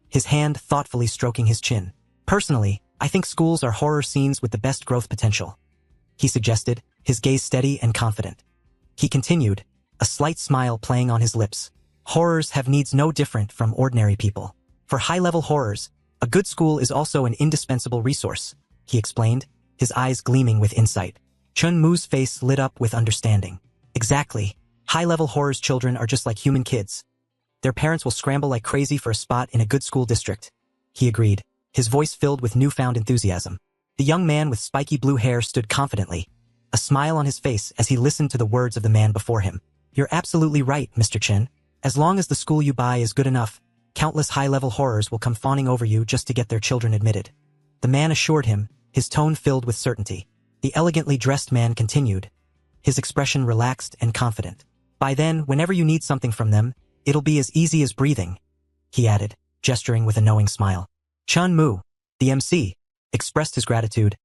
his hand thoughtfully stroking his chin. Personally, I think schools are horror scenes with the best growth potential, he suggested, his gaze steady and confident. He continued, a slight smile playing on his lips. Horrors have needs no different from ordinary people. For high-level horrors, a good school is also an indispensable resource, he explained, his eyes gleaming with insight. Chun Mu's face lit up with understanding. Exactly. High-level horrors children are just like human kids. Their parents will scramble like crazy for a spot in a good school district, he agreed, his voice filled with newfound enthusiasm. The young man with spiky blue hair stood confidently, a smile on his face as he listened to the words of the man before him. You're absolutely right, Mr. Chen. As long as the school you buy is good enough, Countless high-level horrors will come fawning over you just to get their children admitted. The man assured him, his tone filled with certainty. The elegantly dressed man continued, his expression relaxed and confident. By then, whenever you need something from them, it'll be as easy as breathing, he added, gesturing with a knowing smile. Chun Mu, the MC, expressed his gratitude.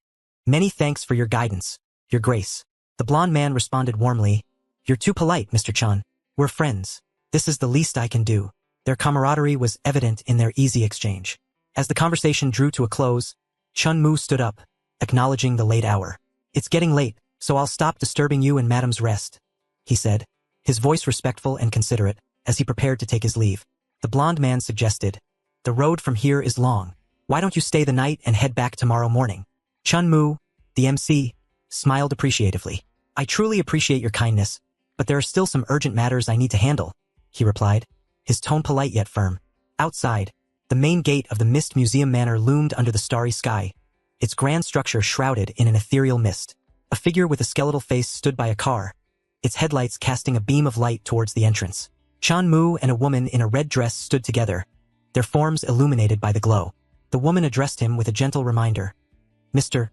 Many thanks for your guidance, your grace. The blond man responded warmly. You're too polite, Mr. Chun. We're friends. This is the least I can do. Their camaraderie was evident in their easy exchange. As the conversation drew to a close, Chun Mu stood up, acknowledging the late hour. It's getting late, so I'll stop disturbing you and Madam's rest, he said, his voice respectful and considerate, as he prepared to take his leave. The blond man suggested, the road from here is long. Why don't you stay the night and head back tomorrow morning? Chun Mu, the MC, smiled appreciatively. I truly appreciate your kindness, but there are still some urgent matters I need to handle, he replied, his tone polite yet firm. Outside, the main gate of the Mist Museum Manor loomed under the starry sky, its grand structure shrouded in an ethereal mist. A figure with a skeletal face stood by a car, its headlights casting a beam of light towards the entrance. Chun Mu and a woman in a red dress stood together, their forms illuminated by the glow. The woman addressed him with a gentle reminder. Mr.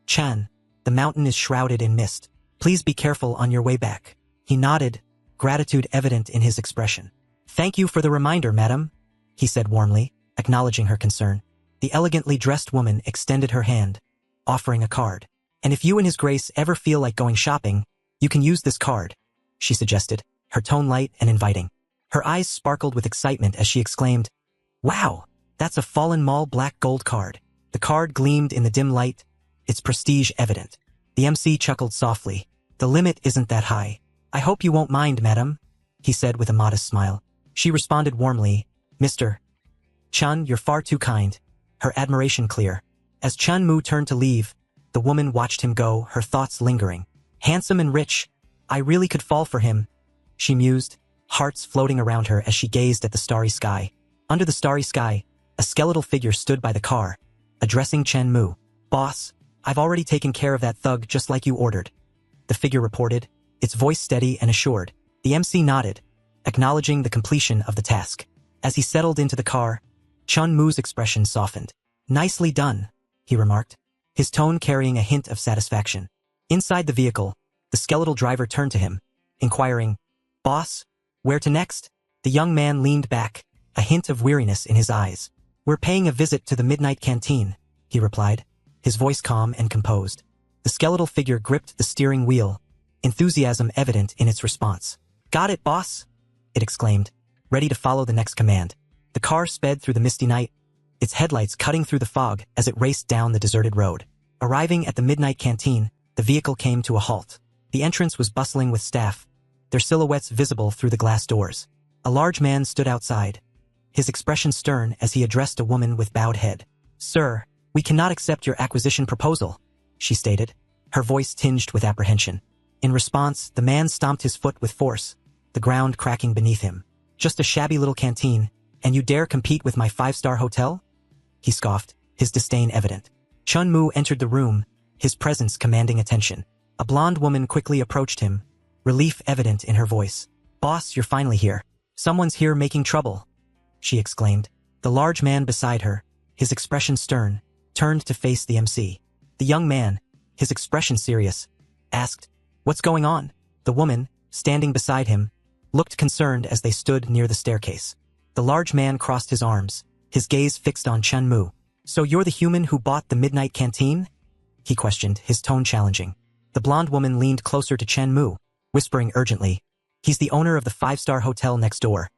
Chan, the mountain is shrouded in mist. Please be careful on your way back. He nodded, gratitude evident in his expression. Thank you for the reminder, madam, he said warmly, acknowledging her concern. The elegantly dressed woman extended her hand, offering a card. And if you and his grace ever feel like going shopping, you can use this card, she suggested, her tone light and inviting. Her eyes sparkled with excitement as she exclaimed, Wow, that's a Fallen Mall black gold card. The card gleamed in the dim light, its prestige evident. The MC chuckled softly. The limit isn't that high. I hope you won't mind, madam, he said with a modest smile. She responded warmly, Mr. Chun, you're far too kind, her admiration clear. As Chun Mu turned to leave, the woman watched him go, her thoughts lingering. Handsome and rich, I really could fall for him, she mused, hearts floating around her as she gazed at the starry sky. Under the starry sky, a skeletal figure stood by the car, addressing Chun Mu. Boss, I've already taken care of that thug just like you ordered, the figure reported, its voice steady and assured. The MC nodded, acknowledging the completion of the task. As he settled into the car, Chun Mu's expression softened. Nicely done, he remarked, his tone carrying a hint of satisfaction. Inside the vehicle, the skeletal driver turned to him, inquiring, Boss, where to next? The young man leaned back, a hint of weariness in his eyes. We're paying a visit to the midnight canteen, he replied, his voice calm and composed. The skeletal figure gripped the steering wheel, enthusiasm evident in its response. Got it, boss, it exclaimed, ready to follow the next command. The car sped through the misty night, its headlights cutting through the fog as it raced down the deserted road. Arriving at the midnight canteen, the vehicle came to a halt. The entrance was bustling with staff, their silhouettes visible through the glass doors. A large man stood outside, his expression stern as he addressed a woman with bowed head. Sir, we cannot accept your acquisition proposal, she stated, her voice tinged with apprehension. In response, the man stomped his foot with force, the ground cracking beneath him. Just a shabby little canteen, and you dare compete with my 5-star hotel? He scoffed, his disdain evident. Chun Mu entered the room, his presence commanding attention. A blonde woman quickly approached him, relief evident in her voice. Boss, you're finally here. Someone's here making trouble, she exclaimed. The large man beside her, his expression stern, turned to face the MC. The young man, his expression serious, asked, What's going on? The woman, standing beside him, looked concerned as they stood near the staircase. The large man crossed his arms, his gaze fixed on Chun Mu. So you're the human who bought the midnight canteen? He questioned, his tone challenging. The blonde woman leaned closer to Chun Mu, whispering urgently, He's the owner of the 5-star hotel next door.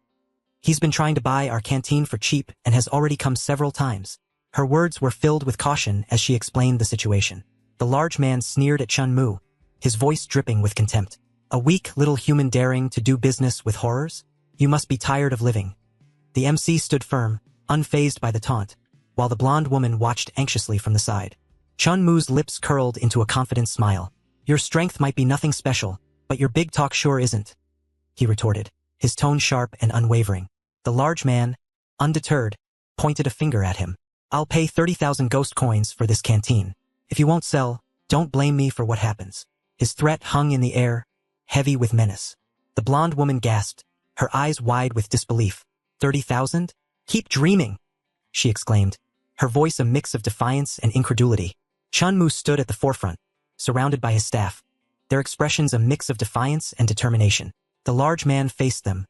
He's been trying to buy our canteen for cheap and has already come several times. Her words were filled with caution as she explained the situation. The large man sneered at Chun Mu, his voice dripping with contempt. A weak little human daring to do business with horrors? You must be tired of living. The MC stood firm, unfazed by the taunt, while the blonde woman watched anxiously from the side. Chun Mu's lips curled into a confident smile. Your strength might be nothing special, but your big talk sure isn't, he retorted, his tone sharp and unwavering. The large man, undeterred, pointed a finger at him. I'll pay 30,000 ghost coins for this canteen. If you won't sell, don't blame me for what happens. His threat hung in the air, heavy with menace. The blonde woman gasped, her eyes wide with disbelief. 30,000? Keep dreaming, she exclaimed, her voice a mix of defiance and incredulity. Chunmu stood at the forefront, surrounded by his staff, their expressions a mix of defiance and determination. The large man faced them,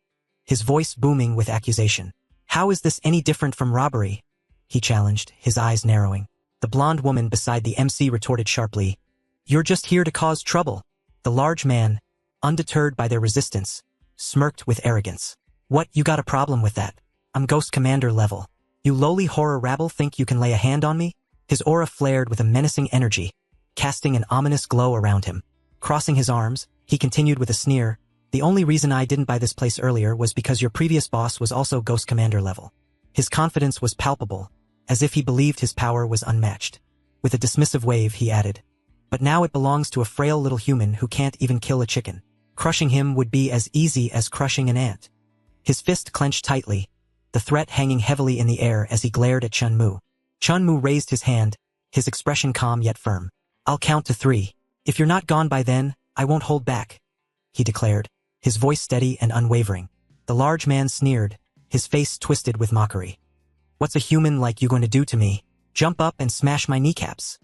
his voice booming with accusation. How is this any different from robbery? He challenged, his eyes narrowing. The blonde woman beside the MC retorted sharply, You're just here to cause trouble. The large man, undeterred by their resistance, smirked with arrogance. What, you got a problem with that? I'm Ghost Commander level. You lowly horror rabble think you can lay a hand on me? His aura flared with a menacing energy, casting an ominous glow around him. Crossing his arms, he continued with a sneer, The only reason I didn't buy this place earlier was because your previous boss was also Ghost Commander level. His confidence was palpable, as if he believed his power was unmatched. With a dismissive wave, he added, But now it belongs to a frail little human who can't even kill a chicken. Crushing him would be as easy as crushing an ant. His fist clenched tightly, the threat hanging heavily in the air as he glared at Chunmu. Chunmu raised his hand, his expression calm yet firm. I'll count to 3. If you're not gone by then, I won't hold back, he declared, his voice steady and unwavering. The large man sneered, his face twisted with mockery. What's a human like you going to do to me? Jump up and smash my kneecaps?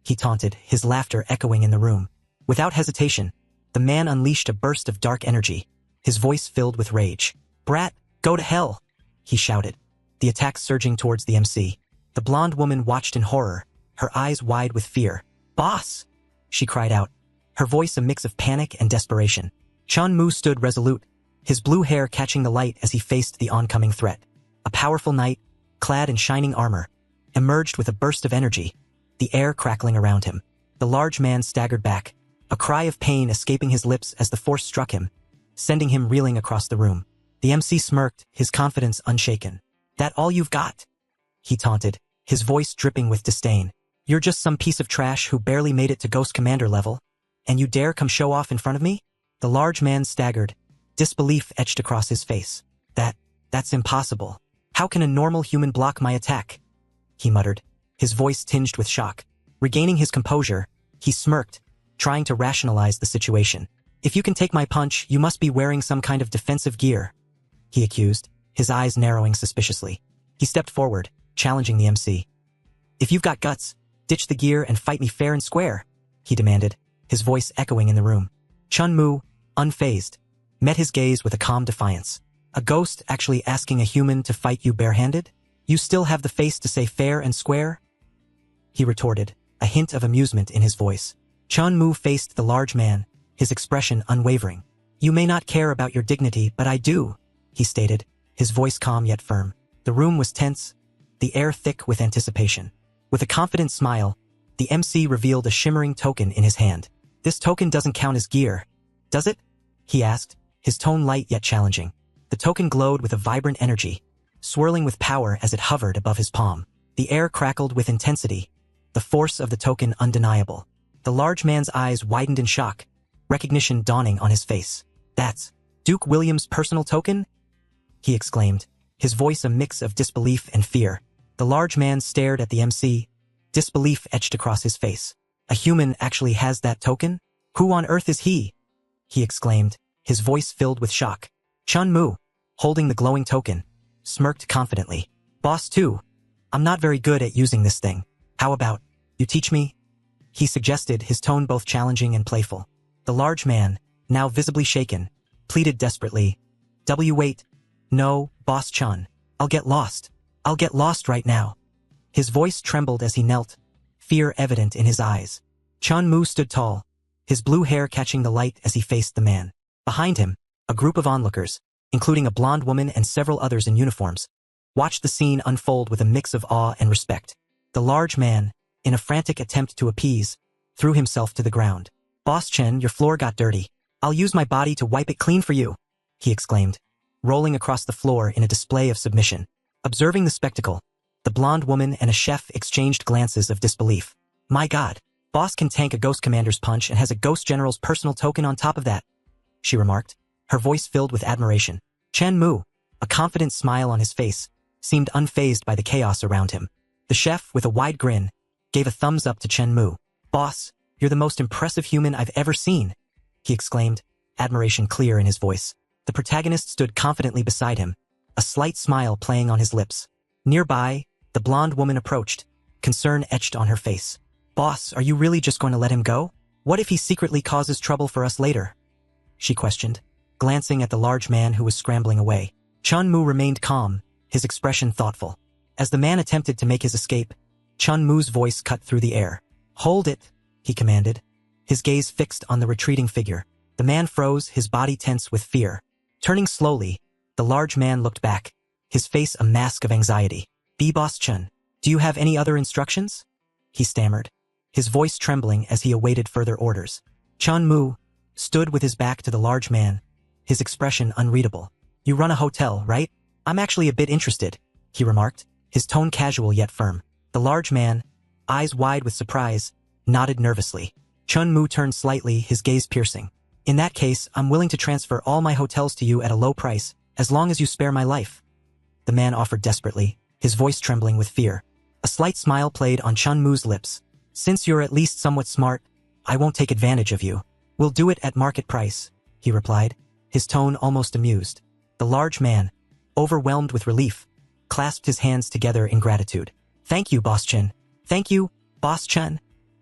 He taunted, his laughter echoing in the room. Without hesitation, the man unleashed a burst of dark energy, his voice filled with rage. Brat, go to hell, he shouted, the attack surging towards the MC. The blonde woman watched in horror, her eyes wide with fear. Boss, she cried out, her voice a mix of panic and desperation. Chunmu stood resolute, his blue hair catching the light as he faced the oncoming threat. A powerful knight, clad in shining armor, emerged with a burst of energy, the air crackling around him. The large man staggered back, a cry of pain escaping his lips as the force struck him, sending him reeling across the room. The MC smirked, his confidence unshaken. That all you've got? He taunted, his voice dripping with disdain. You're just some piece of trash who barely made it to Ghost Commander level, and you dare come show off in front of me? The large man staggered, disbelief etched across his face. That's impossible. How can a normal human block my attack? He muttered, his voice tinged with shock. Regaining his composure, he smirked, trying to rationalize the situation. If you can take my punch, you must be wearing some kind of defensive gear, he accused, his eyes narrowing suspiciously. He stepped forward, challenging the MC. If you've got guts, ditch the gear and fight me fair and square, he demanded, his voice echoing in the room. Chunmu, unfazed, met his gaze with a calm defiance. A ghost actually asking a human to fight you barehanded? You still have the face to say fair and square? He retorted, a hint of amusement in his voice. Chunmu faced the large man, his expression unwavering. You may not care about your dignity, but I do, he stated, his voice calm yet firm. The room was tense, the air thick with anticipation. With a confident smile, the MC revealed a shimmering token in his hand. This token doesn't count as gear, does it? He asked, his tone light yet challenging. The token glowed with a vibrant energy, swirling with power as it hovered above his palm. The air crackled with intensity, the force of the token undeniable. The large man's eyes widened in shock, recognition dawning on his face. That's Duke William's personal token? He exclaimed, his voice a mix of disbelief and fear. The large man stared at the MC, disbelief etched across his face. A human actually has that token? Who on earth is he? He exclaimed, his voice filled with shock. Chunmu, holding the glowing token, smirked confidently. Boss too. I'm not very good at using this thing. How about, you teach me? He suggested, his tone both challenging and playful. The large man, now visibly shaken, pleaded desperately. Wait. No, Boss Chun. I'll get lost. I'll get lost right now. His voice trembled as he knelt, fear evident in his eyes. Chunmu stood tall, his blue hair catching the light as he faced the man. Behind him, a group of onlookers, including a blonde woman and several others in uniforms, watched the scene unfold with a mix of awe and respect. The large man, in a frantic attempt to appease, threw himself to the ground. Boss Chen, your floor got dirty. I'll use my body to wipe it clean for you, he exclaimed, rolling across the floor in a display of submission. Observing the spectacle, the blonde woman and a chef exchanged glances of disbelief. My God, Boss can tank a Ghost Commander's punch and has a Ghost General's personal token on top of that, she remarked, her voice filled with admiration. Chunmu, a confident smile on his face, seemed unfazed by the chaos around him. The chef, with a wide grin, gave a thumbs up to Chunmu. Boss, you're the most impressive human I've ever seen, he exclaimed, admiration clear in his voice. The protagonist stood confidently beside him, a slight smile playing on his lips. Nearby, the blonde woman approached, concern etched on her face. "Boss, are you really just going to let him go? What if he secretly causes trouble for us later?" she questioned, glancing at the large man who was scrambling away. Chun-Mu remained calm, his expression thoughtful. As the man attempted to make his escape, Chun-Mu's voice cut through the air. "Hold it," he commanded, his gaze fixed on the retreating figure. The man froze, his body tense with fear. Turning slowly, the large man looked back, his face a mask of anxiety. "Boss Chun, do you have any other instructions?" he stammered, his voice trembling as he awaited further orders. Chun-Mu stood with his back to the large man, his expression unreadable. "You run a hotel, right? I'm actually a bit interested," he remarked, his tone casual yet firm. The large man, eyes wide with surprise, nodded nervously. Chun-Mu turned slightly, his gaze piercing. "In that case, I'm willing to transfer all my hotels to you at a low price, as long as you spare my life," the man offered desperately, his voice trembling with fear. A slight smile played on Chun-Mu's lips. "Since you're at least somewhat smart, I won't take advantage of you. We'll do it at market price," he replied, his tone almost amused. The large man, overwhelmed with relief, clasped his hands together in gratitude. "Thank you, Boss Chun. Thank you, Boss Chun,"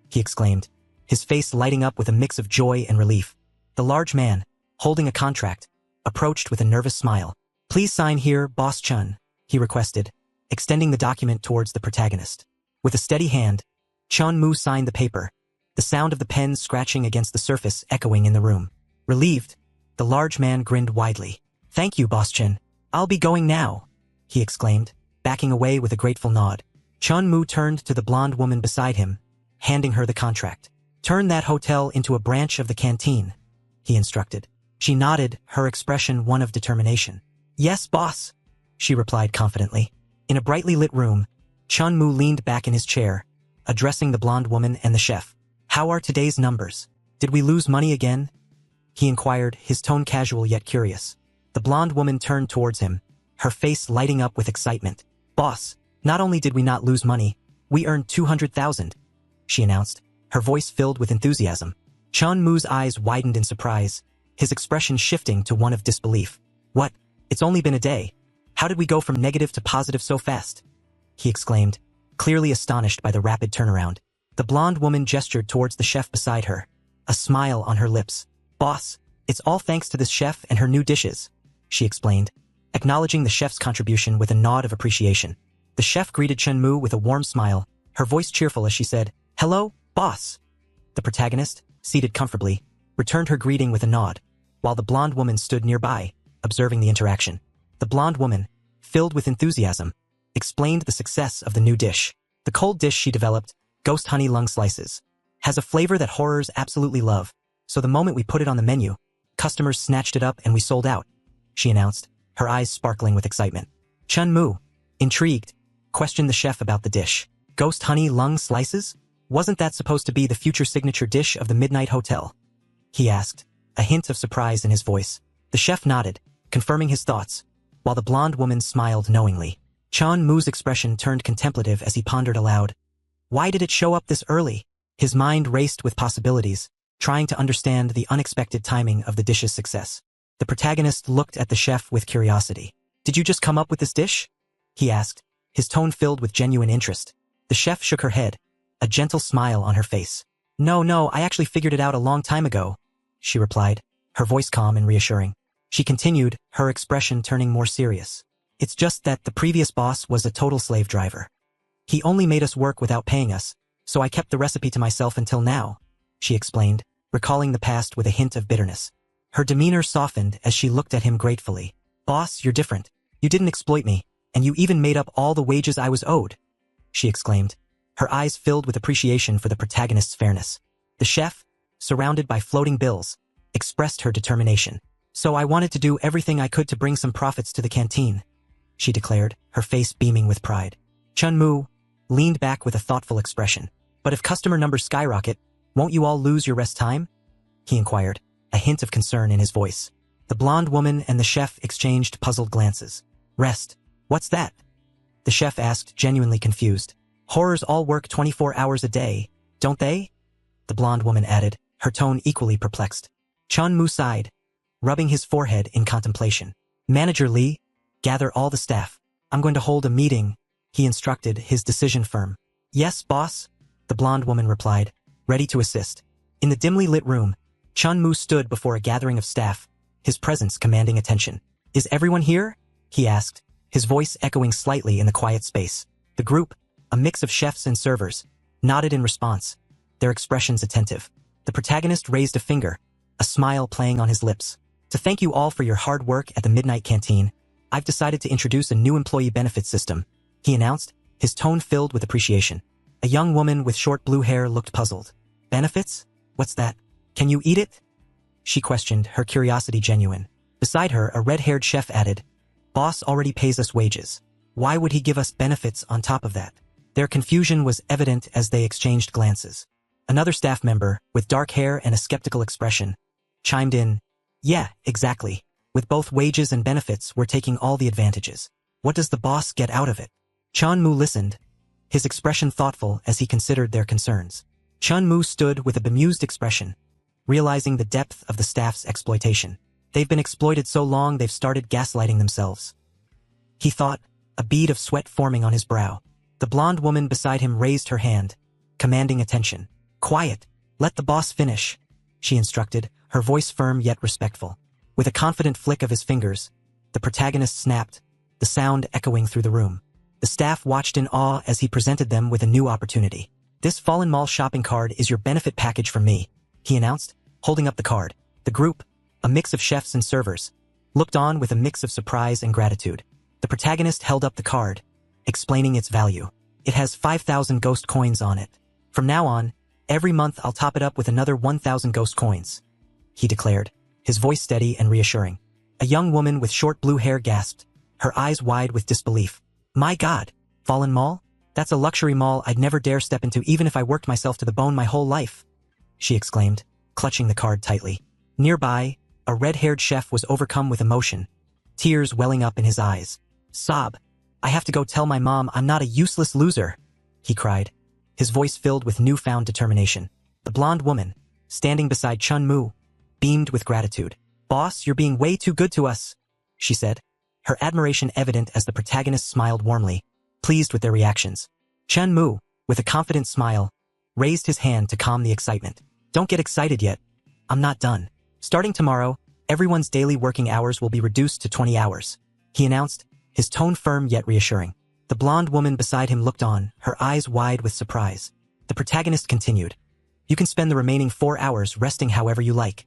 he exclaimed, his face lighting up with a mix of joy and relief. The large man, holding a contract, approached with a nervous smile. "Please sign here, Boss Chun," he requested, extending the document towards the protagonist. With a steady hand, Chun-Mu signed the paper, the sound of the pen scratching against the surface echoing in the room. Relieved, the large man grinned widely. "Thank you, Boss Chun. I'll be going now," he exclaimed, backing away with a grateful nod. Chun-Mu turned to the blonde woman beside him, handing her the contract. "Turn that hotel into a branch of the canteen," he instructed. She nodded, her expression one of determination. "Yes, boss," she replied confidently. In a brightly lit room, Chun-Mu leaned back in his chair, addressing the blonde woman and the chef. "How are today's numbers? Did we lose money again?" he inquired, his tone casual yet curious. The blonde woman turned towards him, her face lighting up with excitement. "Boss, not only did we not lose money, we earned 200,000, she announced, her voice filled with enthusiasm. Chun-Mu's eyes widened in surprise, his expression shifting to one of disbelief. "What? It's only been a day. How did we go from negative to positive so fast?" he exclaimed, clearly astonished by the rapid turnaround. The blonde woman gestured towards the chef beside her, a smile on her lips. "Boss, it's all thanks to this chef and her new dishes," she explained, acknowledging the chef's contribution with a nod of appreciation. The chef greeted Chun-Mu with a warm smile, her voice cheerful as she said, "Hello, boss." The protagonist, seated comfortably, returned her greeting with a nod, while the blonde woman stood nearby, observing the interaction. The blonde woman, filled with enthusiasm, explained the success of the new dish. The cold dish she developed, ghost honey lung slices, has a flavor that horrors absolutely love, so the moment we put it on the menu, customers snatched it up and we sold out, she announced, her eyes sparkling with excitement. Chun-Mu, intrigued, questioned the chef about the dish. "Ghost honey lung slices? Wasn't that supposed to be the future signature dish of the Midnight Hotel?" he asked, a hint of surprise in his voice. The chef nodded, confirming his thoughts, while the blonde woman smiled knowingly. Chun-Mu's expression turned contemplative as he pondered aloud. Why did it show up this early? His mind raced with possibilities, trying to understand the unexpected timing of the dish's success. The protagonist looked at the chef with curiosity. "Did you just come up with this dish?" he asked, his tone filled with genuine interest. The chef shook her head, a gentle smile on her face. No, I actually figured it out a long time ago," she replied, her voice calm and reassuring. She continued, her expression turning more serious. "It's just that the previous boss was a total slave driver. He only made us work without paying us, so I kept the recipe to myself until now," she explained, recalling the past with a hint of bitterness. Her demeanor softened as she looked at him gratefully. "Boss, you're different. You didn't exploit me, and you even made up all the wages I was owed," she exclaimed, her eyes filled with appreciation for the protagonist's fairness. The chef, surrounded by floating bills, expressed her determination. "So I wanted to do everything I could to bring some profits to the canteen," she declared, her face beaming with pride. Chun-Mu leaned back with a thoughtful expression. "But if customer numbers skyrocket, won't you all lose your rest time?" he inquired, a hint of concern in his voice. The blonde woman and the chef exchanged puzzled glances. "Rest? What's that?" the chef asked, genuinely confused. "Horrors all work 24 hours a day, don't they?" the blonde woman added, her tone equally perplexed. Chun-Mu sighed, rubbing his forehead in contemplation. "Manager Lee, Gather all the staff. I'm going to hold a meeting, he instructed, his decision firm. Yes, boss, the blonde woman replied, ready to assist. In the dimly lit room, Chun-Mu stood before a gathering of staff, his presence commanding attention. Is everyone here? He asked, his voice echoing slightly in the quiet space. The group, a mix of chefs and servers, nodded in response, their expressions attentive. The protagonist raised a finger, a smile playing on his lips. To thank you all for your hard work at the Midnight Canteen, I've decided to introduce a new employee benefit system, he announced, his tone filled with appreciation. A young woman with short blue hair looked puzzled. Benefits? What's that? Can you eat it? She questioned, her curiosity genuine. Beside her, a red-haired chef added, Boss already pays us wages. Why would he give us benefits on top of that? Their confusion was evident as they exchanged glances. Another staff member, with dark hair and a skeptical expression, chimed in, Yeah, exactly. With both wages and benefits, we're taking all the advantages. What does the boss get out of it? Chun-Mu listened, his expression thoughtful as he considered their concerns. Chun-Mu stood with a bemused expression, realizing the depth of the staff's exploitation. They've been exploited so long they've started gaslighting themselves. He thought, a bead of sweat forming on his brow. The blonde woman beside him raised her hand, commanding attention. Quiet, let the boss finish, she instructed, her voice firm yet respectful. With a confident flick of his fingers, the protagonist snapped, the sound echoing through the room. The staff watched in awe as he presented them with a new opportunity. This Fallen Mall shopping card is your benefit package from me, he announced, holding up the card. The group, a mix of chefs and servers, looked on with a mix of surprise and gratitude. The protagonist held up the card, explaining its value. It has 5,000 ghost coins on it. From now on, every month I'll top it up with another 1,000 ghost coins, he declared, his voice steady and reassuring. A young woman with short blue hair gasped, her eyes wide with disbelief. My God, Fallen Mall? That's a luxury mall I'd never dare step into even if I worked myself to the bone my whole life, she exclaimed, clutching the card tightly. Nearby, a red-haired chef was overcome with emotion, tears welling up in his eyes. Sob, I have to go tell my mom I'm not a useless loser, he cried, his voice filled with newfound determination. The blonde woman, standing beside Chun-Mu, beamed with gratitude. Boss, you're being way too good to us, she said, her admiration evident as the protagonist smiled warmly, pleased with their reactions. Chun-Mu, with a confident smile, raised his hand to calm the excitement. Don't get excited yet. I'm not done. Starting tomorrow, everyone's daily working hours will be reduced to 20 hours, he announced, his tone firm yet reassuring. The blonde woman beside him looked on, her eyes wide with surprise. The protagonist continued. You can spend the remaining 4 hours resting however you like.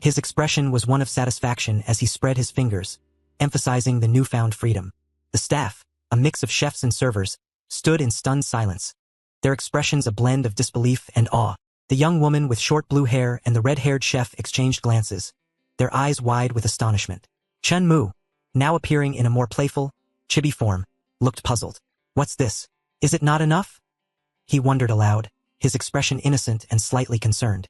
His expression was one of satisfaction as he spread his fingers, emphasizing the newfound freedom. The staff, a mix of chefs and servers, stood in stunned silence, their expressions a blend of disbelief and awe. The young woman with short blue hair and the red-haired chef exchanged glances, their eyes wide with astonishment. Chun-Mu, now appearing in a more playful, chibi form, looked puzzled. What's this? Is it not enough? He wondered aloud, his expression innocent and slightly concerned.